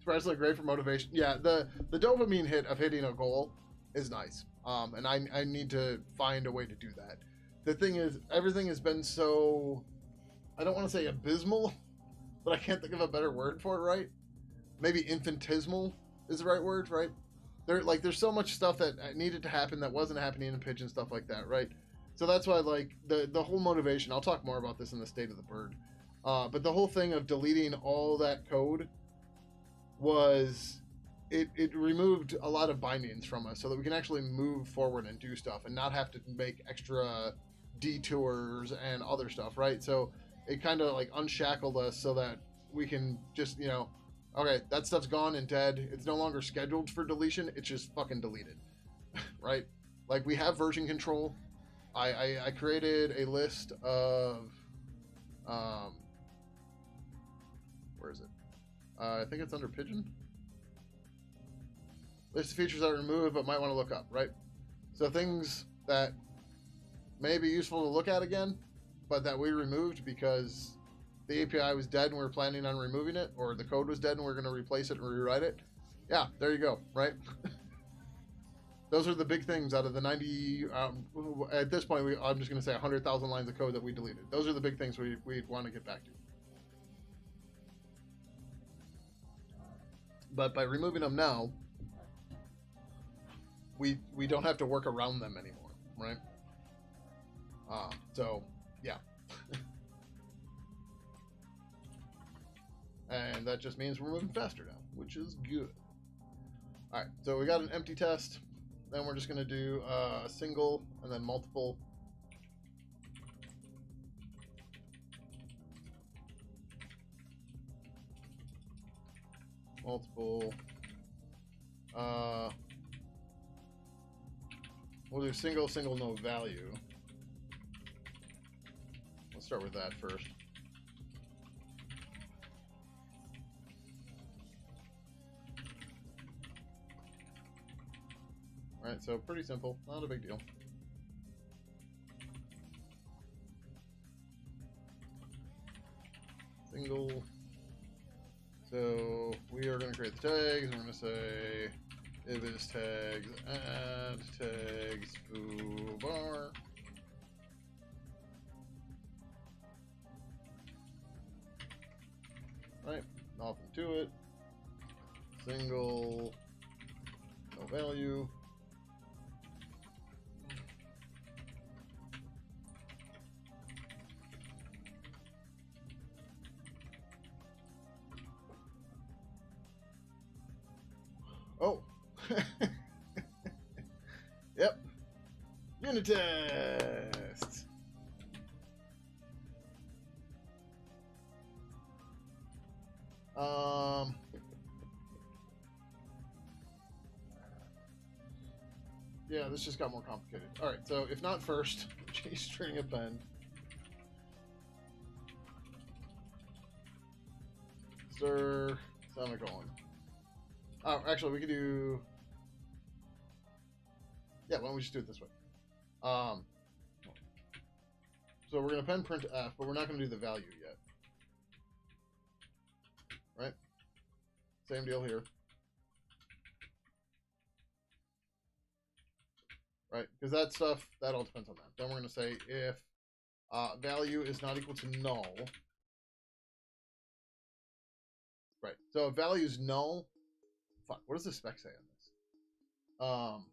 Surprisingly great for motivation. Yeah, the dopamine hit of hitting a goal is nice. And I need to find a way to do that. The thing is, everything has been so, I don't want to say abysmal, but I can't think of a better word for it, right? Maybe infinitesimal is the right word, right? There's so much stuff that needed to happen that wasn't happening in Pidgin, stuff like that, right? So that's why, like, the whole motivation, I'll talk more about this in the State of the Bird, but the whole thing of deleting all that code was, it removed a lot of bindings from us so that we can actually move forward and do stuff and not have to make extra detours and other stuff, right? So it kind of like unshackled us so that we can just, you know, okay, that stuff's gone and dead. It's no longer scheduled for deletion. It's just fucking deleted, right? Like we have version control. I created a list of, where is it? I think it's under Pidgin. List of features that are removed but might want to look up, right? So things that may be useful to look at again, but that we removed because the API was dead and we were planning on removing it, or the code was dead and we are going to replace it and rewrite it. Yeah, there you go, right? Those are the big things out of the 90, at this point, I'm just going to say 100,000 lines of code that we deleted. Those are the big things we want to get back to. But by removing them now, we don't have to work around them anymore, right? So, yeah. And that just means we're moving faster now, which is good. All right, so we got an empty test. Then we're just going to do a single and then multiple. Multiple. We'll do single, single, no value. Let's start with that first. Alright, so pretty simple, not a big deal. Single. So we are going to create the tags. We're going to say if is tags add tags foo bar. Right, nothing to it. Single, no value. Oh. Yep. Unit test. Yeah, this just got more complicated. All right, so if not first, G-string append. Stir semicolon. Oh, actually, we could do. Yeah, why don't we just do it this way? So we're gonna append print f, but we're not gonna do the value yet. Right? Same deal here. Right? Because that stuff, that all depends on that. Then we're gonna say if value is not equal to null. Right. So if value is null. Fuck, what does the spec say on this?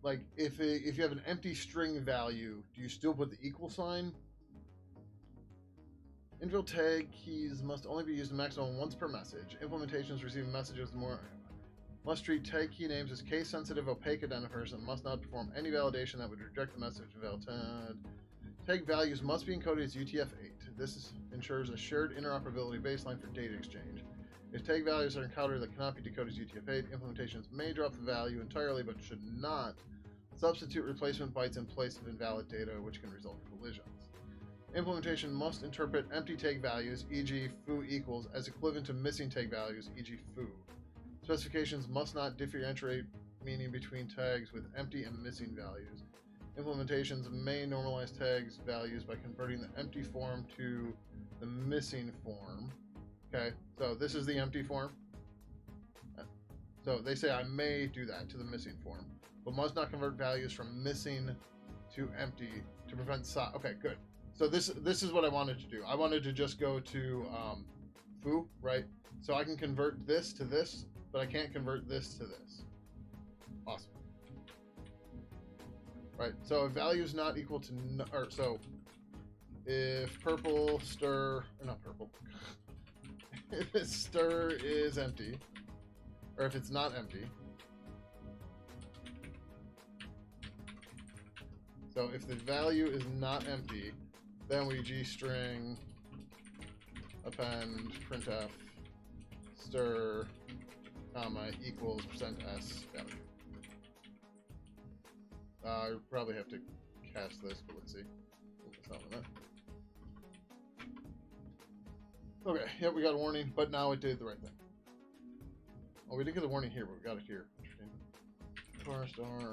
Like, if you have an empty string value, do you still put the equal sign? Infill tag keys must only be used a maximum once per message. Implementations receiving messages must treat tag key names as case-sensitive opaque identifiers and must not perform any validation that would reject the message valid. Tag values must be encoded as UTF-8. This ensures a shared interoperability baseline for data exchange. If tag values are encountered that cannot be decoded as UTF-8, implementations may drop the value entirely but should not substitute replacement bytes in place of invalid data, which can result in collisions. Implementation must interpret empty tag values, e.g. foo equals, as equivalent to missing tag values, e.g. foo. Specifications must not differentiate meaning between tags with empty and missing values. Implementations may normalize tags values by converting the empty form to the missing form. Okay, so this is the empty form. So they say I may do that to the missing form, but must not convert values from missing to empty to prevent okay, good. So this is what I wanted to do. I wanted to just go to foo, right? So I can convert this to this, but I can't convert this to this. Awesome. Right, so if value is not equal to, or so if purple stir, or not purple, if stir is empty, or if it's not empty, So if the value is not empty, then we g-string append printf stir comma equals %s value. I probably have to cast this, but let's see. It's not on that. Okay, yep, we got a warning, but now it did the right thing. Oh, we didn't get the warning here, but we got it here. Interesting. Star.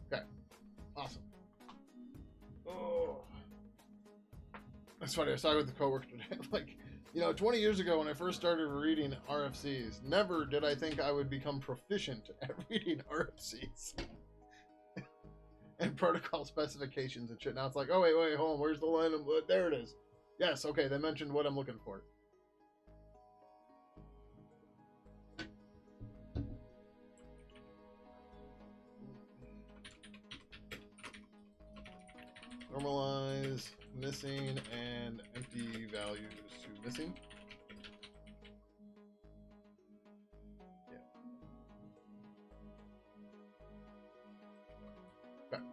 Okay, awesome. Oh, that's funny. I was talking with the coworker today. Like, you know, 20 years ago when I first started reading RFCs, never did I think I would become proficient at reading RFCs and protocol specifications and shit. Now it's like, oh wait, hold on. Where's the line? There it is. Yes, okay. They mentioned what I'm looking for. Normalize missing and empty values to missing. Yeah. Okay.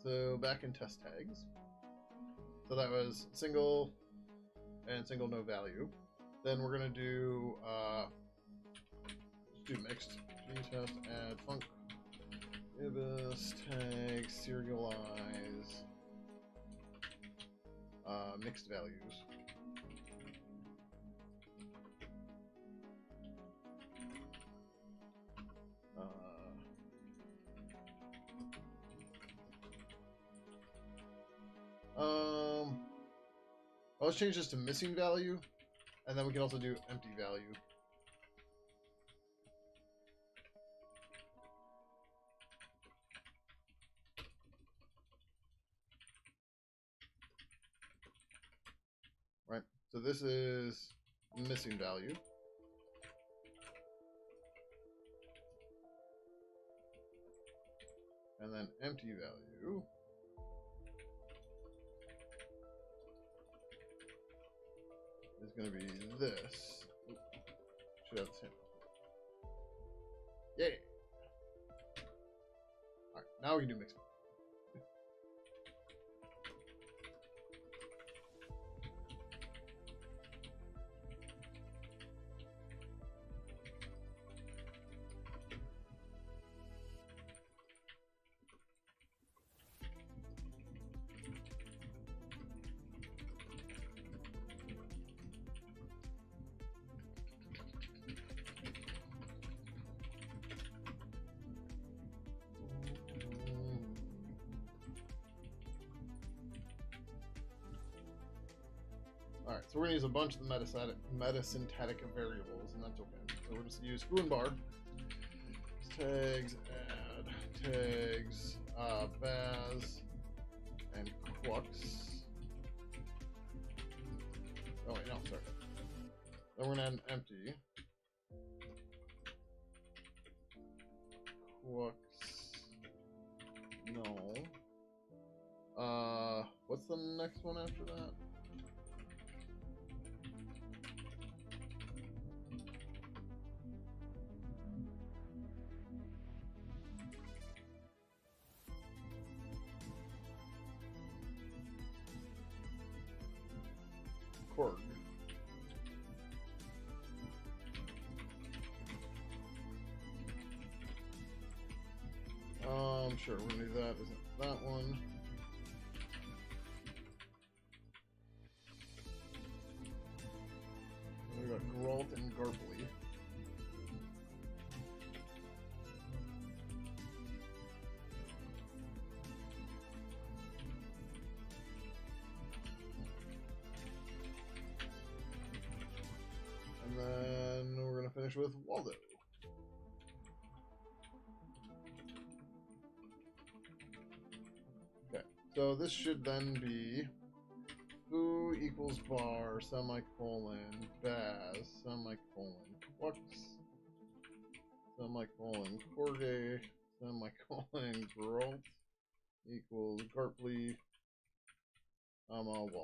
So back in test tags. So that was single and single no value. Then we're gonna do let's do mixed. G-test add func ibis tag serialize mixed values. Let's change this to missing value, and then we can also do empty value. Right, so this is missing value. And then empty value is going to be this. Oop. Should have the same. Yay! Alright, now we can do mixed. Alright, so we're going to use a bunch of the metasyntactic variables, and that's okay. So we'll just use foo and bar. Tags, add, tags, baz, and quux. Oh wait, no, sorry. Then we're going to add an empty. Quux. No. What's the next one after that? Korg. Sure, we're gonna do that. Isn't that one? And we got Gralt and Garbley. And then we're gonna finish with Waldo. So this should then be foo equals bar semicolon baz semicolon quux semicolon corge semicolon gralt equals garpley Waldo.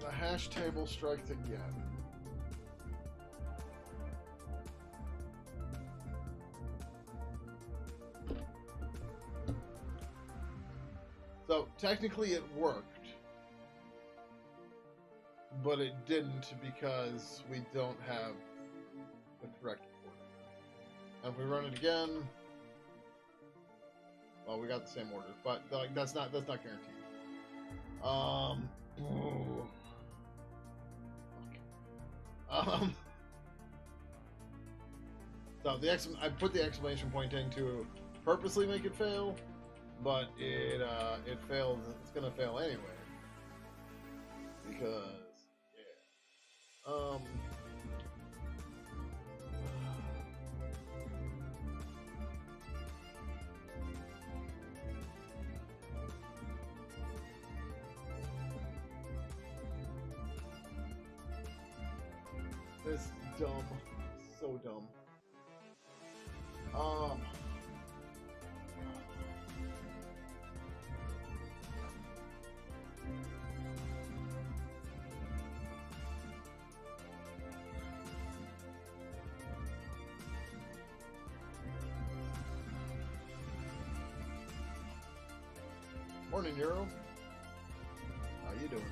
The hash table strikes again. So technically it worked, but it didn't because we don't have the correct order. And if we run it again, well, we got the same order, but like that's not guaranteed. Ooh. Okay. So I put the exclamation point in to purposely make it fail, but it failed. It's gonna fail anyway because yeah. This is dumb, so dumb. Morning, Euro. How you doing?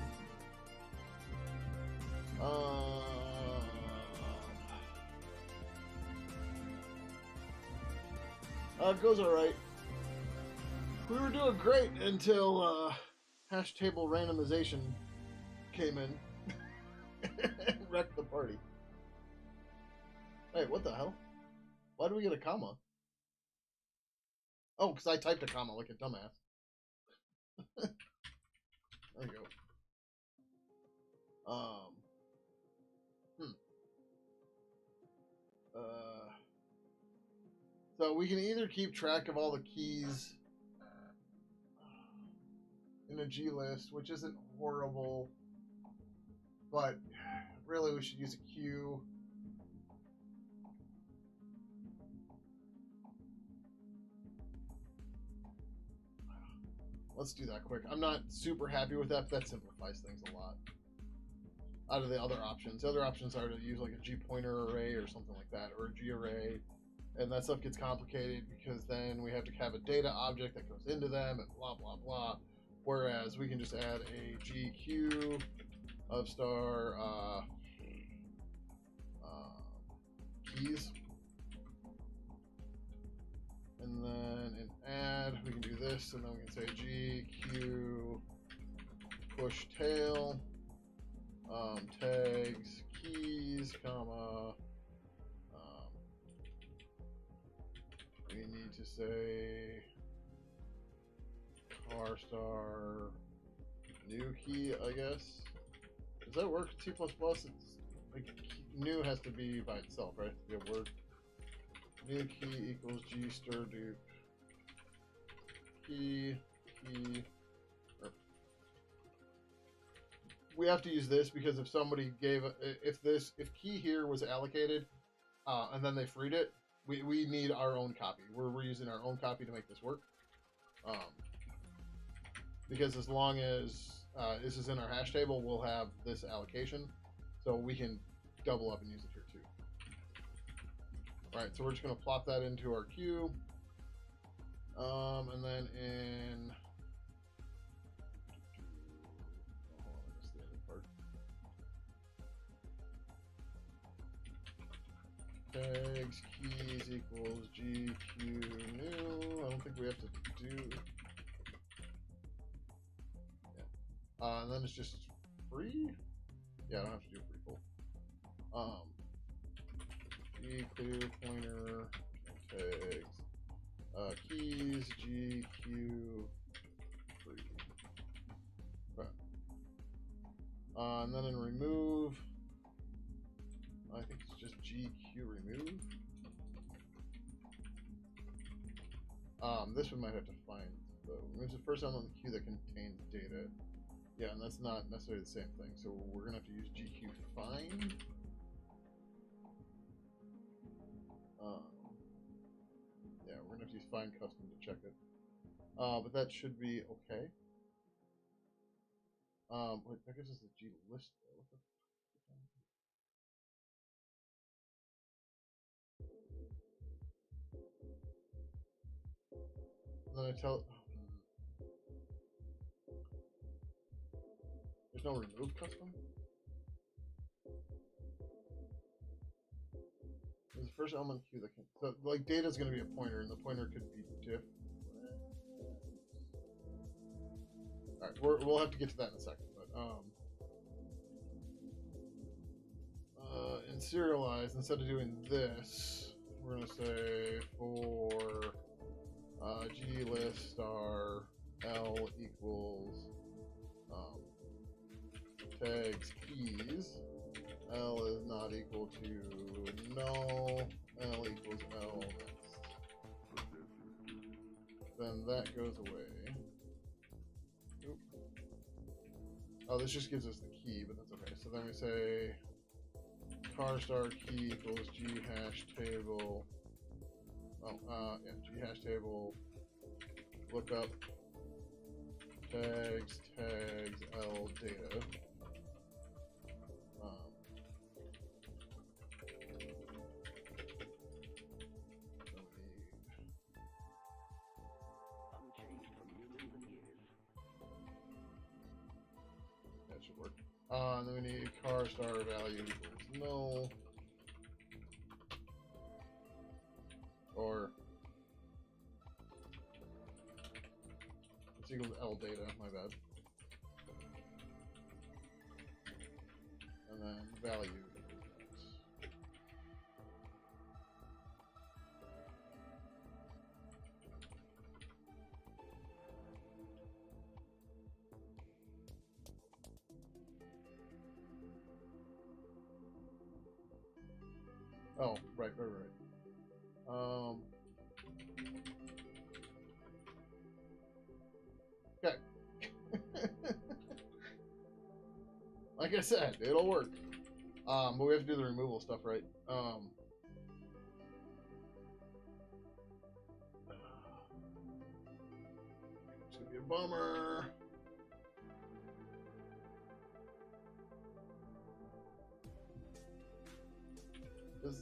It goes all right. We were doing great until hash table randomization came in and wrecked the party. Wait, what the hell? Why do we get a comma? Oh, because I typed a comma like a dumbass. There we go. So we can either keep track of all the keys in a G list, which isn't horrible, but really we should use a Q. Let's do that quick. I'm not super happy with that, but that simplifies things a lot. Out of the other options. The other options are to use like a G pointer array or something like that, or a G array. And that stuff gets complicated because then we have to have a data object that goes into them and blah, blah, blah. Whereas we can just add a GQ of star keys. And then in add, we can do this, and then we can say GQ push tail tags keys, comma. We need to say car star new key, I guess. Does that work in C++? It's like new has to be by itself, right? It has to be a word. New key equals G stir dupe key. We have to use this because if somebody gave if key here was allocated and then they freed it, we need our own copy. We're using our own copy to make this work. Because as long as this is in our hash table, we'll have this allocation, so we can double up and use it here too. All right, so we're just going to plop that into our queue, and then in tags keys equals GQ new. I don't think we have to do. Yeah. And then it's just free. Yeah, I don't have to do free full. G clear pointer tags keys GQ free. Okay. And then in remove, I think it's just GQ remove. This one might have to find, though. Removes the first element of the queue that contains data. Yeah, and that's not necessarily the same thing. So we're going to have to use GQ find. Yeah, we're going to have to use find custom to check it. But that should be okay. Wait, that gives us the G list though. What the and then I tell. There's no remove custom? There's the first element queue that can. So, like, data is going to be a pointer, and the pointer could be diff. Alright, we'll have to get to that in a second. But, in serialize, instead of doing this, we're going to say for G list star L equals tags keys. L is not equal to null. L equals L next. Then that goes away. Oop. Oh, this just gives us the key, but that's okay. So then we say car star key equals G hash table. Oh, yeah, G hash table. Look up tags L data. That should work. And then we need car star value equals null. Or it's equal to L data, my bad. And then value equals X. Oh, right. Okay. Like I said, it'll work. But we have to do the removal stuff, right? It's gonna be a bummer. This.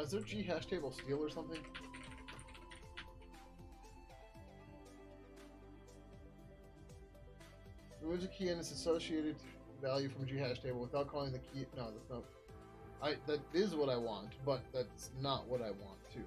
Is there G hash table steal or something? Removes a key and its associated value from G hash table without calling the key. No, that's not. That is what I want, but that's not what I want too.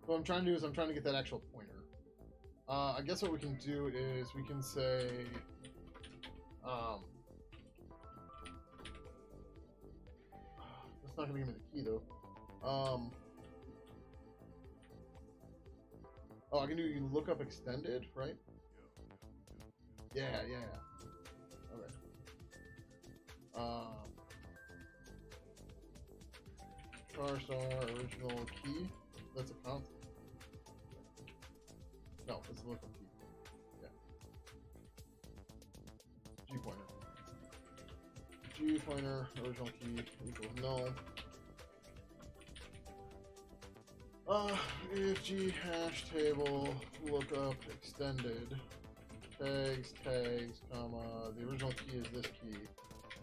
What I'm trying to do is I'm trying to get that actual pointer. I guess what we can do is we can say, that's not going to give me the key though. Oh, I can do lookup extended, right? Yeah. Okay. Car star original key. That's a constant. No, it's a lookup key. Yeah. G pointer. G pointer original key equals null. If G hash table lookup extended tags, comma, the original key is this key.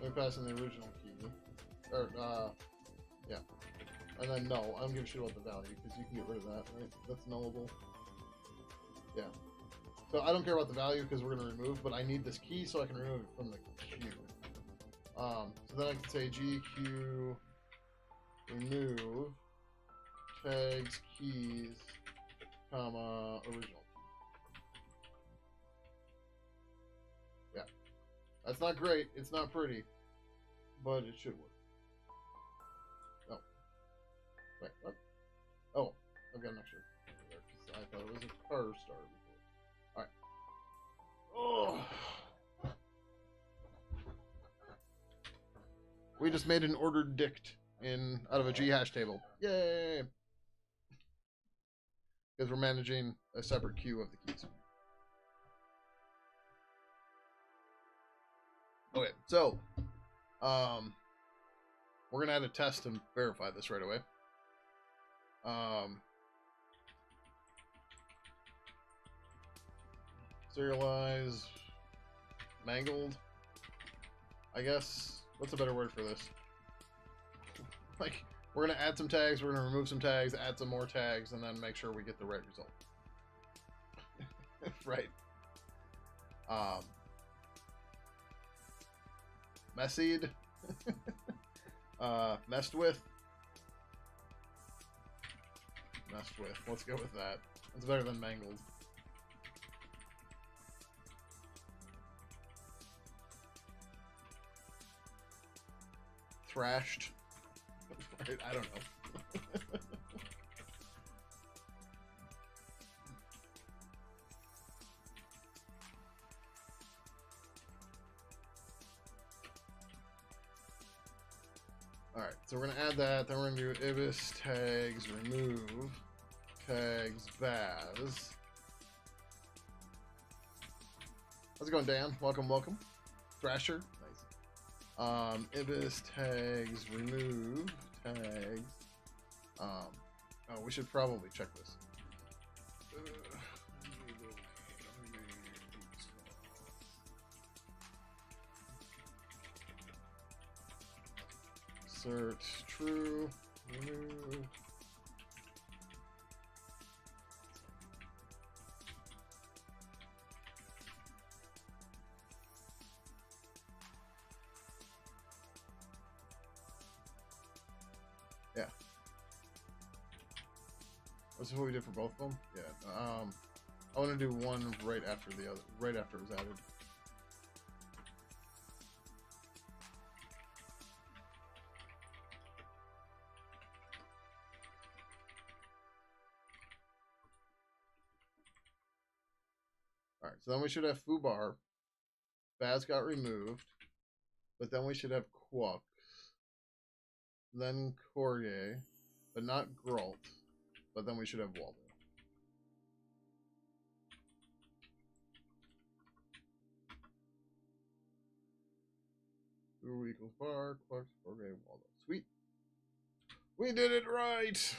Let me pass in the original key. Or, yeah. And then no, I don't give a shit about the value, because you can get rid of that, right? That's nullable. Yeah. So I don't care about the value, because we're going to remove, but I need this key so I can remove it from the queue. So then I can say GQ remove tags, keys, comma, original key. Yeah. That's not great, it's not pretty, but it should work. Oh. Wait, what? Oh, I've got an extra. I thought it was a car star before. Alright. Oh. we just made an ordered dict out of a Ghash table. Yay! Because we're managing a separate queue of the keys. Okay, so we're gonna add a test and verify this right away. Serialize, mangled, I guess. What's a better word for this? Like, we're gonna add some tags, we're gonna remove some tags, add some more tags, and then make sure we get the right result. Right. Messied. Messed with. Messed with. Let's go with that. It's better than mangled. Thrashed. I don't know. Alright, so we're going to add that, then we're going to do ibis tags remove tags baz. How's it going, Dan? Welcome, welcome. Thrasher, nice. Ibis tags remove tags. Oh, we should probably check this. Insert true, remove. Yeah. This is what we did for both of them? Yeah. I want to do one right after the other, right after it was added. Alright, so then we should have foobar. Baz got removed. But then we should have Quux. Then Courier. But not Gralt. But then we should have Waldo. Who equals bar, Quux, Courier, Waldo. Sweet. We did it right!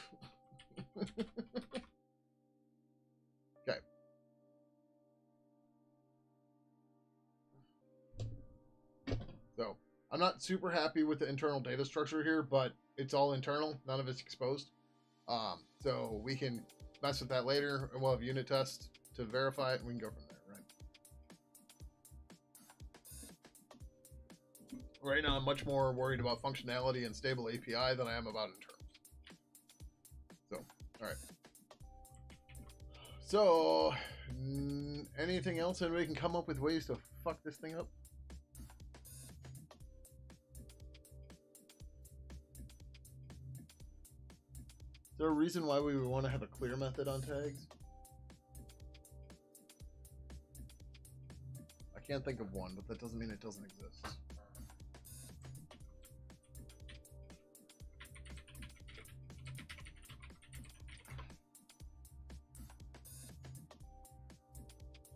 Okay. So, I'm not super happy with the internal data structure here, but it's all internal. None of it's exposed. So we can mess with that later, and we'll have unit tests to verify it, and we can go from there, right? Right now, I'm much more worried about functionality and stable API than I am about internals. So, all right. So, anything else? Anybody can come up with ways to fuck this thing up? Is there a reason why we would want to have a clear method on tags? I can't think of one, but that doesn't mean it doesn't exist.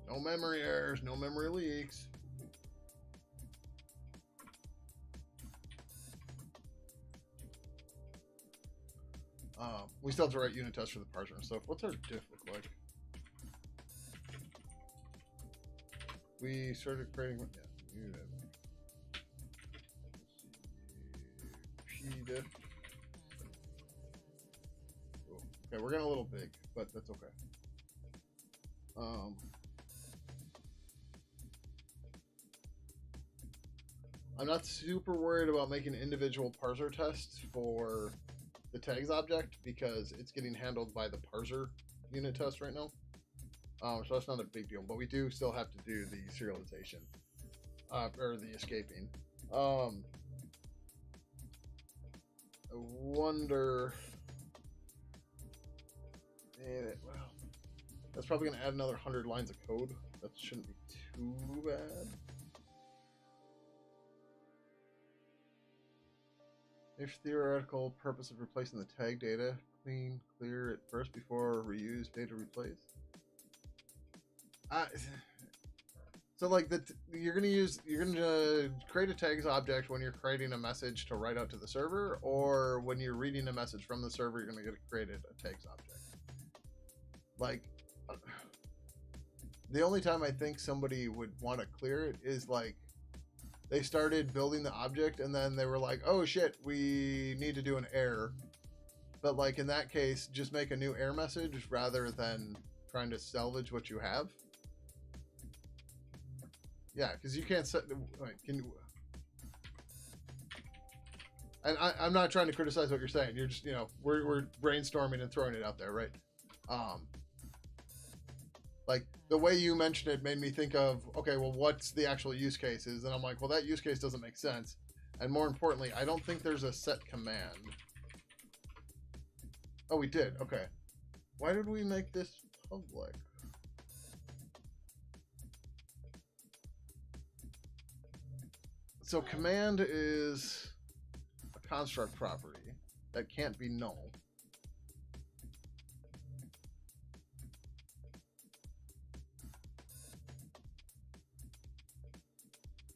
No memory errors, no memory leaks. We still have to write unit tests for the parser and stuff. What's our diff look like? We started creating one. Yeah, unit. P diff. Cool. Okay, we're getting a little big, but that's okay. I'm not super worried about making individual parser tests for the tags object because it's getting handled by the parser unit test right now. So that's not a big deal, but we do still have to do the serialization or the escaping. I wonder. Well, that's probably going to add another 100 lines of code. That shouldn't be too bad. If theoretical purpose of replacing the tag data, clear it first before reuse data replace. So like you're gonna create a tags object when you're creating a message to write out to the server, or when you're reading a message from the server, you're gonna get created a tags object. Like, the only time I think somebody would want to clear it is like they started building the object and then they were like, oh shit, we need to do an error. But like in that case, just make a new error message rather than trying to salvage what you have. Yeah, because you can't set. Can you? And I'm not trying to criticize what you're saying. You're just, we're brainstorming and throwing it out there, right? Like the way you mentioned it made me think of, okay, well, what's the actual use cases? And I'm like, well, that use case doesn't make sense. And more importantly, I don't think there's a set command. Oh, we did. Okay. Why did we make this public? So command is a construct property that can't be null.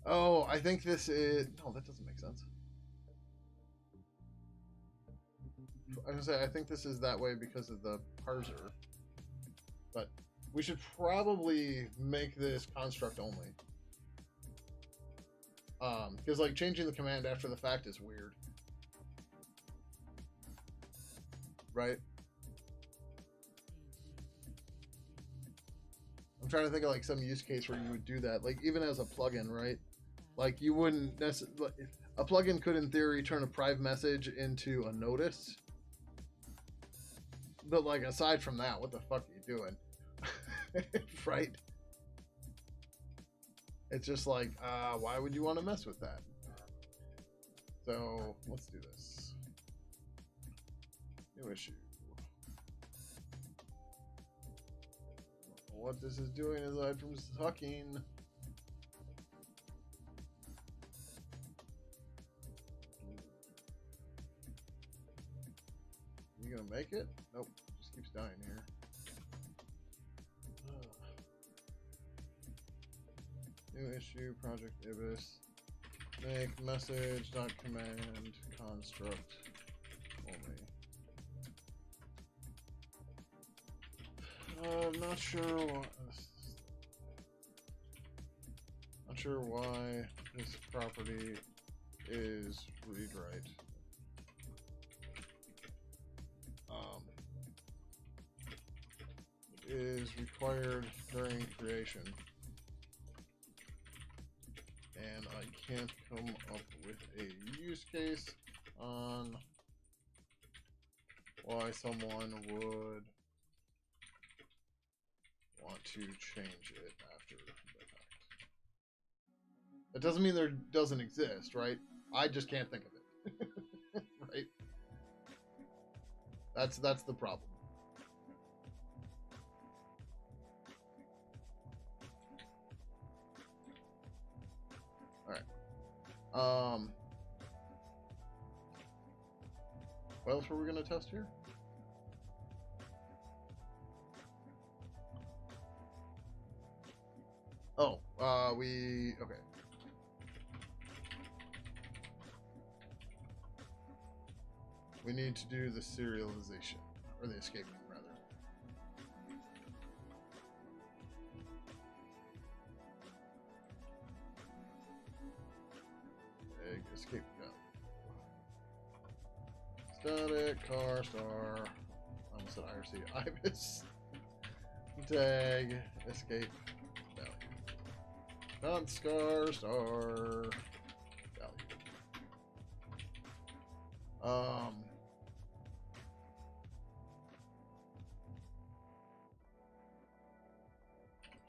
Oh, I think this is... No, that doesn't make sense. I was gonna say, I think this is that way because of the parser. But we should probably make this construct only. Because like changing the command after the fact is weird. Right? I'm trying to think of like some use case where you would do that. Like even as a plugin, right? Like you wouldn't necessarily... A plugin could in theory turn a priv message into a notice. But like aside from that, what the fuck are you doing? Right? It's just like, why would you want to mess with that? So let's do this. New issue. What this is doing aside from sucking. You gonna make it? Nope. Just keeps dying here. New issue, project ibis. Make message dot command construct only. I'm not sure why this property is read write. It is required during creation. And I can't come up with a use case on why someone would want to change it after the fact. That doesn't mean there doesn't exist, right? I just can't think of it. Right? That's the problem. What else were we going to test here? Oh, okay. We need to do the serialization, or the escaping, rather. Egg escape value. Static car star. I almost said IRC. Ibis. Tag escape value. Not scar star value.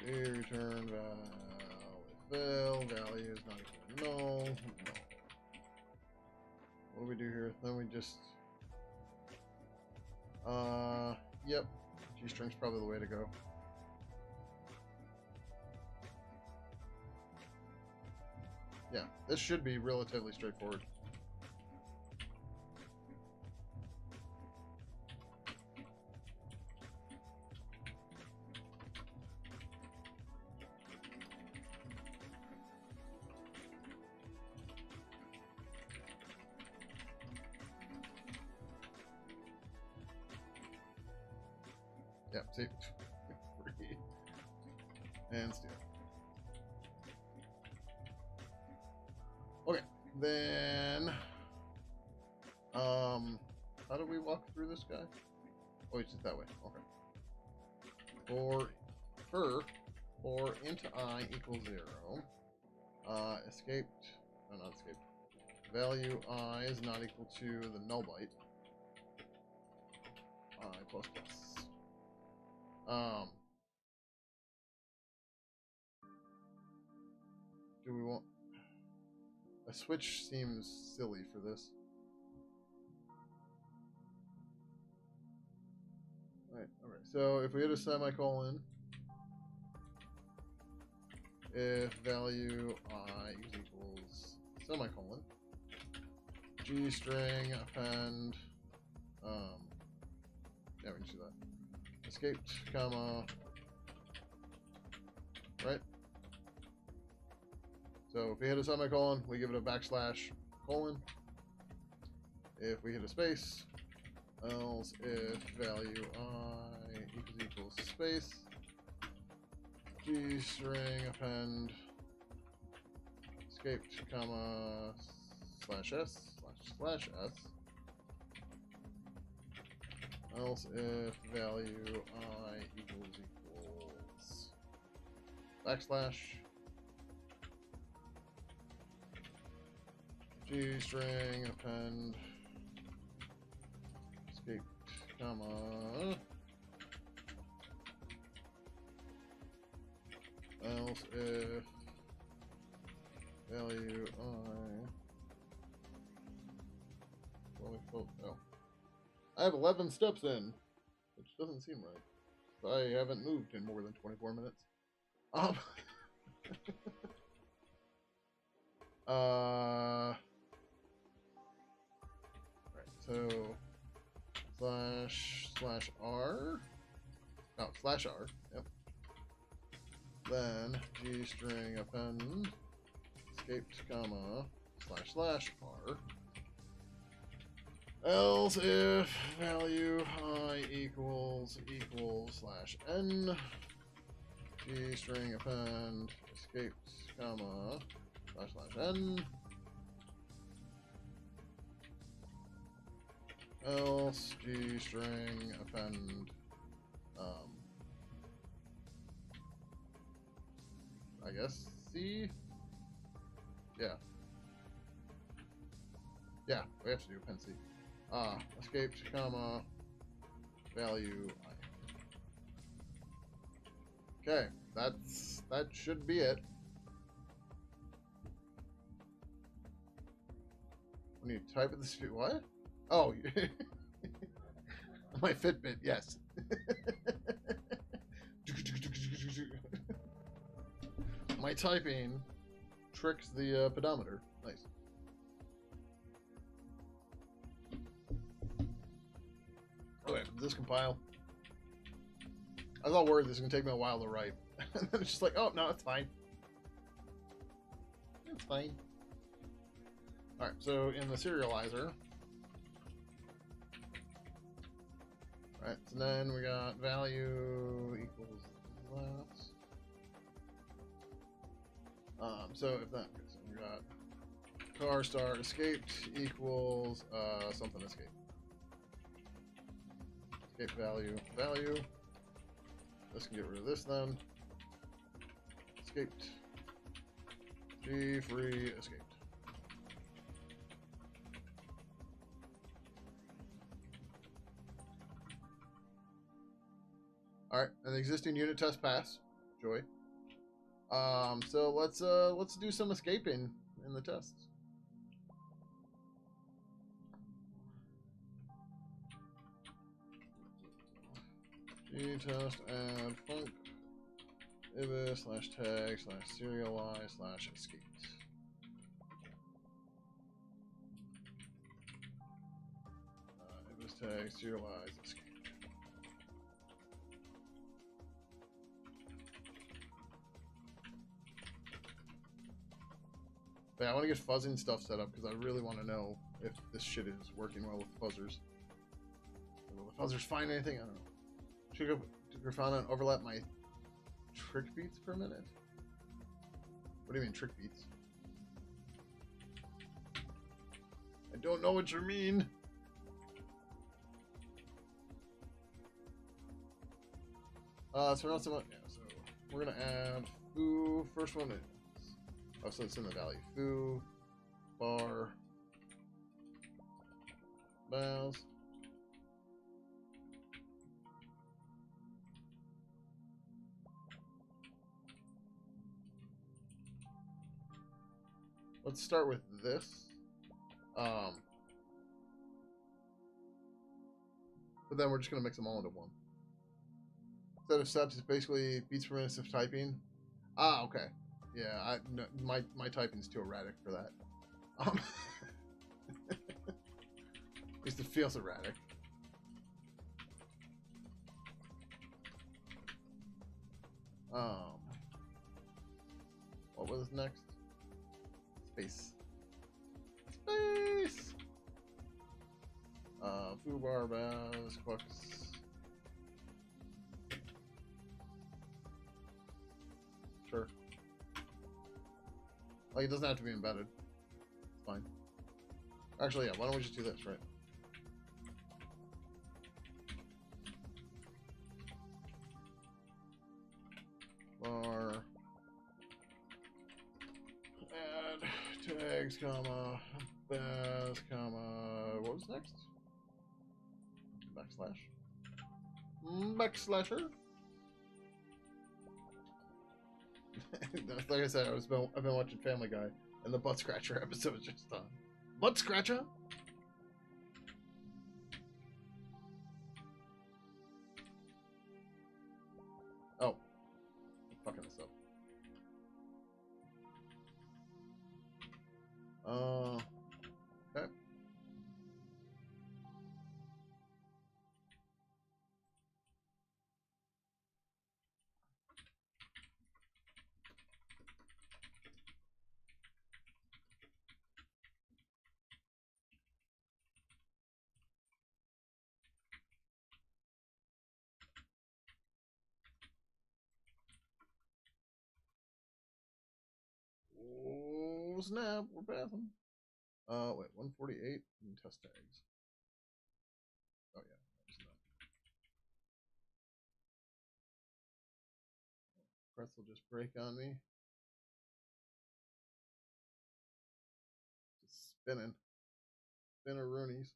Return value is not equal to null. No. What do we do here? Then we just yep. G-string's probably the way to go. Yeah, this should be relatively straightforward. Yeah, see? Free. And steal. Okay, then... how do we walk through this guy? Oh, it's just that way. Okay. For int I equals 0, escaped, no, not escaped, value I is not equal to the null byte, I plus plus. Do we want, a switch seems silly for this. Alright, so if we hit a semicolon, if value I equals semicolon, G string append, yeah, we can do that. Escaped, comma, right? So if we hit a semicolon, we give it a backslash colon. If we hit a space, else if value I equals space, G string append, escaped, comma, slash s, slash s, else if value I equals backslash G string append, escaped, comma, else if value oh. I have 11 steps in, which doesn't seem right. I haven't moved in more than 24 minutes. Right, so slash r, no, slash r, yep. Then G string append, escaped, comma, slash r, else if value I equals slash n, G string append, escaped, comma, slash n, else G string append, I guess C? Yeah. Yeah, we have to do append C. Escaped, comma, value I. Okay, that should be it. When you type at the speed, what? Oh, my Fitbit, yes. My typing tricks the pedometer. Nice. Okay, does this compile? I was all worried this was going to take me a while to write. And then it's just like, oh, no, it's fine. It's fine. Alright, so in the serializer, right, so then we got value equals less. So if that, so we got car star escaped equals something escaped. Escape value. This can get rid of this then. Escaped. G free escaped. All right, an existing unit test pass. Joy. So let's do some escaping in the tests. G test add func ibis slash tag slash serialize slash escaped. Ibis tag serialize escaped. Yeah, I want to get fuzzing stuff set up because I really want to know if this shit is working well with fuzzers. Will the fuzzers find anything? I don't know. Should we go Grafana and overlap my trick beats per minute? What do you mean trick beats? I don't know what you mean. So not so much. Yeah, so we're gonna add foo. First one is, oh, so it's in the value. Foo, bar, bows. Let's start with this. But then we're just gonna mix them all into one. Set of steps is basically beats per minute of typing. Ah, okay. Yeah, no, my typing's too erratic for that. At least it feels erratic. What was next? Space. Space. Foobar, bows, clucks. Sure. Like, it doesn't have to be embedded. It's fine. Actually, yeah, why don't we just do this, right? Bar. Add tags, comma, baz, comma, what was next? Backslash. Backslasher. Like I said, I've been watching Family Guy, and the butt scratcher episode was just on. Butt scratcher. Oh, I'm fucking this up. Okay. Oh snap, we're passing. Wait, 148 and test tags. Oh yeah, that was that. Pretzel just break on me. Just spinning. Spinneroonies.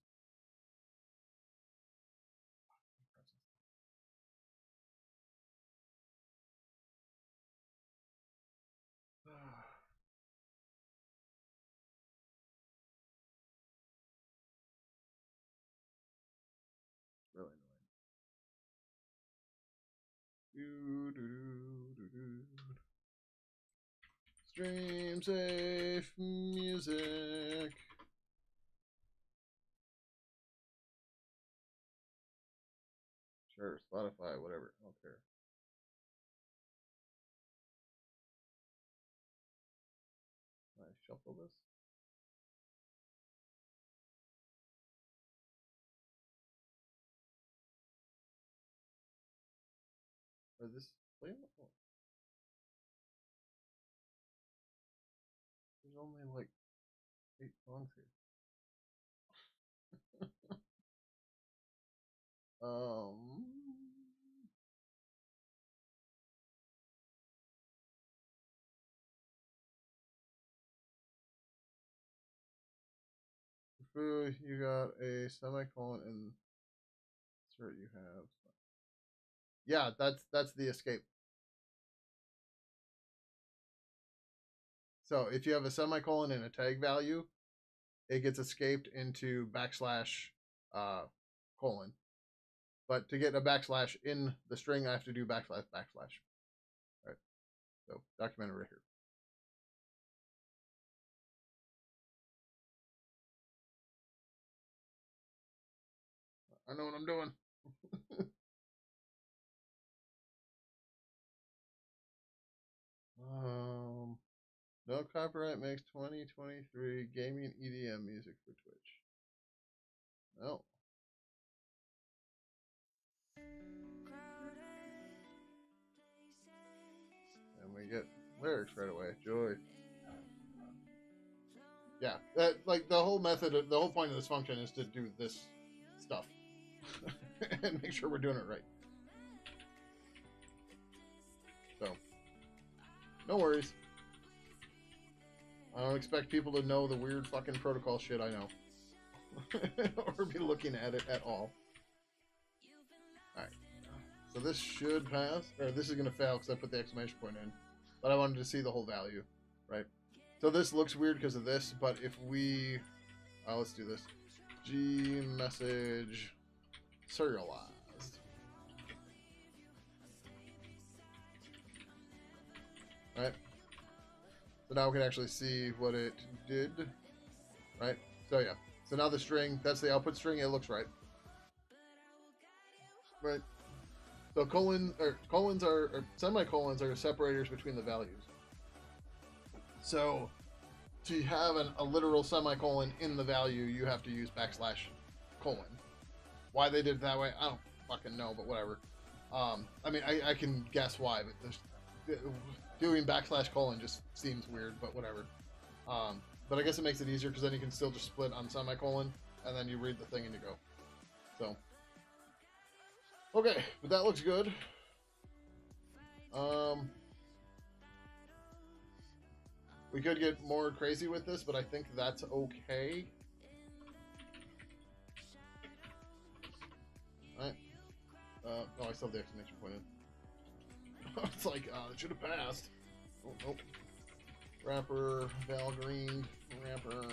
Really annoying. Stream safe music. Sure, Spotify, whatever. I don't care. Can I shuffle this? Or this play on the phone? There's only like 8 songs here. Um, Food, you got a semicolon and insert you have. Yeah, that's the escape. So if you have a semicolon and a tag value, it gets escaped into backslash colon. But to get a backslash in the string, I have to do backslash backslash. Right. So documented right here. I know what I'm doing. No copyright makes 2023 gaming EDM music for Twitch. No. Works right away. Joy. Yeah, that, like the whole method, the whole point of this function is to do this stuff and make sure we're doing it right. So, no worries. I don't expect people to know the weird fucking protocol shit I know. Or be looking at it at all. Alright. So this should pass. Or this is going to fail because I put the exclamation point in. But I wanted to see the whole value. Right? So this looks weird because of this. But if we... let's do this. G message serialized. Right? So now we can actually see what it did. Right? So yeah. So now the string, that's the output string, it looks right. Right. So colons are, or semicolons are separators between the values. So to have a literal semicolon in the value, you have to use \colon. Why they did it that way, I don't fucking know, but whatever. I mean, I can guess why, but doing \colon just seems weird, but whatever. But I guess it makes it easier because then you can still just split on semicolon, and then you read the thing and you go. So, okay, but that looks good. We could get more crazy with this, but I think that's okay. Alright. Oh, I still have the exclamation point in. It's like, it should have passed. Oh, nope. Wrapper, Val Green, wrapper.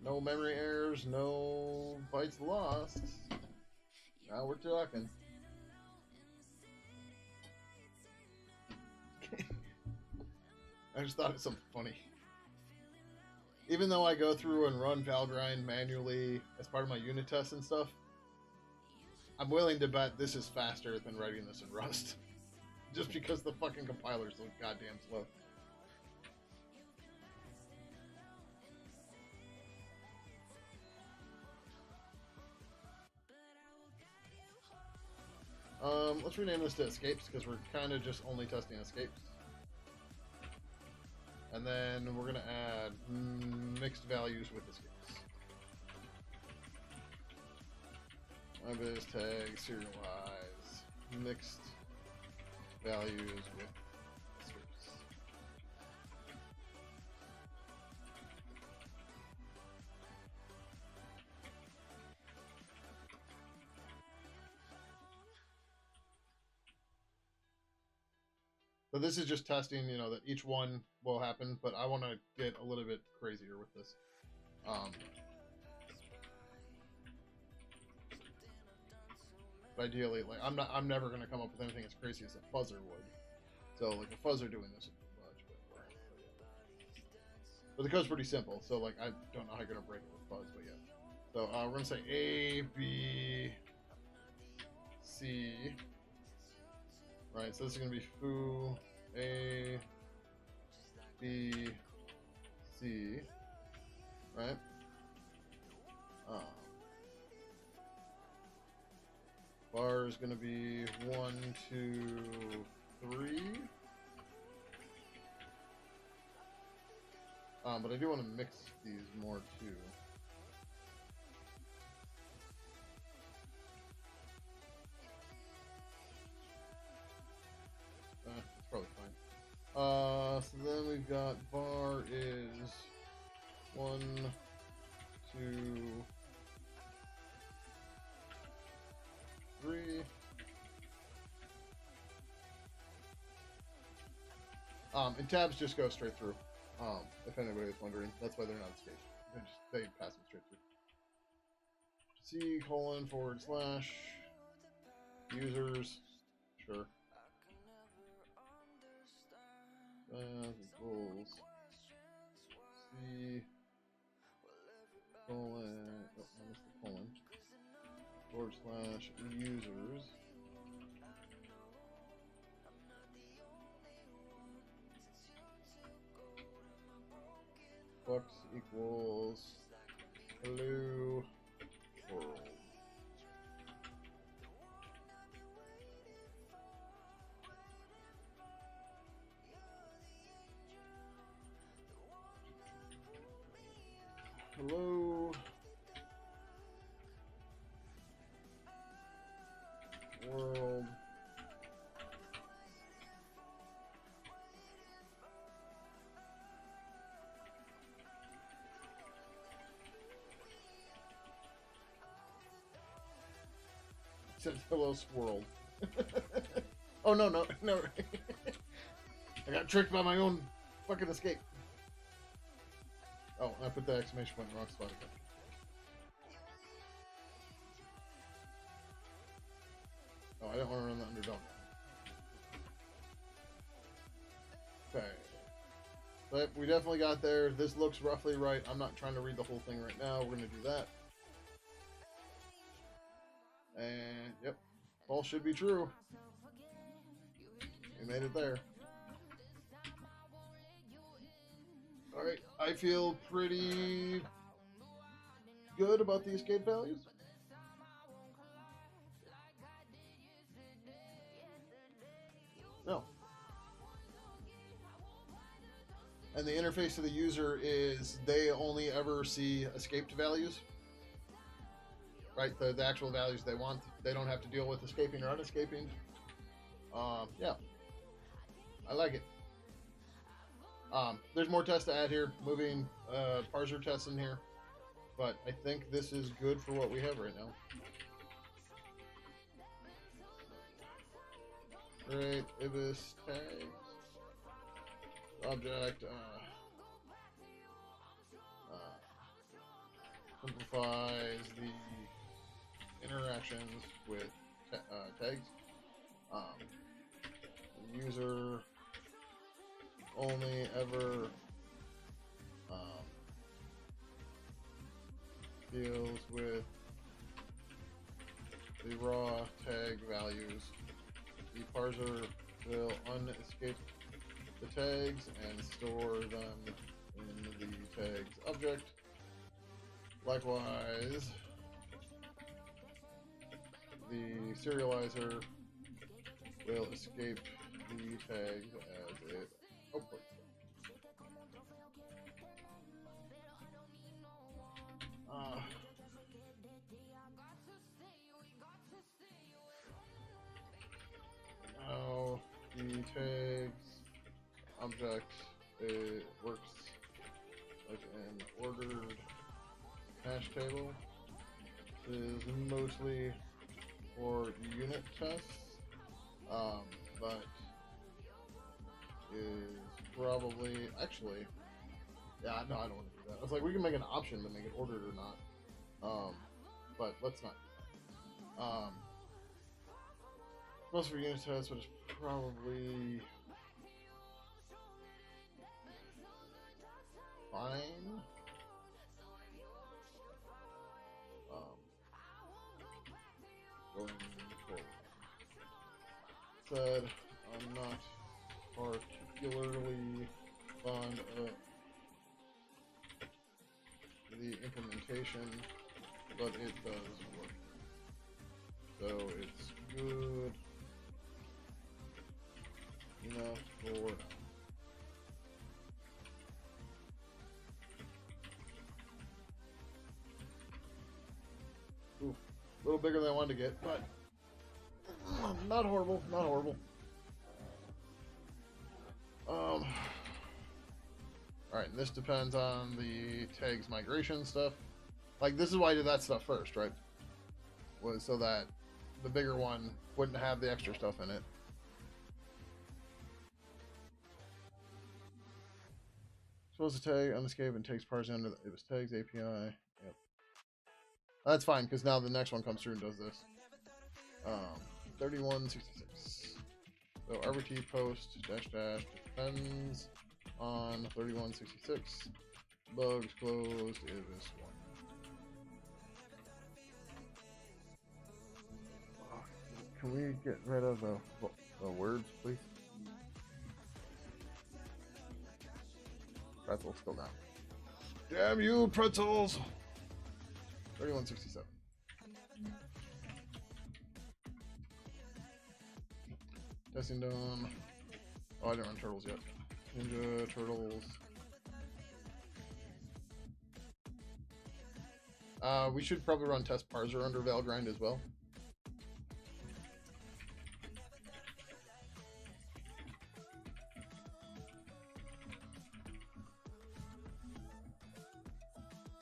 No memory errors, no bytes lost. Now we're talking. I just thought it's something funny. Even though I go through and run Valgrind manually as part of my unit tests and stuff, I'm willing to bet this is faster than writing this in Rust. Just because the fucking compiler's so goddamn slow. Let's rename this to escapes because we're kind of just only testing escapes. And then we're going to add mixed values with escapes. Ibis tag serialize mixed values with escapes. So this is just testing, you know, that each one will happen, but I want to get a little bit crazier with this. But ideally, like I'm never gonna come up with anything as crazy as a fuzzer would. So like a fuzzer doing this would be much, but the code's pretty simple. So like I don't know how you're gonna break it with fuzz, but yeah. So we're gonna say A, B, C. Right. So this is gonna be foo A, B, C. Right. Bar is going to be 1, 2, 3. But I do want to mix these more too. That's probably fine. So then we've got bar is 1, 2, 3. And tabs just go straight through. If anybody was wondering, that's why they're not escaped. They pass them straight through. C : / users. Sure. Equals C : oh, I missed the colon. / users. Flux equals hello world. said hello, swirl. Oh, no, no, no. I got tricked by my own fucking escape. Oh, I put the exclamation point in the wrong spot again. Oh, I didn't want to run the underdog. Okay. But we definitely got there. This looks roughly right. I'm not trying to read the whole thing right now. We're going to do that. And, yep. All should be true. We made it there. Alright. I feel pretty good about the escape values. No. And the interface to the user is they only ever see escaped values. Right? The actual values they want. They don't have to deal with escaping or unescaping. Yeah. I like it. There's more tests to add here. Moving parser tests in here. But I think this is good for what we have right now. Great. Ibis tags. Object. Simplifies the interactions with tags. The user only ever deals with the raw tag values. The parser will unescape the tags and store them in the tags object. Likewise, the serializer will escape the tags as it outputs. Now the tags object works like an ordered hash table. This is mostly for unit tests, but is probably actually, yeah, no, I don't want to do that. I was like, we can make an option to make it ordered or not, but let's not do that. Most for unit tests, but it's probably fine. Going forward. Said I'm not particularly fond of the implementation, but it does work. So it's good enough for now. Ooh, a little bigger than I wanted to get, but not horrible, not horrible. Alright, and this depends on the tags migration stuff. Like, this is why I did that stuff first, right? Was so that the bigger one wouldn't have the extra stuff in it. Suppose the tag unescape and takes parsing under it was tags API. Yep. That's fine, because now the next one comes through and does this. 3166. So RBT post dash depends on 3166. Bugs closed is this one. Can we get rid of the words, please? Pretzel's still down. Damn you, pretzels! 3167. Testing done. Oh, I didn't run turtles yet. Ninja turtles. We should probably run test parser under Valgrind as well.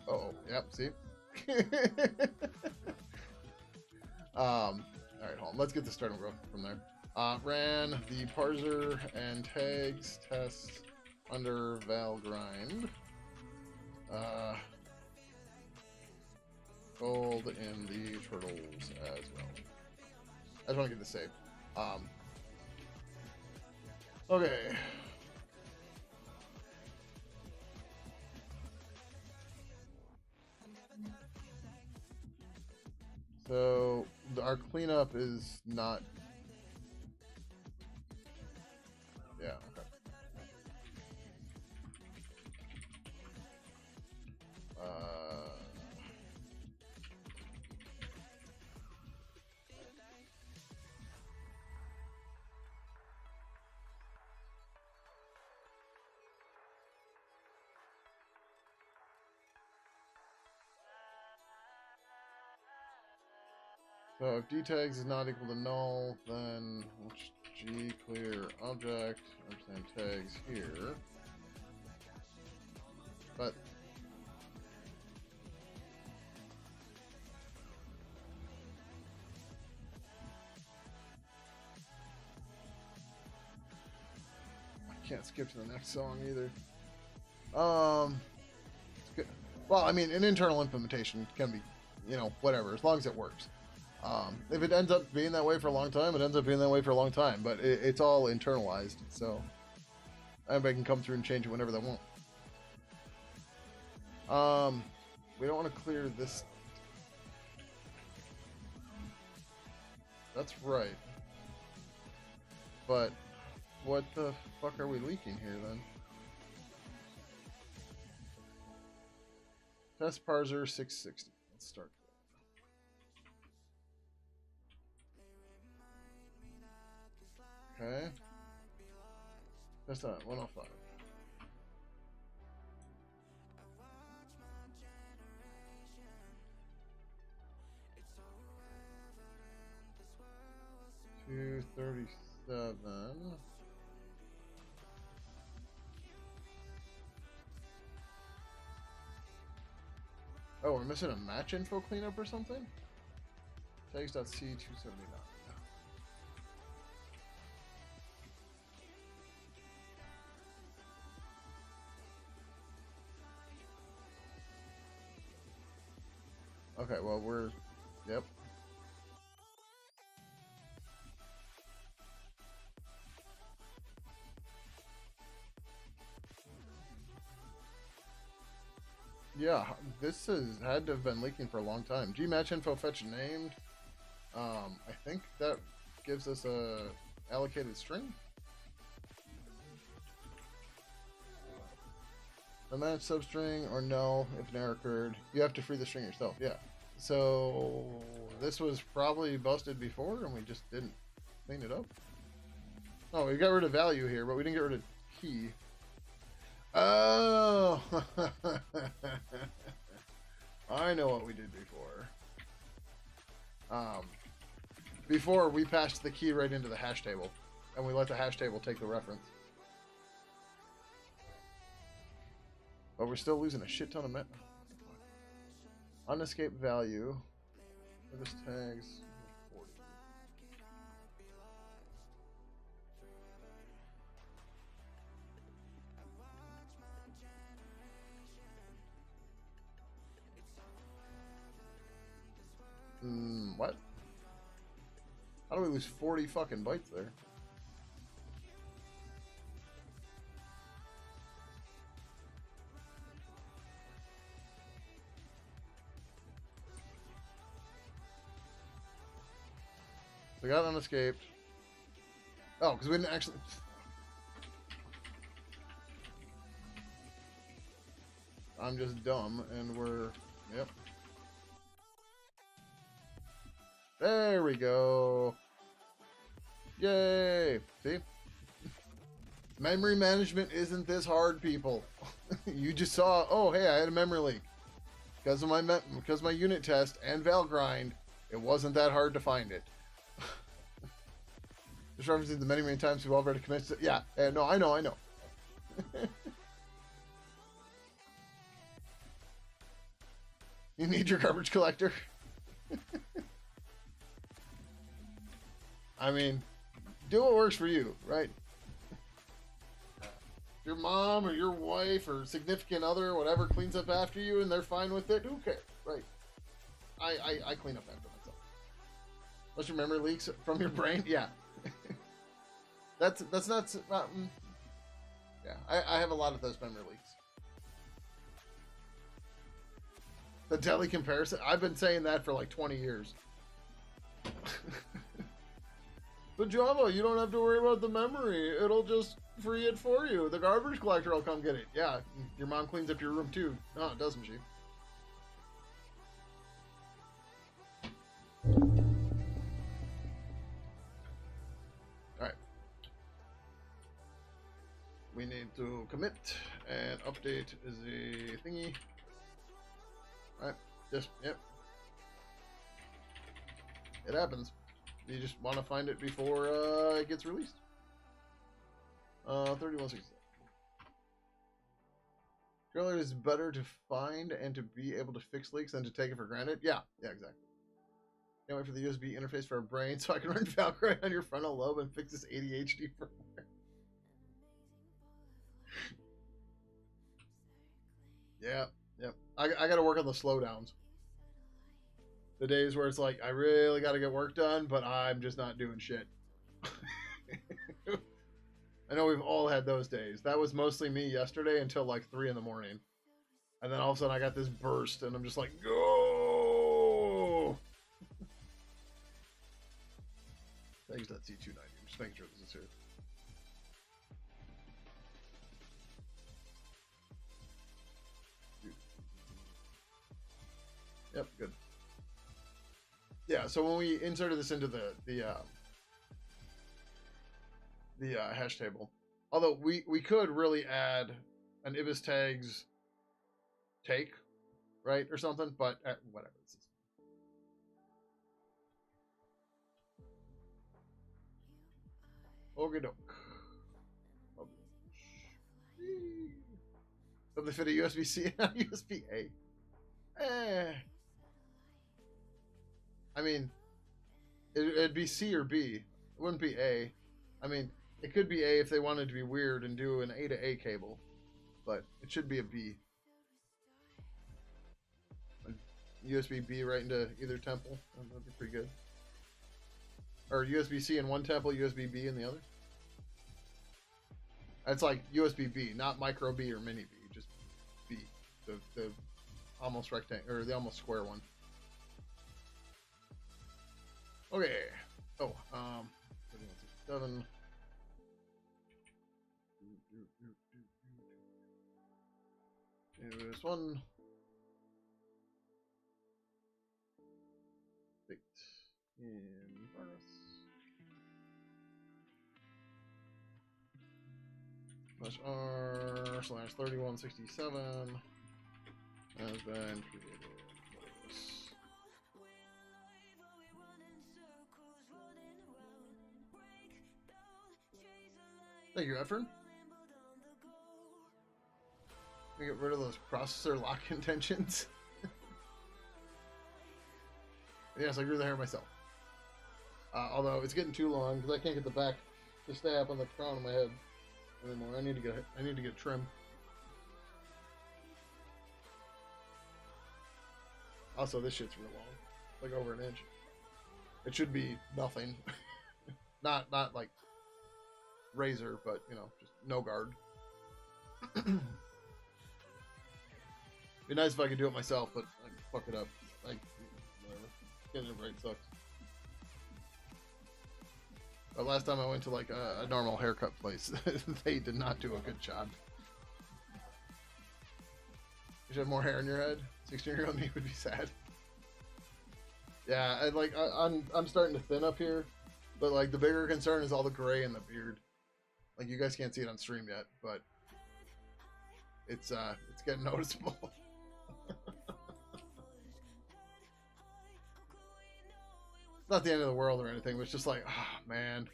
Uh oh, yep, see? let's get the starting growth from there. Ran the parser and tags test under val grind. Gold in the turtles as well. I just want to get this saved. Okay. So our cleanup is not. Yeah. Okay. So if d tags is not equal to null, then we'll just g clear object, understand tags here. But I can't skip to the next song either. It's good. Well, I mean, an internal implementation can be, you know, whatever, as long as it works. If it ends up being that way for a long time, it ends up being that way for a long time. But it's all internalized, so anybody can come through and change it whenever they want. We don't want to clear this. That's right. But what the fuck are we leaking here then? Test parser 660. Let's start. Okay. That's not 105. $237. Oh, we're missing a match info cleanup or something? Tags.c279. Okay, well, we're... Yep. Yeah, this has had to have been leaking for a long time. Gmatch info fetch named. I think that gives us a allocated string. A match substring or no if an error occurred. You have to free the string yourself. Yeah. So this was probably busted before and we just didn't clean it up. Oh, we got rid of value here, but we didn't get rid of key. Oh, I know what we did before. Before we passed the key right into the hash table, and we let the hash table take the reference. But we're still losing a shit ton of met. Unescape value. Service tags 40. What? How do we lose 40 fucking bytes there? We got unescaped. Oh, because we didn't actually... I'm just dumb, and we're... Yep. There we go. Yay! See? Memory management isn't this hard, people. You just saw, oh, hey, I had a memory leak. Because of my unit test and val grind, it wasn't that hard to find it. Just referencing the many times we've already committed. Yeah, no, I know. You need your garbage collector. I mean, do what works for you, right? Your mom or your wife or significant other or whatever cleans up after you and they're fine with it, who cares, right? I clean up after myself. Unless your memory leaks from your brain, yeah. that's not yeah, I have a lot of those memory leaks. The deli comparison, I've been saying that for like 20 years. But Java, you don't have to worry about the memory. It'll just free it for you. The garbage collector will come get it. Yeah, your mom cleans up your room too. No, doesn't she? Alright. We need to commit and update is a thingy. Alright, just, yep. It happens. You just want to find it before it gets released. 3167. Trailer is better to find and to be able to fix leaks than to take it for granted. Yeah, exactly. Can't wait for the USB interface for our brain so I can run Valkyrie on your frontal lobe and fix this ADHD firmware. Yeah. I got to work on the slowdowns. The days where it's like, I really got to get work done, but I'm just not doing shit. I know we've all had those days. That was mostly me yesterday until like 3 in the morning. And then all of a sudden I got this burst and I'm just like, go! Thanks, that C290. I'm just making sure this is here. Yep, good. Yeah, so when we inserted this into the hash table, although we could really add an ibis tags take, right, or something, but whatever. This is. Okie-doke. Does they fit a USB-C and a USB-A? I mean, it'd be C or B. It wouldn't be A. I mean, it could be A if they wanted to be weird and do an A to A cable, but it should be a B. USB-B right into either temple. That'd be pretty good. Or USB-C in one temple, USB-B in the other. It's like USB-B, not micro B or mini B, just B. The almost rectangle, or the almost square one. Okay. Oh, 3167. There's one. State in progress. /R/3167 has been created. Thank you, Efren. We get rid of those processor lock intentions. Yes, I grew the hair myself. Although it's getting too long because I can't get the back to stay up on the crown of my head anymore. I need to get trimmed. Also, this shit's real long, like over an inch. It should be nothing. not like razor, but you know, just no guard. Be nice if I could do it myself, but I fuck it up. Like, whatever. Getting it right sucks. But last time I went to like a normal haircut place, they did not do a good job. You should have more hair in your head. 16-year-old me would be sad. Yeah, I'm starting to thin up here, but like the bigger concern is all the gray in the beard. Like you guys can't see it on stream yet, but it's getting noticeable. Not the end of the world or anything, but it's just like, oh man,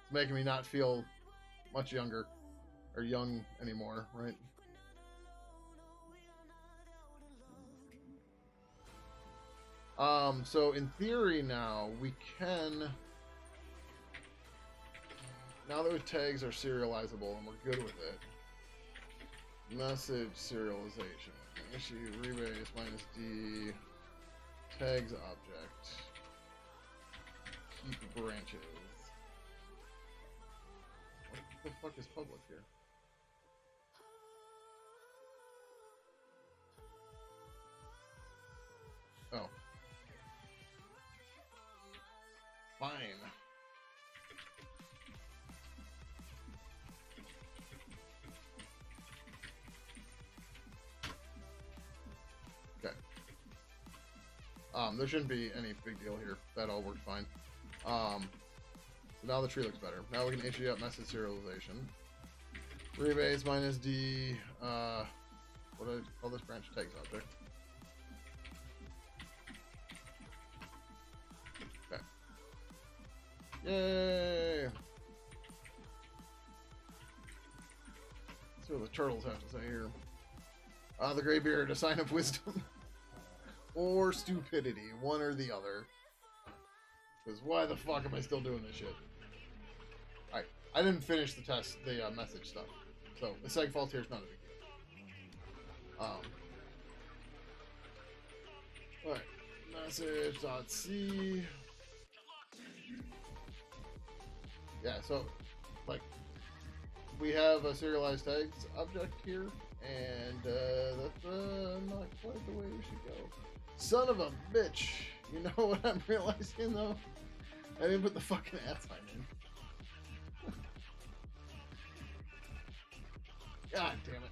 it's making me not feel much younger or young anymore, right? So in theory now, we can... Now that with tags are serializable and we're good with it, message serialization. Issue rebase minus D, tags object, keep branches. What the fuck is public here? Oh. Fine. Okay. There shouldn't be any big deal here. That all worked fine. So now the tree looks better. Now we can issue up message serialization. Rebase minus D, what do I call this branch? Tags object. Okay. Yay! Let's see what the turtles have to say here. The graybeard, a sign of wisdom. Or stupidity, one or the other. Because why the fuck am I still doing this shit? Alright, I didn't finish the test, the message stuff. So, the seg fault here is not a big deal. Alright, message.c. Yeah, so, like, we have a serialized tags object here, and that's not quite the way we should go. Son of a bitch! You know what I'm realizing though? I didn't put the fucking @ sign in. God damn it.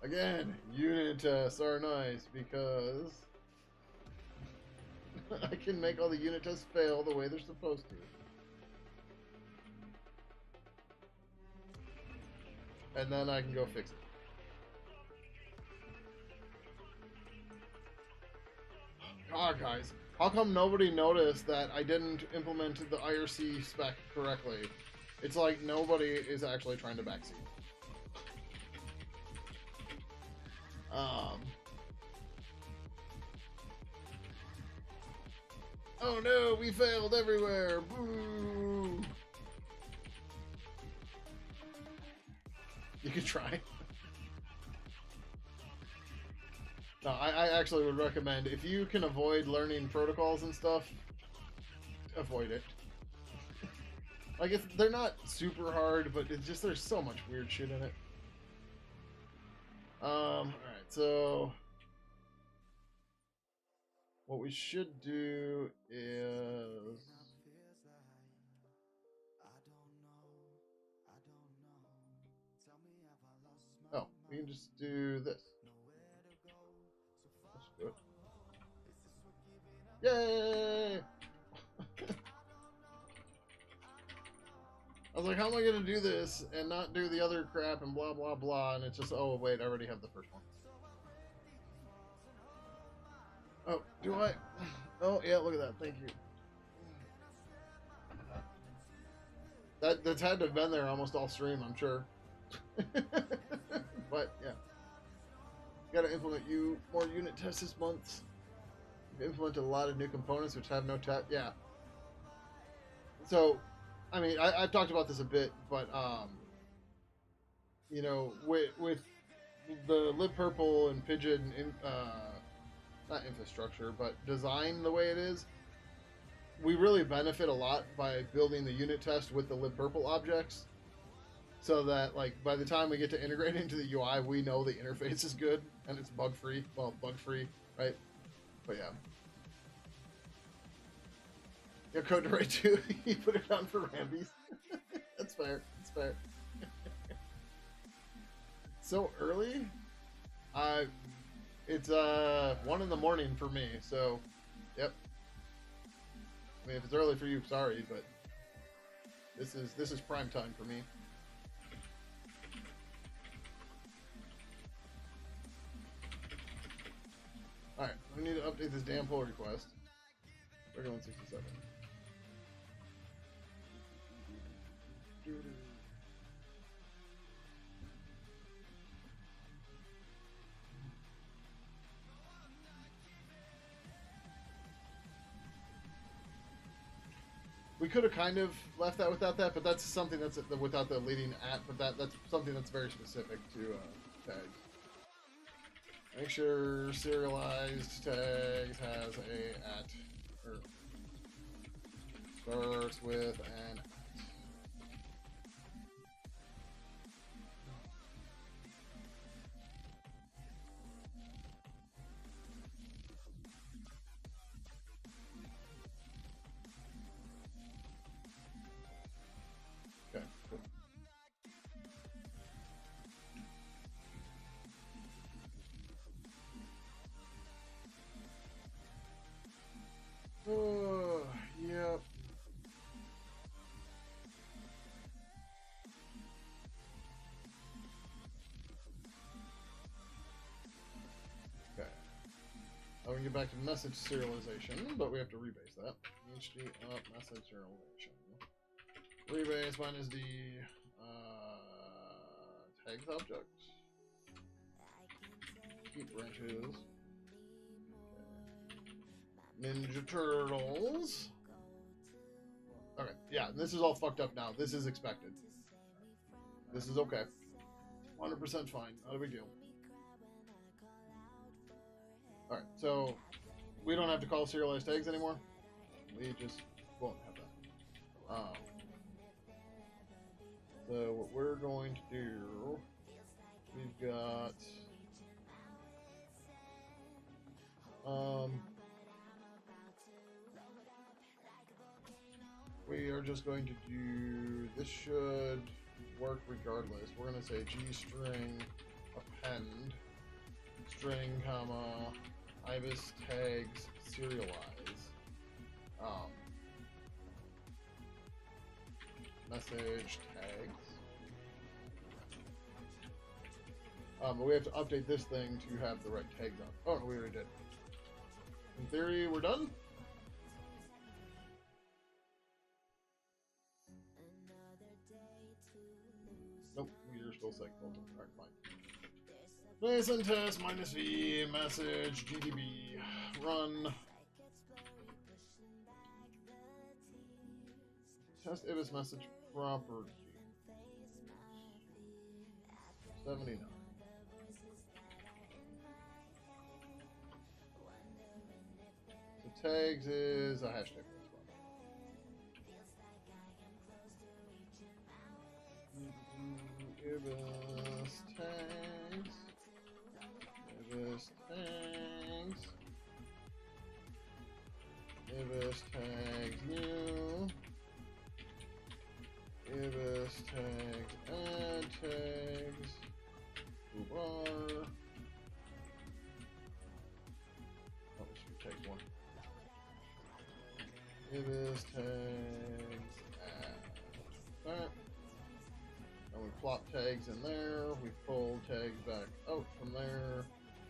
Again, unit tests are nice because I can make all the unit tests fail the way they're supposed to. And then I can go fix it. God, guys, how come nobody noticed that I didn't implement the IRC spec correctly? It's like nobody is actually trying to backseat. Oh no, we failed everywhere! Boo! You could try. No, I actually would recommend, if you can avoid learning protocols and stuff, avoid it. Like, they're not super hard, but it's just, there's so much weird shit in it. Alright, so what we should do is... Oh, we can just do this. Let's do it. Yay! I was like, how am I going to do this and not do the other crap and blah, blah, blah, and it's just, oh, wait, I already have the first one. Oh, do I? Oh, yeah, look at that. Thank you. That's had to have been there almost all stream, I'm sure. But, yeah. Gotta implement more unit tests this month. We've implemented a lot of new components which have no test. Yeah. So, I mean, I've talked about this a bit, but, you know, with the lib purple and Pidgin, not infrastructure, but design the way it is, we really benefit a lot by building the unit test with the lib purple objects, so that, like, by the time we get to integrate into the UI, we know the interface is good and it's bug free. Well, bug free, right? But yeah. Your code to write too. You put it on for Rambies. That's fair. That's fair. So early? It's 1 in the morning for me, so yep. I mean, if it's early for you, sorry, but this is prime time for me. Alright, we need to update this damn pull request. 3167. We could have kind of left that without that, but that's something that's without the leading at. But that's something that's very specific to tags. Make sure serialized tags has a at or starts with an at. Okay, cool. Oh, yep. Okay. I'm gonna get back to message serialization, but we have to rebase that. HD up message serialization. Rebase minus the tags object. Keep branches. Okay. Ninja Turtles. Okay, yeah, this is all fucked up now. This is expected. This is okay. 100% fine. Not a big deal. Alright, so we don't have to call serialized tags anymore. We just won't have that. So what we're going to do, we've got we are just going to do, this should work regardless. We're going to say G-string append string comma ibis tags serialize message tags. But we have to update this thing to have the right tags on. Oh, no, we already did. In theory, we're done. Nope, we are still cycled. Alright, fine. Mason test minus V message GDB run. Test ibis message property 79. So tags is a hashtag. Ibis tags. Ibis tags. Ibis tags new. Ibis tags add tags. Toolbar. Oh, this should be tag one. Ibis tags add that. And we plop tags in there. We pull tags back out from there.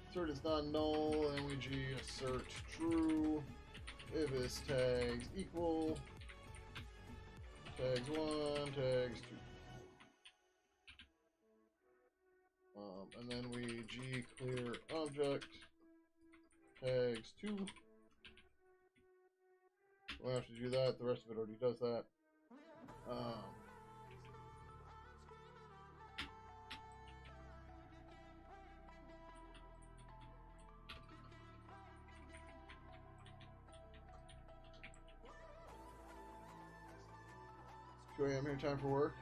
Assert is not null, and we G assert true. Ibis tags equal. Tags 1, tags 2. And then we G clear object. Tags 2. We don't have to do that. The rest of it already does that. I'm here, time for work.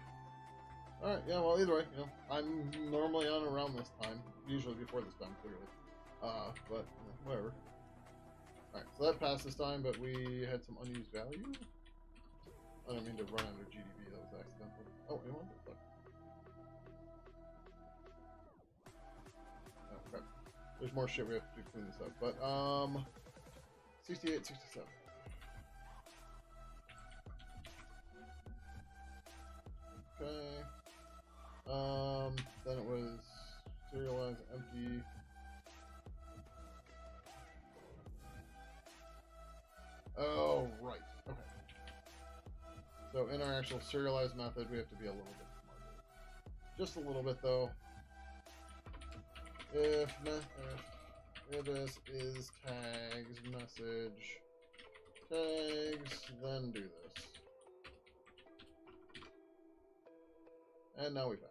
Alright, yeah, well, either way, you know, I'm normally on around this time. Usually before this time, clearly. But, whatever. Alright, so that passed this time, but we had some unused value. I don't mean to run under GDB, that was accidental. Oh, you want that? Oh, crap. There's more shit we have to do to clean this up. But, 68, 67. Okay. Then it was serialize empty. Oh, right. Okay. So So in our actual serialized method, we have to be a little bit smarter. Just a little bit, though. If this is tags message tags, then do this. And now we pass.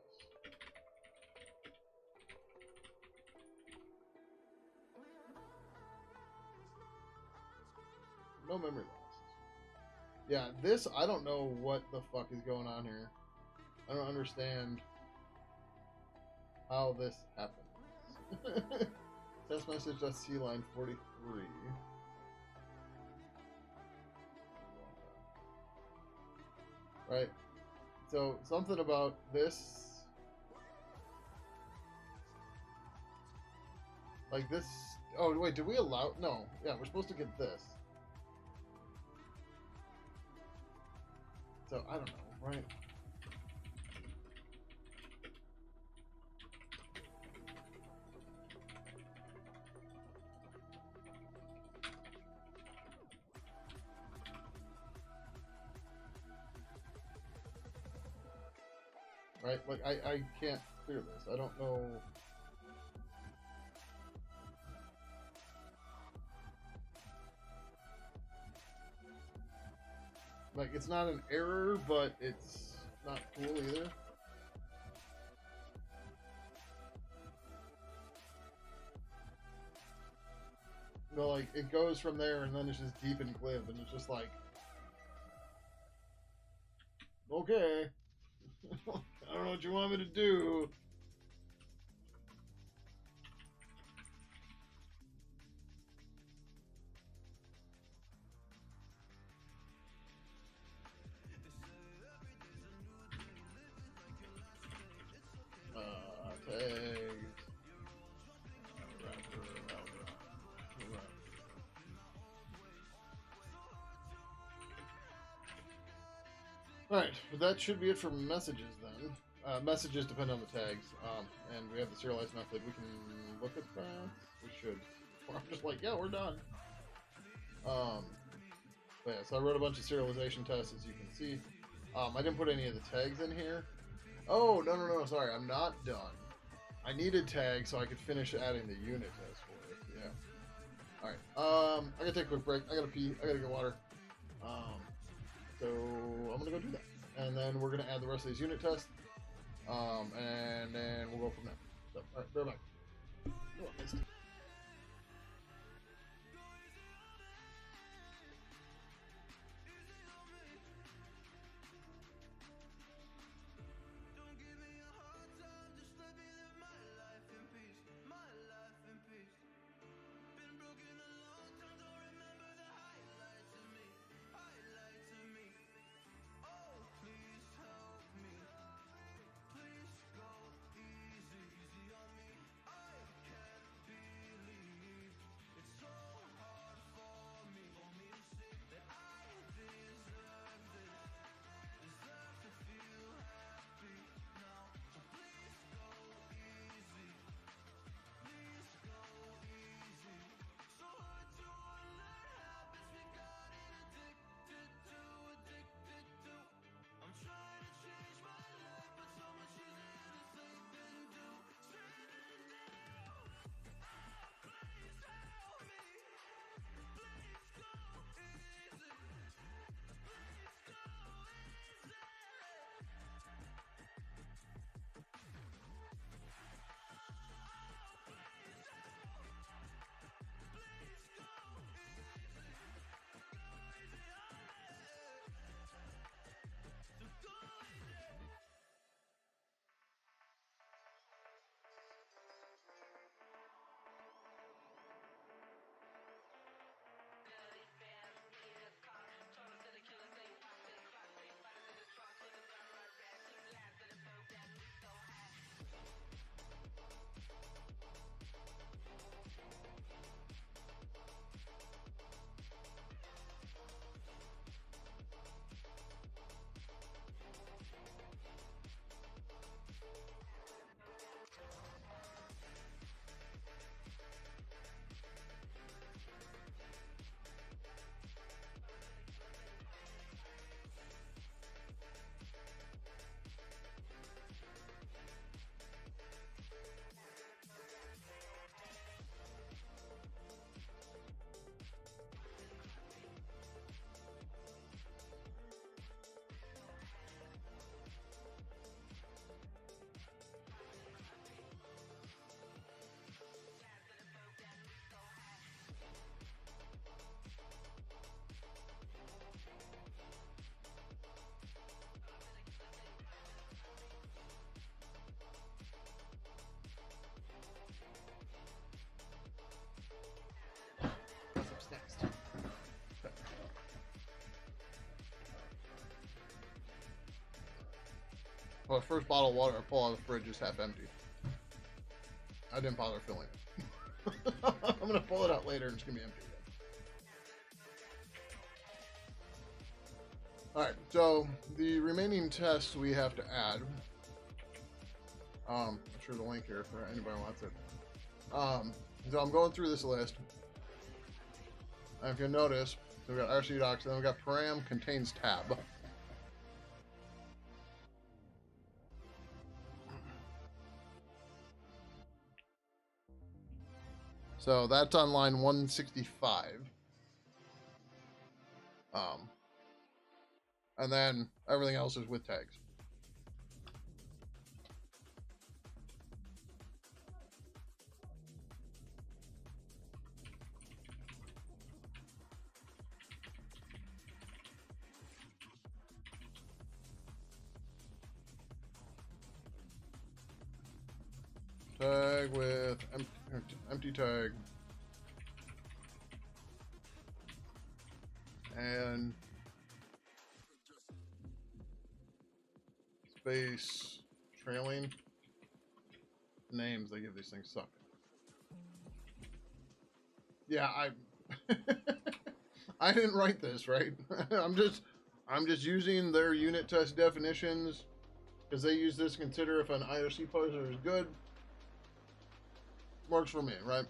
No memory loss. Yeah, this, I don't know what the fuck is going on here. I don't understand how this happens. Test message.c line 43. Right. So something about this, like this. Oh wait, did we allow? No. Yeah, we're supposed to get this. So I don't know, right? Right? Like I can't clear this. I don't know. Like, it's not an error, but it's not cool either. No, like, it goes from there, and then it's just deep and glib, and it's just like, okay. I don't know what you want me to do. Tags. Alright, but that should be it for messages then. Messages depend on the tags, and we have the serialized method. We can look at that. We should. Or I'm just like, yeah, we're done. But yeah, so I wrote a bunch of serialization tests, as you can see. I didn't put any of the tags in here. Oh, no, sorry, I'm not done. I needed tags so I could finish adding the unit test for it. Yeah. Alright, I gotta take a quick break. I gotta pee. I gotta get water. So I'm gonna go do that. And then we're gonna add the rest of these unit tests. And then we'll go from there. So, alright, bear back. Oh, missed. Well, the first bottle of water I pull out of the fridge is half empty. I didn't bother filling it. I'm gonna pull it out later and it's gonna be empty again. Alright, so the remaining tests we have to add. I'm sure the link here for anybody who wants it. So I'm going through this list. And if you notice, so we got RC docs, then we got param contains tab. So that's on line 165. And then everything else is with tags. Tag with empty tag. And space trailing names. They give these things suck. Yeah, I didn't write this, right? I'm just using their unit test definitions because they use this to consider if an IRC poser is good. Works for me, right?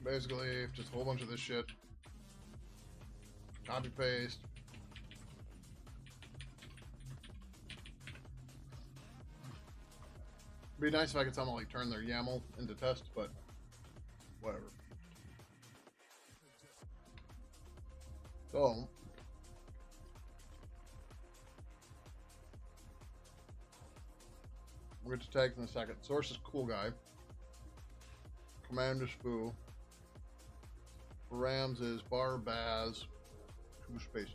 Basically, just a whole bunch of this shit. Copy paste. It'd be nice if I could somehow like turn their YAML into test, but whatever. So we'll get to tags in a second. Source is cool guy. Command is foo. Params is bar baz, 2 spaces.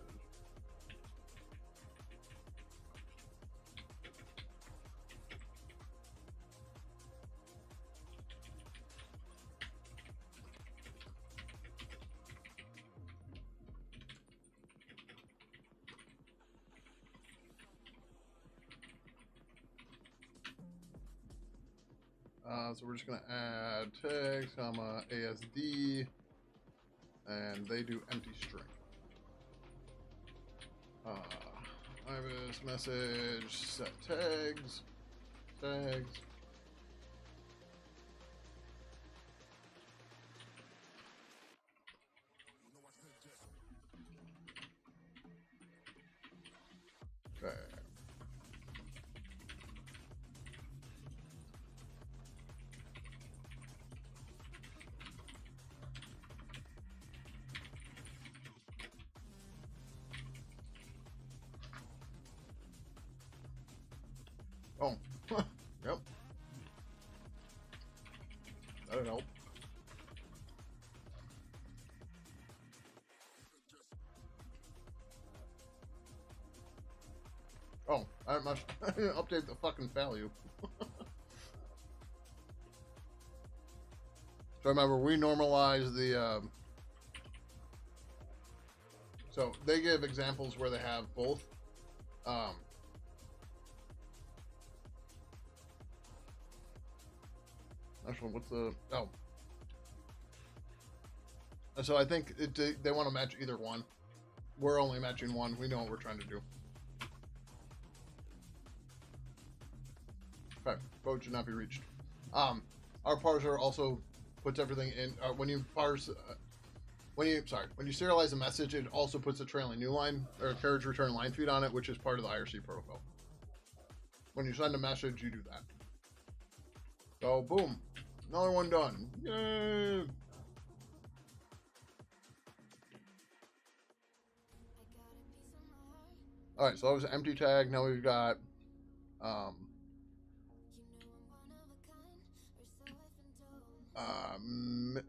So we're just going to add tags, comma, ASD, and they do empty string. Ibis message, set tags, tags. Okay. Oh, yep. That'd help. Oh, I must update the fucking value. So remember, we normalize the. So they give examples where they have both. Actually, what's the So I think they want to match either one. We're only matching one. We know what we're trying to do. Okay, code should not be reached. Our parser also puts everything in when you parse. When you serialize a message, it also puts a trailing new line or a carriage return line feed on it, which is part of the IRC protocol. When you send a message, you do that. So boom, another one done. Yay! All right, so that was an empty tag. Now we've got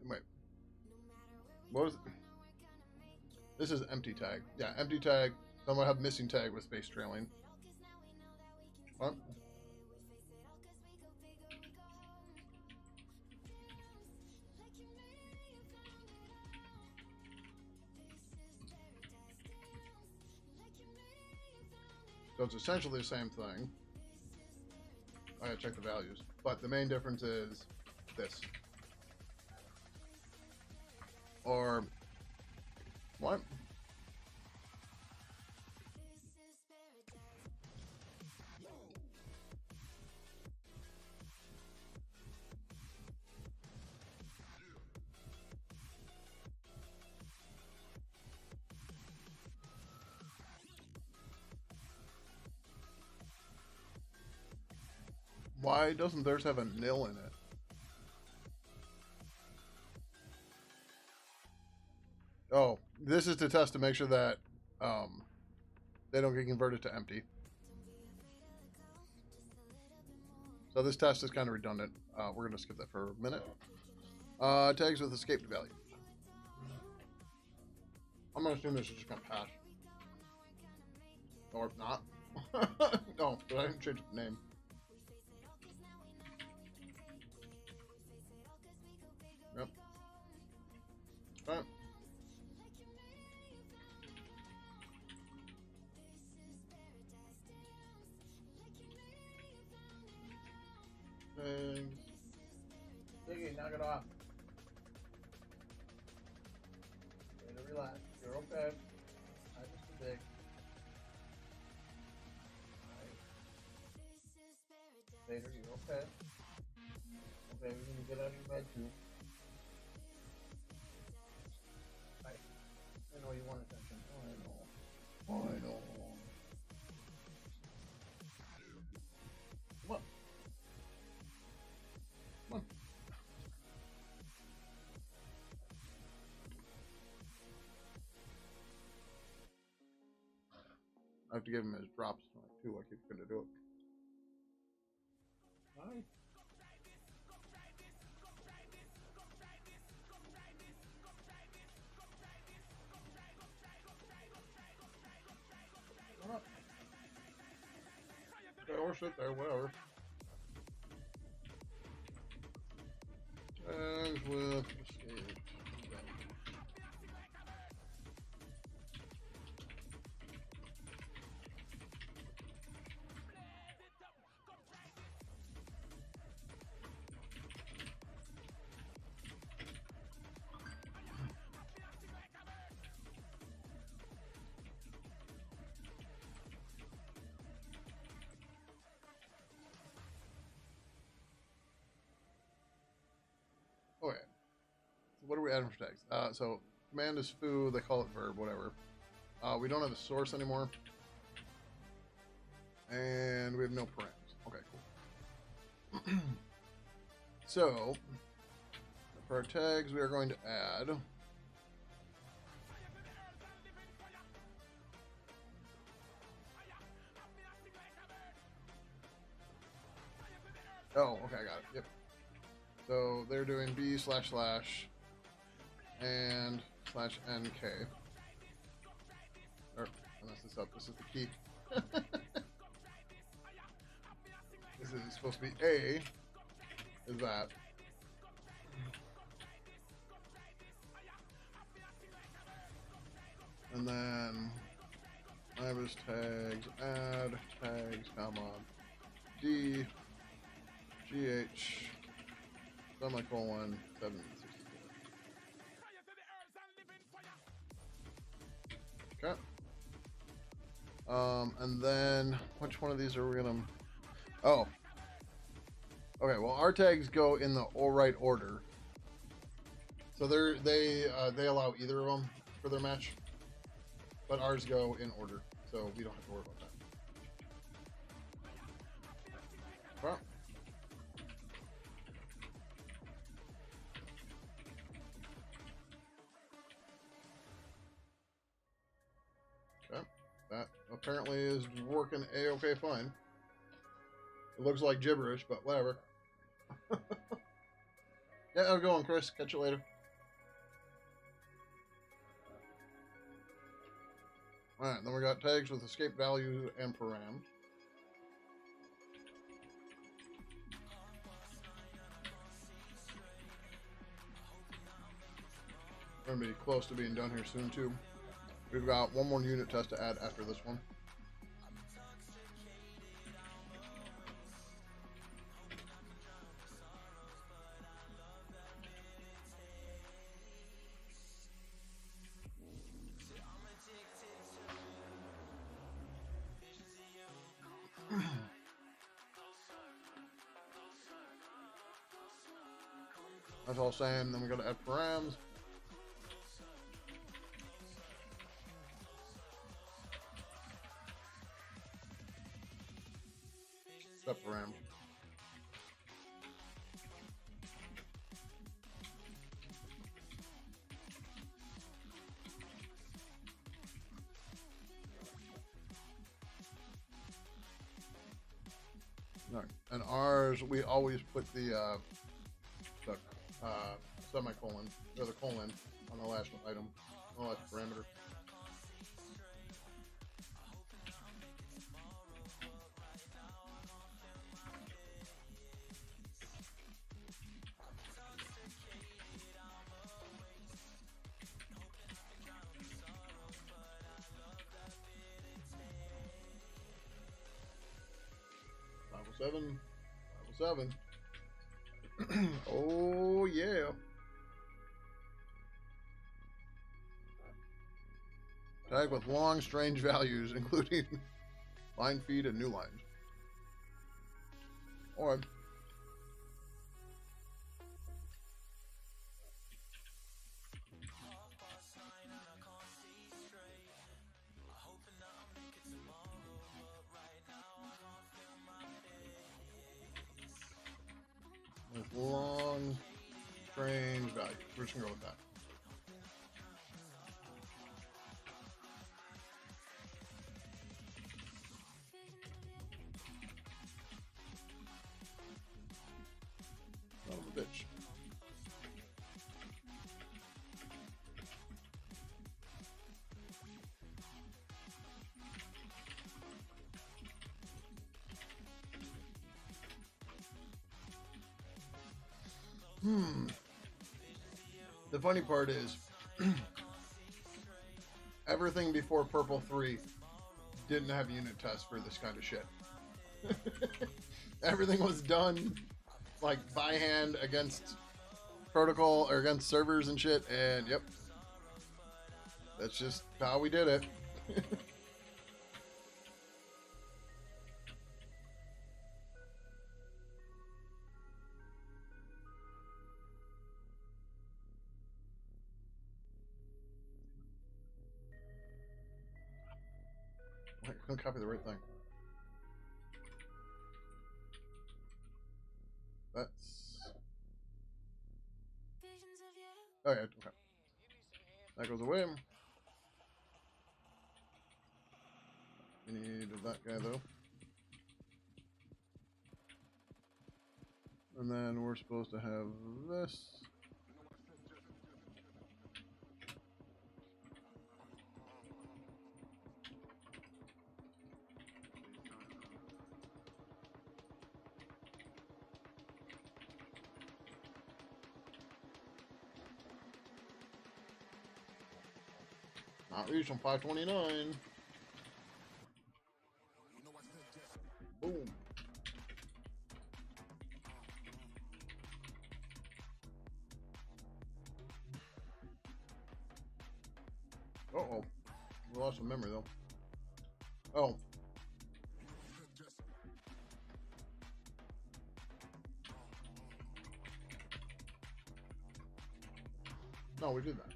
wait, what was it? This is empty tag. Yeah, empty tag. Then we'll have missing tag with space trailing. What? So it's essentially the same thing. I gotta check the values. But the main difference is this. Or what? Why doesn't theirs have a nil in it? Oh, this is to test to make sure that they don't get converted to empty. So this test is kind of redundant. We're going to skip that for a minute. Tags with escaped value. I'm going to assume this is just going to pass. Or not. No, but I didn't change the name. Yep. Alright. Pidgin, knock it off. Way to relax. You're okay. I just too big. Vader, you're okay. Okay, we're gonna get out of your bed too. Right. I know you want attention. Oh, I know. Oh, I know. Come on. Come on. I have to give him his drops too, like he's gonna do it. Hi. Come on. Okay, or sit there, whatever. Tags with escape. Okay. So what are we adding for tags? So command is foo, they call it verb, whatever. We don't have a source anymore. And we have no params. Okay, cool. So for our tags, we are going to add oh, okay, I got it. Yep. So they're doing b // and /nk. Or, I messed this up. This is the key. This is supposed to be A. Is that? And then Ibis tags, add tags, comma, D, GH, semicolon, 764. Okay. And then which one of these are we gonna? Oh. Okay. Well, our tags go in the all right order. So they allow either of them for their match, but ours go in order, so we don't have to worry about that. Well. Okay. That apparently is working a-okay fine. It looks like gibberish, but whatever. Yeah, I'm going, Chris. Catch you later. Alright, then we got tags with escape value and param. We're gonna be close to being done here soon too. We've got one more unit test to add after this one. That's all saying. Then we got to add params. Step param. No. And ours, we always put the semicolon, or the colon, on the last item, on the last parameter. Seven. Oh yeah. Tag with long, strange values, including line feed and new lines. Or with long, strange values. We're just gonna go with that. Son of a bitch. The funny part is, everything before Purple 3 didn't have unit tests for this kind of shit. Everything was done like by hand against protocol or against servers and shit, and yep, that's just how we did it. I couldn't copy the right thing. That's okay. Okay, that goes away. You need that guy though, and then we're supposed to have this. Not reached on 529. Boom. Uh-oh. We lost some memory, though. Oh. No, we did that.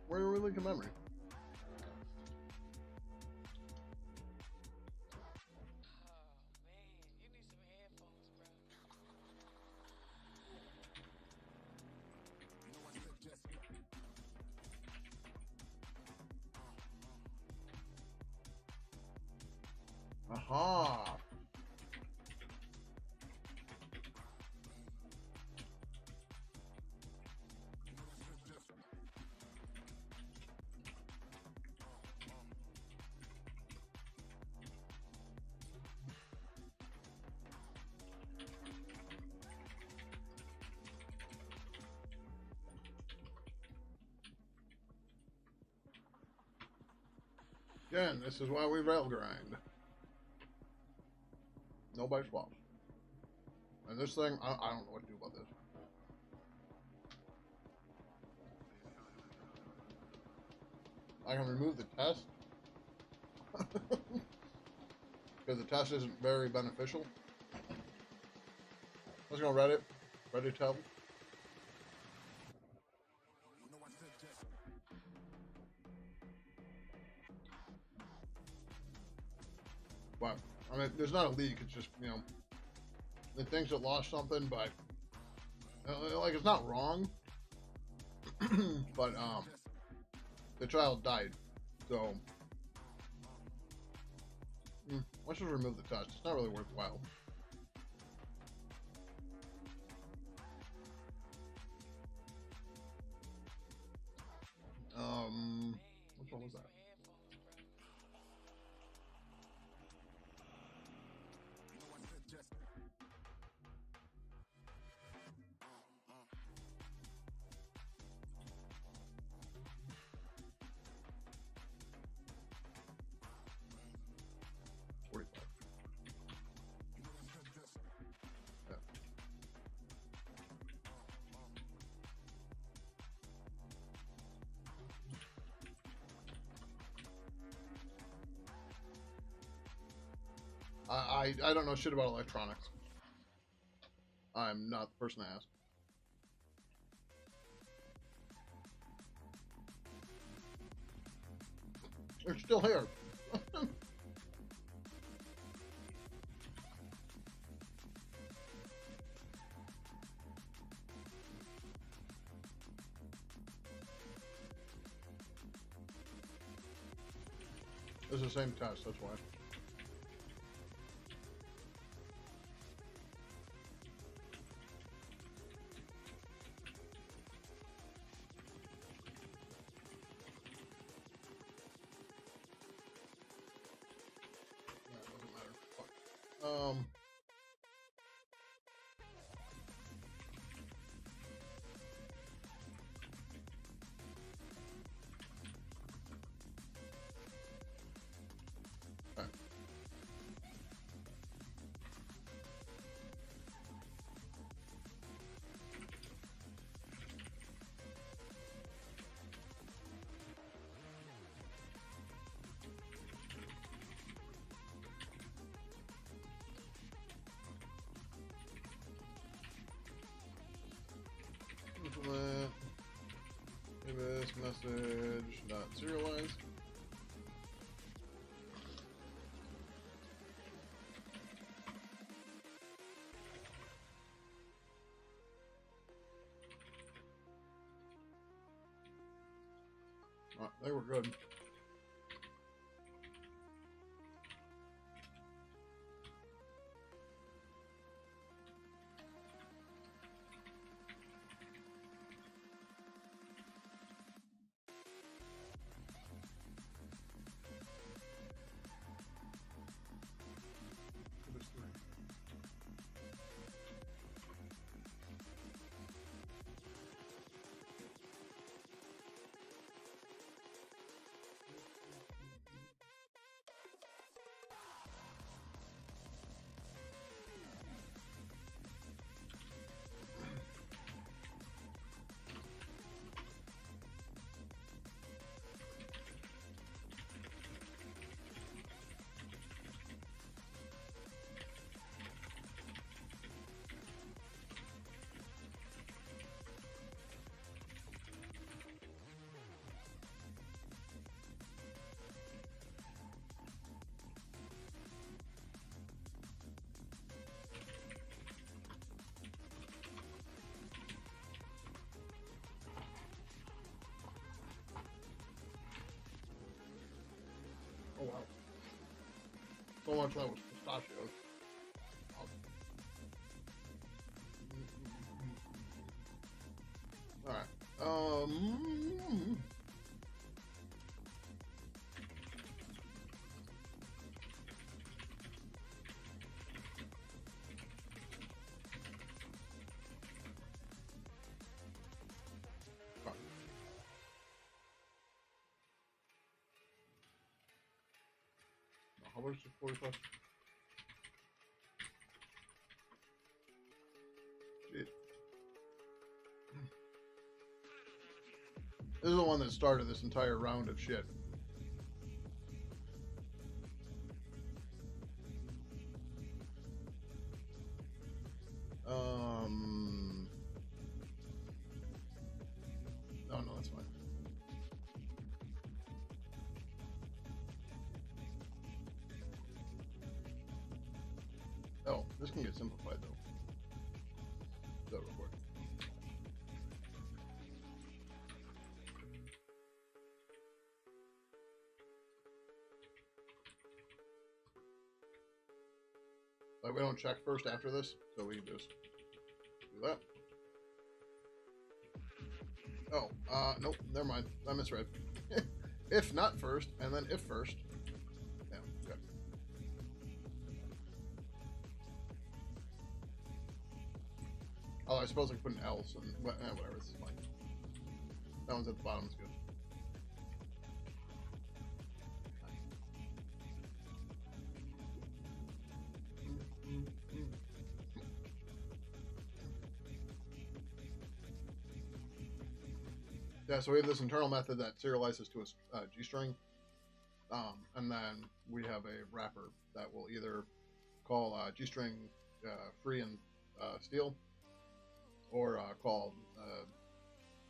Where did we link the memory? Aha! Again, this is why we rail grind. Nobody swaps. And this thing, I don't know what to do about this. I can remove the test. Because the test isn't very beneficial. Let's go Reddit. Reddit tab. But, I mean, there's not a leak. It's just, you know, it thinks it lost something, but, like, it's not wrong. But, the child died. So, let's just remove the test. It's not really worthwhile. Which one was that? I don't know shit about electronics. I'm not the person to ask. It's still here. It's the same test, that's why. Um, okay. Implement. Maybe this message not serialized. Oh, they were good. Oh wow. So much that was pistachios. Alright. how much is 40 plus? Jeez. This is the one that started this entire round of shit. Oh no, that's fine. Oh, this can get simplified though. So record. Like we don't check first after this, so we can just do that. Oh, nope, never mind. I misread. If not first, and then if first. Yeah, okay. Oh, I suppose I could put an else and whatever, this is fine. That one's at the bottom, is good. Yeah, so we have this internal method that serializes to a G string, and then we have a wrapper that will either call G string free and steal, or call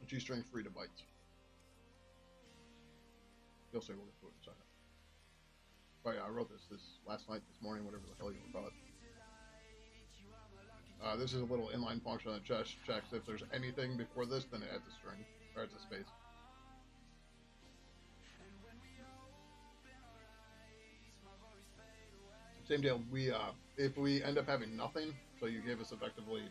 G string free to bytes. You'll see, we'll get to it in a second. But yeah, I wrote this last night, this morning, whatever the hell you want to call it. This is a little inline function that checks if there's anything before this, then it adds a string. Or it's a space. Same deal. We if we end up having nothing, so you gave us effectively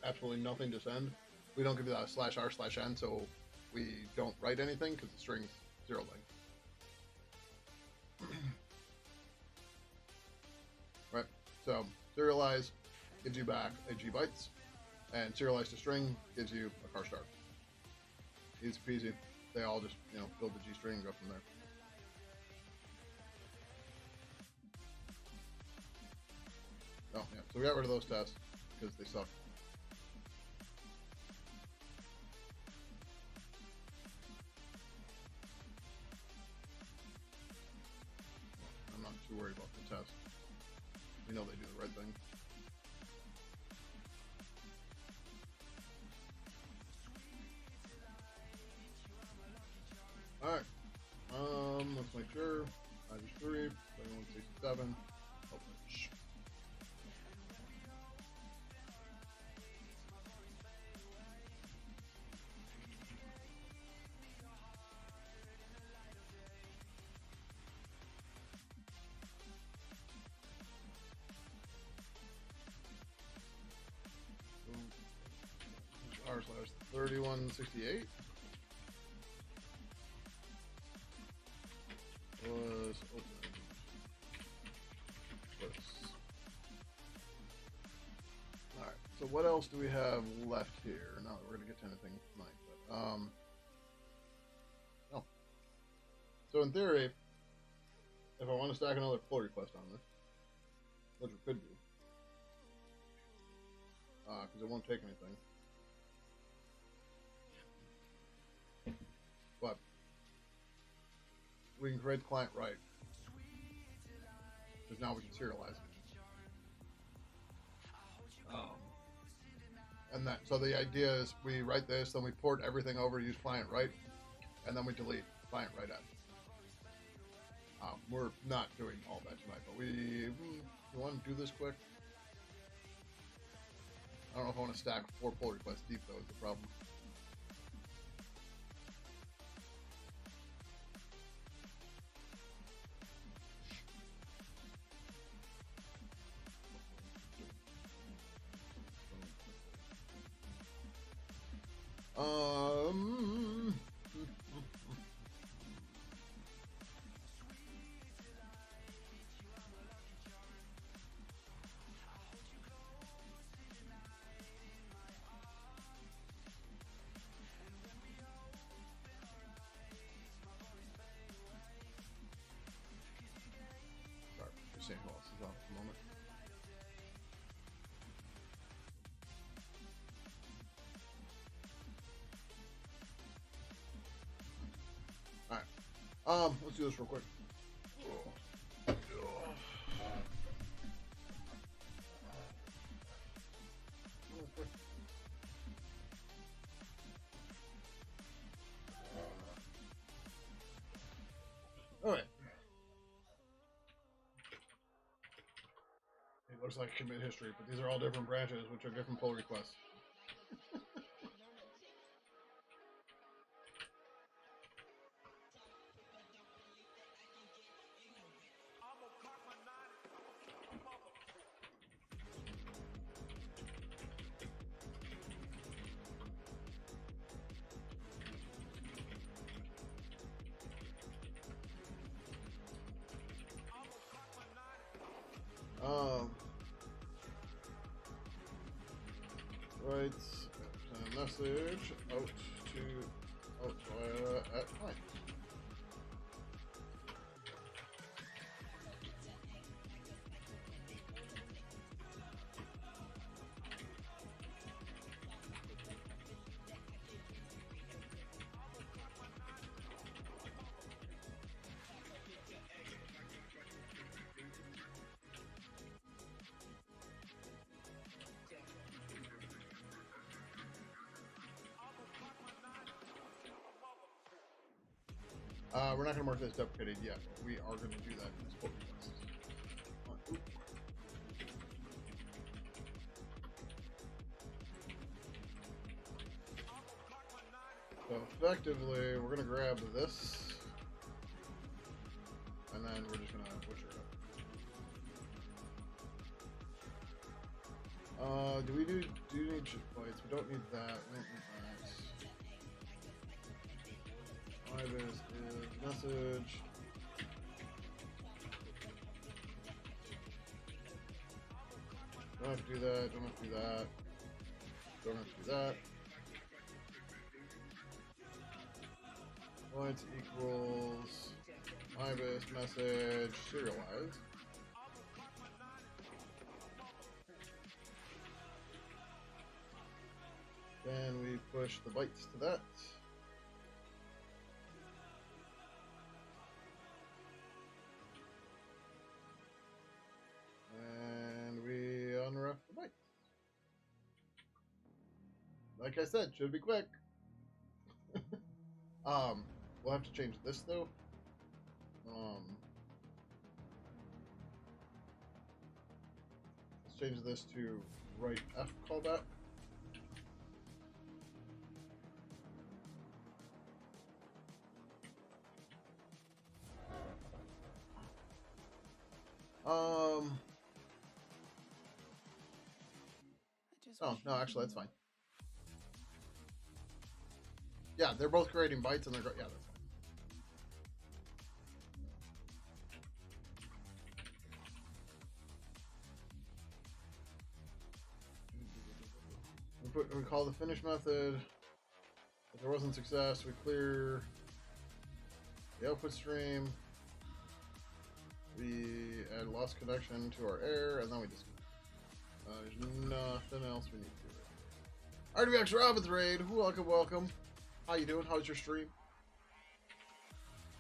absolutely nothing to send, we don't give you that /r/n, so we don't write anything because the string's 0 length. Right. So serialize gives you back a G bytes, and serialize to string gives you a car start. Easy peasy. They all just, build the G string and go from there. Oh, yeah. So we got rid of those tests because they suck. I'm not too worried about the test. We know they do the right thing. Alright, let's make sure. 93, 7167. Oh, shh. R/3168. Was open. Alright, so what else do we have left here? Not that we're going to get to anything tonight, but, oh. So in theory, if I want to stack another pull request on this, which we could do, because it won't take anything, but we can create the client right, because now we can serialize it. And that, so the idea is we write this, then we port everything over, use client right, and then we delete client right at. We're not doing all that tonight, but you want to do this quick? I don't know if I want to stack 4 pull requests deep though, is the problem. is off at the moment. Alright. Let's do this real quick. Alright. It looks like commit history, but these are all different branches, which are different pull requests. Right, send a message out via at client. We're not going to mark this deprecated yet. We are going to do that in this pull request. So effectively, we're going to grab this, and then we're just going to butcher it up. Do we need chip bites? We don't need that. We don't need that. Ibis is message. Don't have to do that. Don't have to do that. Don't have to do that. Points equals Ibis message serialize. Then we push the bytes to that. And we unwrap the bytes. Like I said, should be quick. We'll have to change this though. Let's change this to write F callback. Oh, no, actually, that's fine. Yeah, they're both creating bytes and they're, yeah, that's fine. We call the finish method. If there wasn't success, we clear the output stream. We add lost connection to our error, and then we just there's nothing else we need to do. RDBX Robin's raid. Welcome. How you doing? How's your stream?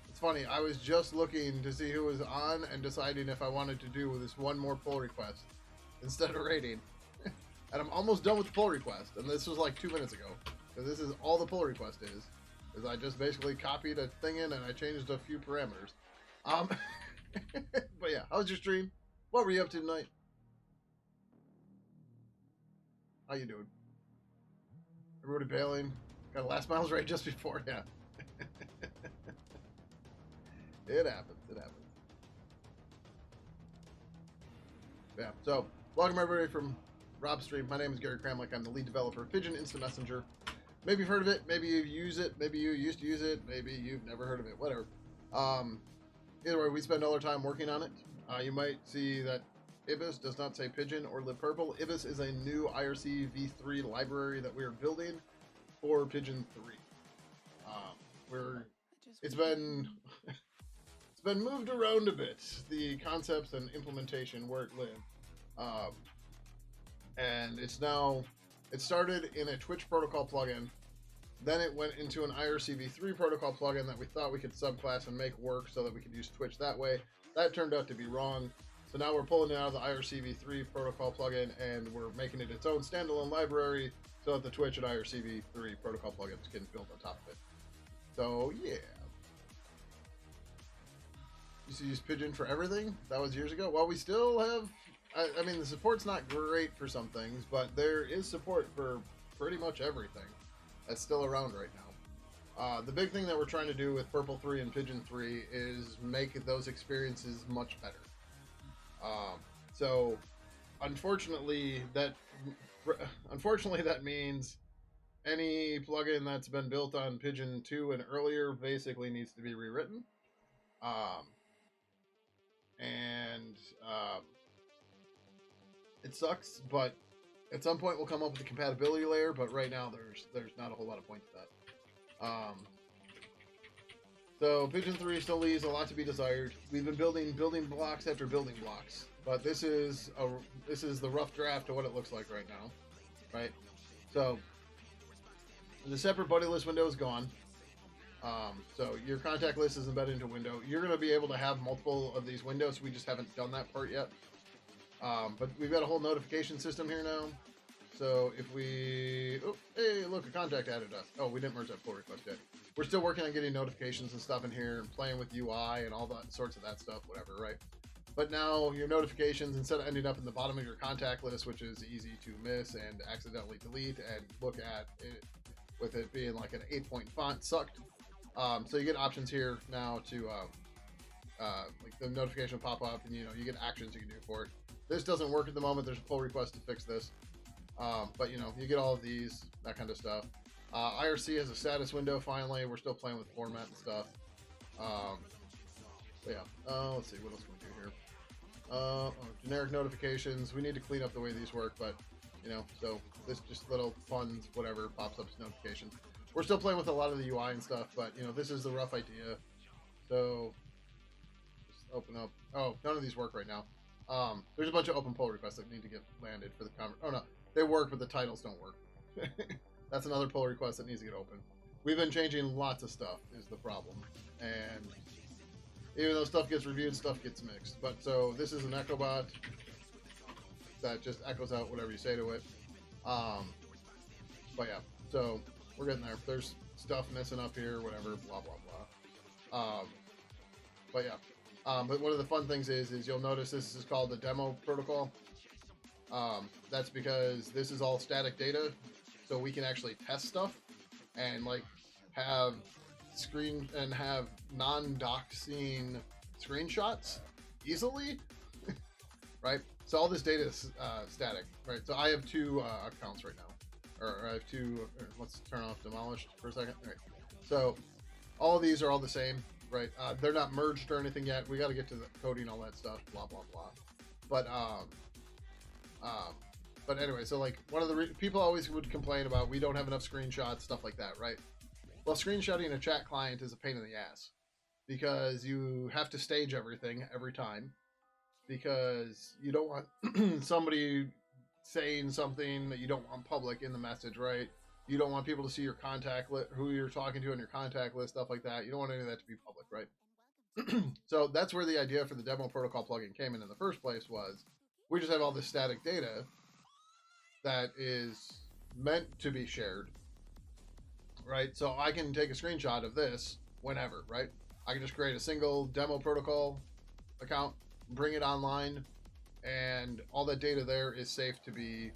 It's funny. I was just looking to see who was on and deciding if I wanted to do this one more pull request instead of raiding. And I'm almost done with the pull request. And this was like 2 minutes ago. So this is all the pull request is I just basically copied a thing in and I changed a few parameters. But yeah, how was your stream? What were you up to tonight? How you doing? Everybody bailing? Got a last miles raid just before, yeah. It happens. Yeah, so welcome everybody from Rob's stream. My name is Gary Kramlich. I'm the lead developer of Pidgin Instant Messenger. Maybe you've heard of it, maybe you use it, maybe you used to use it, maybe you've never heard of it, whatever. Either way, we spend all our time working on it. You might see that Ibis does not say Pidgin or libpurple. Ibis is a new IRC v3 library that we are building for Pidgin 3. It's been it's been moved around a bit. The concepts and implementation where it lived, um, and it's now. It started in a Twitch protocol plugin. Then it went into an IRC-v3 protocol plugin that we thought we could subclass and make work so that we could use Twitch that way. That turned out to be wrong. So now we're pulling it out of the IRC-v3 protocol plugin and we're making it its own standalone library so that the Twitch and IRC-v3 protocol plugins can build on top of it. So yeah. Used to use Pidgin for everything. That was years ago. Well, we still have. I mean, the support's not great for some things, but there is support for pretty much everything that's still around right now. The big thing that we're trying to do with Purple 3 and Pidgin 3 is make those experiences much better. So, unfortunately, that means any plugin that's been built on Pidgin 2 and earlier basically needs to be rewritten. It sucks, but at some point we'll come up with a compatibility layer, but right now there's not a whole lot of point to that. So Pidgin 3 still leaves a lot to be desired. We've been building blocks after building blocks, but this is the rough draft of what it looks like right now, right? So the separate buddy list window is gone. So your contact list is embedded into a window. You're going to be able to have multiple of these windows. We just haven't done that part yet. But we've got a whole notification system here now. So if we... Oh, hey, look, a contact added us. Oh, we didn't merge that pull request yet. We're still working on getting notifications and stuff in here, and playing with UI and all that sorts of that stuff, whatever, right? But now your notifications, instead of ending up in the bottom of your contact list, which is easy to miss and accidentally delete and look at it with it being like an 8-point font, sucked. So you get options here now to like the notification will pop up, and you get actions you can do for it. This doesn't work at the moment. There's a pull request to fix this, but you get all of these, that kind of stuff. IRC has a status window. Finally, we're still playing with format and stuff. But yeah, let's see what else can we do here. Generic notifications. We need to clean up the way these work, but so this just little fun whatever pops up as notifications. We're still playing with a lot of the UI and stuff, but this is the rough idea. So just open up. Oh, none of these work right now. There's a bunch of open pull requests that need to get landed for the oh no, they work, but the titles don't work. That's another pull request that needs to get open. We've been changing lots of stuff is the problem, and even though stuff gets reviewed, stuff gets mixed. But so this is an echo bot that just echoes out whatever you say to it. But yeah, so we're getting there. There's stuff missing up here, whatever, blah blah blah. But yeah. But one of the fun things is you'll notice this is called the demo protocol. That's because this is all static data, so we can actually test stuff and like have non-doxing screenshots easily, right? So all this data is static, right? So I have two accounts right now, or I have two. Let's turn off demolished for a second. All right. So all of these are all the same. Right, they're not merged or anything yet. We got to get to the coding, all that stuff, blah blah blah. But anyway, so like one of the people always would complain about we don't have enough screenshots, stuff like that, right? Well, screenshotting a chat client is a pain in the ass because you have to stage everything every time because you don't want somebody saying something that you don't want public in the message, right? You don't want people to see your contact list, who you're talking to on your contact list, stuff like that. You don't want any of that to be public, right? So that's where the idea for the demo protocol plugin came in the first place was we just have all this static data that is meant to be shared, right? So I can take a screenshot of this whenever, right? I can just create a single demo protocol account, bring it online, and all that data there is safe to be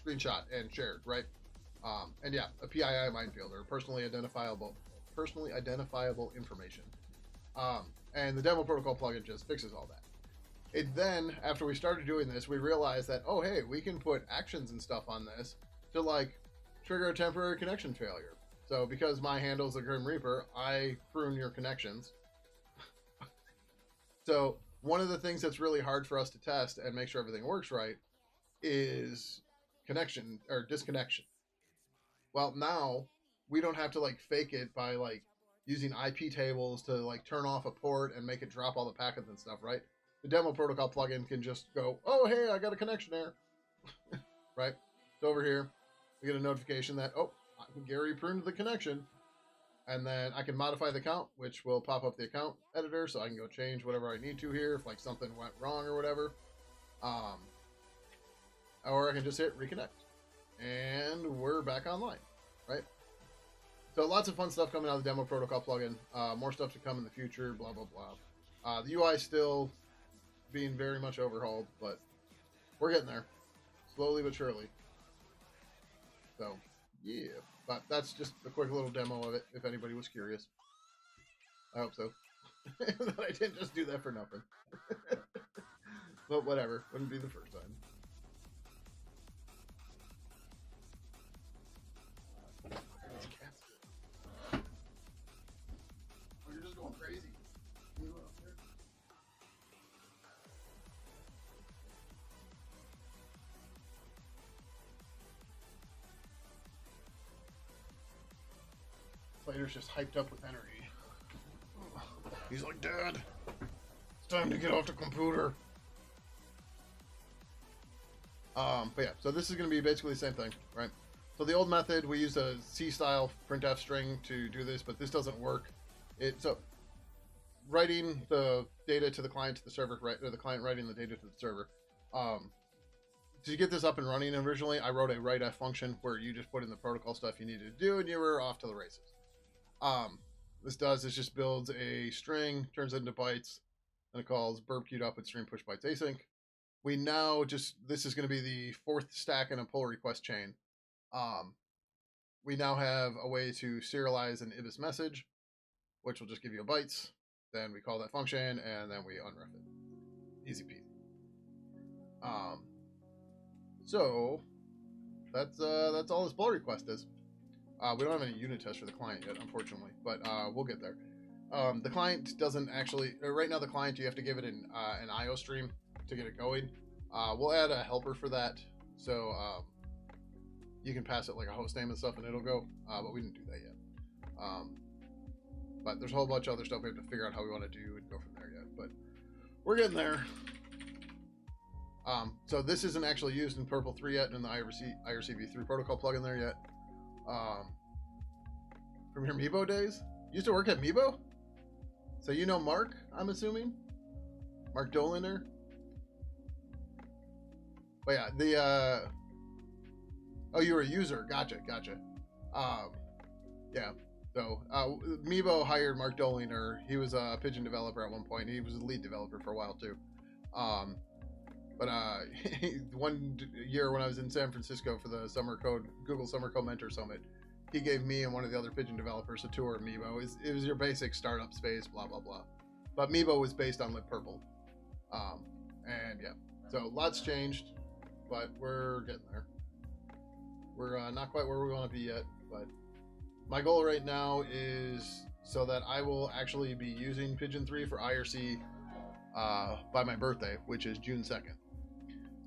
screenshot and shared, right? And yeah, a PII minefield, or personally identifiable information. And the demo protocol plugin just fixes all that. It then, after we started doing this, we realized that, oh hey, we can put actions and stuff on this to like trigger a temporary connection failure. So because my handle's the Grim Reaper, I prune your connections. So one of the things that's really hard for us to test and make sure everything works right is connection or disconnection. Well, now we don't have to like fake it by like using IP tables to like turn off a port and make it drop all the packets and stuff, right? The demo protocol plugin can just go, oh, hey, I got a connection error, right? So over here, we get a notification that, oh, Gary pruned the connection. And then I can modify the account, which will pop up the account editor, so I can go change whatever I need to here if like something went wrong or whatever. Or I can just hit reconnect. And we're back online, right? So lots of fun stuff coming out of the demo protocol plugin. More stuff to come in the future, blah, blah, blah. The UI still being very much overhauled, but we're getting there. Slowly but surely. So, yeah. But that's just a quick little demo of it, if anybody was curious. I hope so. That I didn't just do that for nothing. But whatever. Wouldn't be the first time. Oh, you're just going crazy. Slater's just hyped up with energy. He's like, Dad, it's time to get off the computer. But yeah, so this is going to be basically the same thing, right? So the old method, we use a C-style printf string to do this, but this doesn't work. So writing the data to the client to the server, right, or the client writing the data to the server. To get this up and running originally, I wrote a writef function where you just put in the protocol stuff you needed to do, and you were off to the races. This does is just builds a string, turns it into bytes, and it calls burp queued up with stream push bytes async. We now this is going to be the fourth stack in a pull request chain. We now have a way to serialize an IBIS message, which will just give you a bytes. Then we call that function, and then we unref it. Easy peasy. So that's all this pull request is. We don't have any unit tests for the client yet, unfortunately, but we'll get there. The client doesn't actually, right now the client, you have to give it an IO stream to get it going. We'll add a helper for that, so you can pass it like a host name and stuff and it'll go, but we didn't do that yet. But there's a whole bunch of other stuff we have to figure out how we want to do and go from there yet, but we're getting there. So this isn't actually used in Purple 3 yet, in the IRC-v3 protocol plugin there yet. From your Meebo days? You used to work at Meebo? So you know Mark, I'm assuming? Mark Doliner? But yeah, oh, you were a user. Gotcha. Yeah. So, Meebo hired Mark Doliner. He was a Pidgin developer at one point. He was a lead developer for a while, too. But one year when I was in San Francisco for the Google Summer Code Mentor Summit, he gave me and one of the other Pidgin developers a tour of Meebo. It was your basic startup space, blah, blah, blah. But Meebo was based on libpurple. And yeah, so lots changed, but we're getting there. We're not quite where we want to be yet, but my goal right now is so that I will actually be using Pidgin 3 for IRC by my birthday, which is June 2nd.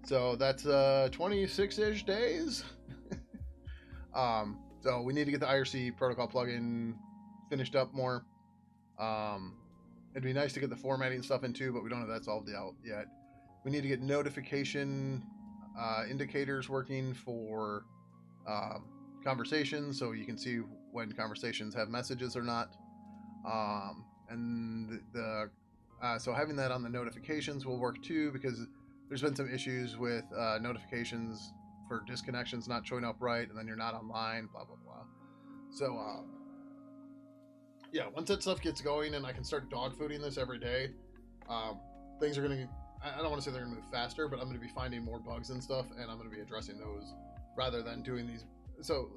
So that's 26-ish days. So we need to get the IRC protocol plugin finished up more. It'd be nice to get the formatting stuff in too, but we don't have that solved out yet. We need to get notification indicators working for conversations, so you can see when conversations have messages or not. And so having that on the notifications will work too, because there's been some issues with notifications for disconnections not showing up right, and then you're not online, blah, blah, blah. So, yeah, once that stuff gets going and I can start dog fooding this every day, things are going to, I don't want to say they're going to move faster, but I'm going to be finding more bugs and stuff, and I'm going to be addressing those rather than doing these. So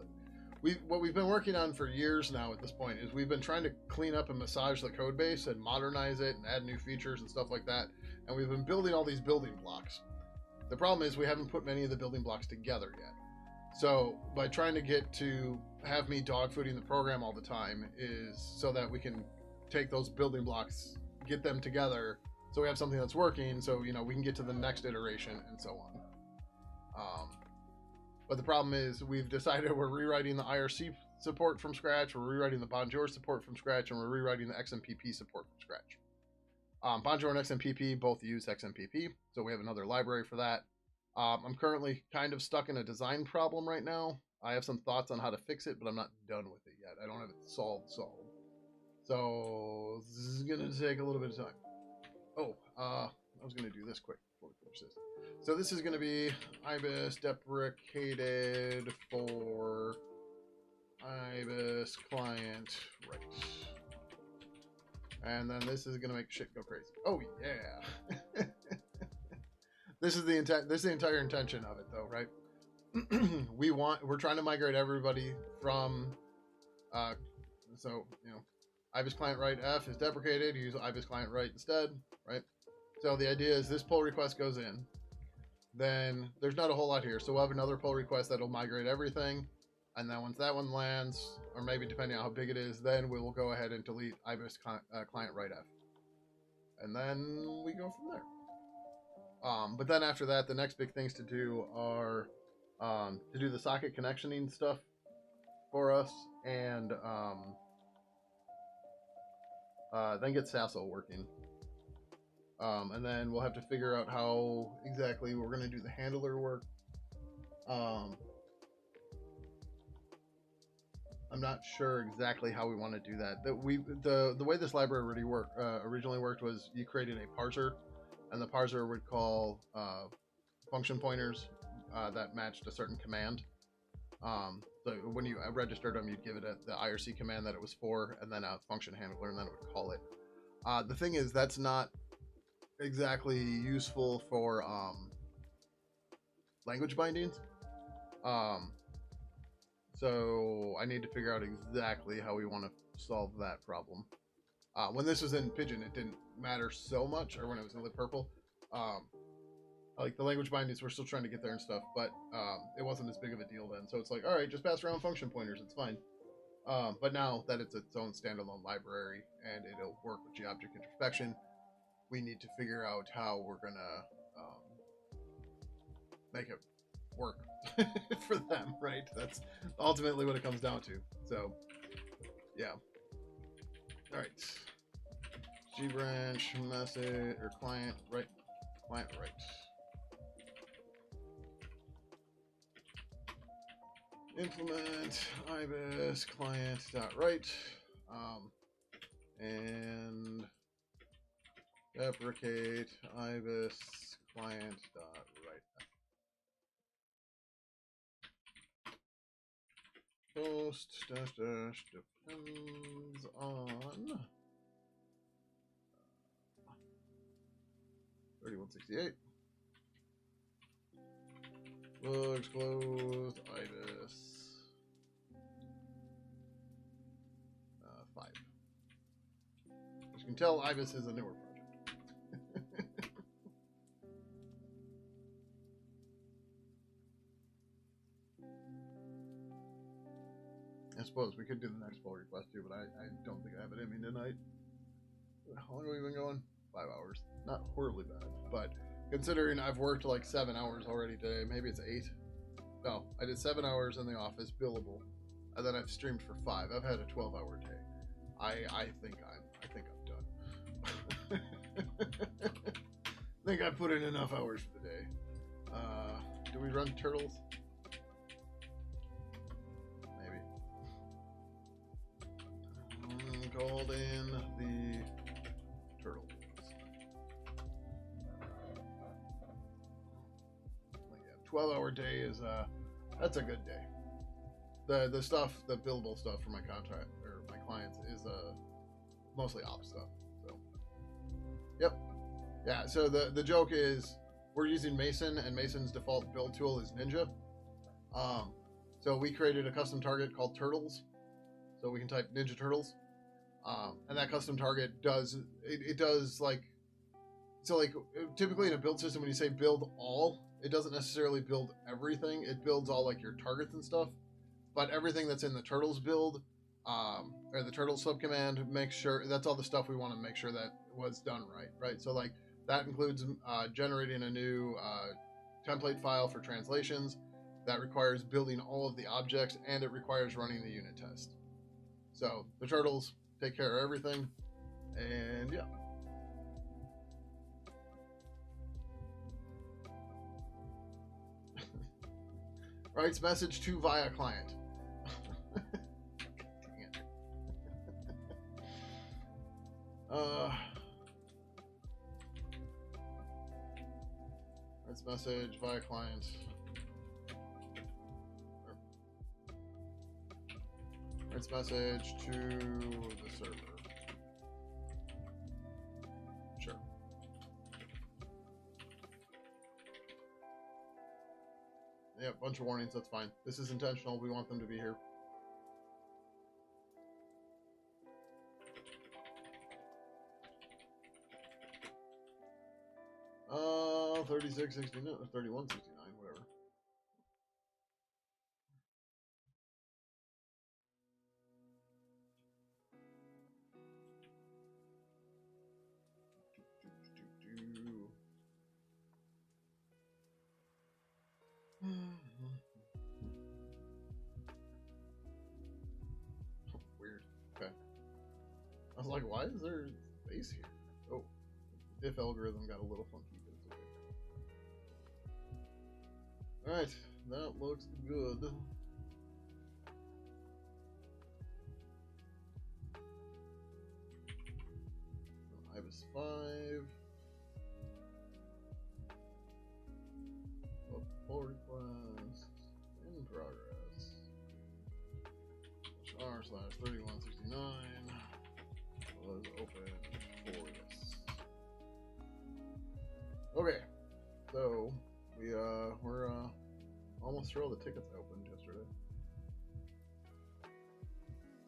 what we've been working on for years now at this point is we've been trying to clean up and massage the code base and modernize it and add new features and stuff like that. And we've been building all these building blocks. The problem is we haven't put many of the building blocks together yet. So by trying to get to have me dog fooding the program all the time is so that we can take those building blocks, get them together, so we have something that's working, so we can get to the next iteration and so on. But the problem is we've decided we're rewriting the IRC support from scratch, we're rewriting the Bonjour support from scratch, and we're rewriting the XMPP support from scratch. Bonjour and XMPP both use XMPP, so we have another library for that. I'm currently kind of stuck in a design problem right now. I have some thoughts on how to fix it, but I'm not done with it yet. I don't have it solved. So this is gonna take a little bit of time. Oh, I was gonna do this quick before we finish this. So this is gonna be IBIS deprecated for IBIS client right. And then this is gonna make shit go crazy. Oh yeah. This is the intent. This is the entire intention of it, though, right? We're trying to migrate everybody from, so IBIS client right F is deprecated. Use IBIS client right instead, right? So the idea is this pull request goes in, then there's not a whole lot here. So we'll have another pull request that'll migrate everything, and then once that one lands, or maybe depending on how big it is, then we will go ahead and delete IBIS client right F, and then we go from there. But then after that, the next big things to do are to do the socket connectioning stuff for us, and then get Sasso working. And then we'll have to figure out how exactly we're going to do the handler work. I'm not sure exactly how we want to do that. The way this library originally worked was you created a parser, and the parser would call function pointers that matched a certain command. So when you registered them, you'd give it the IRC command that it was for, and then a function handler, and then it would call it. The thing is, that's not exactly useful for language bindings. So I need to figure out exactly how we want to solve that problem. When this was in Pidgin, it didn't matter so much, or when it was in libpurple. Like the language bindings, we're still trying to get there and stuff, but it wasn't as big of a deal then. So it's like, all right, just pass around function pointers, it's fine. But now that it's its own standalone library and it'll work with G-object introspection, we need to figure out how we're gonna make it work for them, right? That's ultimately what it comes down to. So, yeah. All right. G-branch message or client right. Implement IBIS client.write and deprecate IBIS client.write. Post dash depends on 3168. Looks closed IBIS 5. As you can tell, IBIS is a newer project. I suppose we could do the next pull request too, but I don't think I have it in me tonight. How long have we been going? 5 hours. Not horribly bad, but considering I've worked like 7 hours already today, maybe it's 8. No, I did 7 hours in the office, billable, and then I've streamed for 5. I've had a 12-hour day. I think I'm done. I think I put in enough hours for the day. Do we run turtles? Maybe. Called in the turtles. Yeah, 12-hour day is that's a good day. The stuff, the billable stuff for my contract or my clients is mostly ops stuff. So, yep, yeah. So the joke is we're using Mason, and Mason's default build tool is Ninja. So we created a custom target called Turtles, so we can type Ninja Turtles, and that custom target does it does like so like typically in a build system when you say build all, it doesn't necessarily build everything. It builds all like your targets and stuff. But everything that's in the Turtles build, or the Turtles subcommand, make sure that's all the stuff we want to make sure that was done right? So like that includes generating a new template file for translations. that requires building all of the objects, and it requires running the unit test. So the turtles take care of everything, and yeah. Writes message to via client. Dang it. Writes message via client. Writes message to the server. Sure. Yeah, bunch of warnings, that's fine. This is intentional, we want them to be here. 3669, 3169, whatever. Weird. Okay. I was like, why is there space here? Oh, if algorithm got a little funky, but it's okay. Alright, that looks good. Ibis 5. Pull request in progress. R/3169 was open for this. Okay, so we're almost through all the tickets I opened yesterday.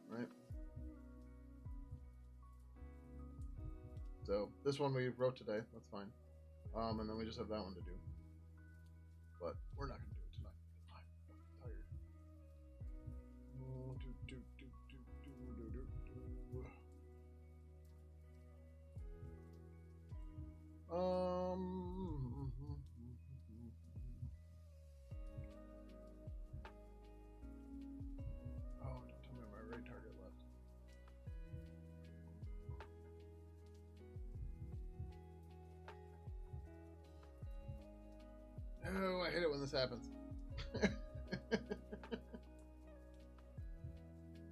Right. So this one we wrote today. That's fine. And then we just have that one to do. But we're not gonna do it tonight. I'm tired. Oh, don't tell me my raid target left. Oh, I hate it when this happens.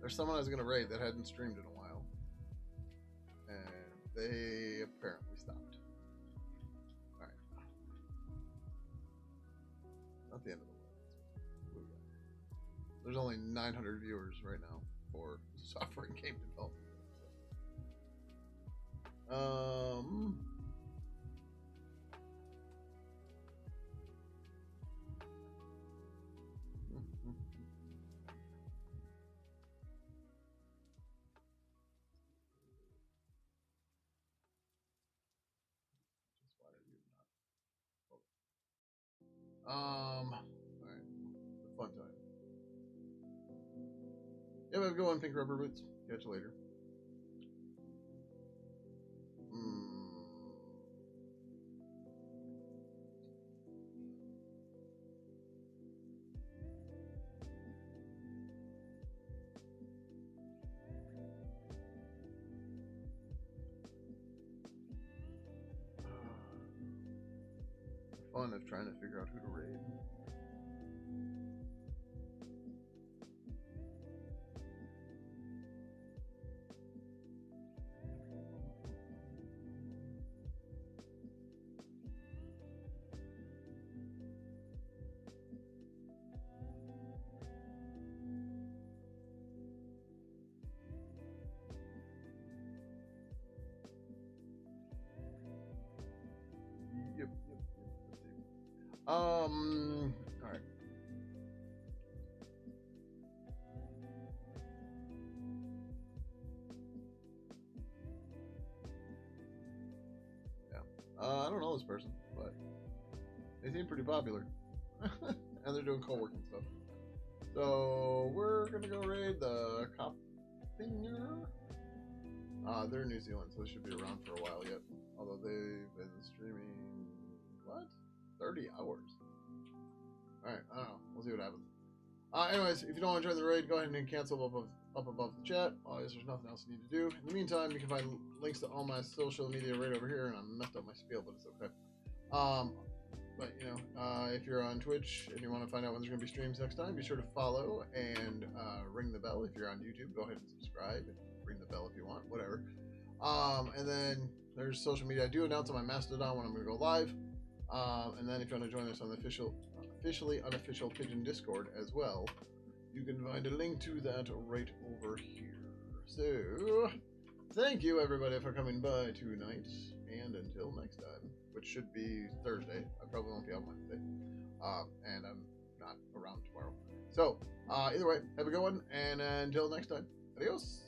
There's someone I was gonna raid that hadn't streamed in a while, and they apparently stopped. All right, not the end of the world. There's only 900 viewers right now for software and game development. All right, fun time. Yeah, have a good one, Pink Rubber Boots. Catch you later. Fun of trying to figure out who to raid. Yep. All right. Yeah. I don't know this person, but they seem pretty popular. And they're doing co-working stuff. So we're gonna go raid the Coppinger. They're in New Zealand, so they should be around for a while yet. Although they've been streaming 30 hours. Alright, I don't know. We'll We'll see what happens. Anyways, if you don't want to join the raid, go ahead and cancel up above the chat. Obviously, there's nothing else you need to do. In the meantime, you can find links to all my social media right over here, and I messed up my spiel, but it's okay. But, you know, if you're on Twitch and you want to find out when there's going to be streams next time, be sure to follow and ring the bell. If you're on YouTube, go ahead and subscribe and ring the bell if you want, whatever. And then there's social media. I do announce on my Mastodon when I'm going to go live. And then if you want to join us on the officially unofficial Pidgin Discord as well, you can find a link to that right over here. So, thank you everybody for coming by tonight, and until next time, which should be Thursday. I probably won't be on Wednesday, and I'm not around tomorrow. So, either way, have a good one, and until next time, adios.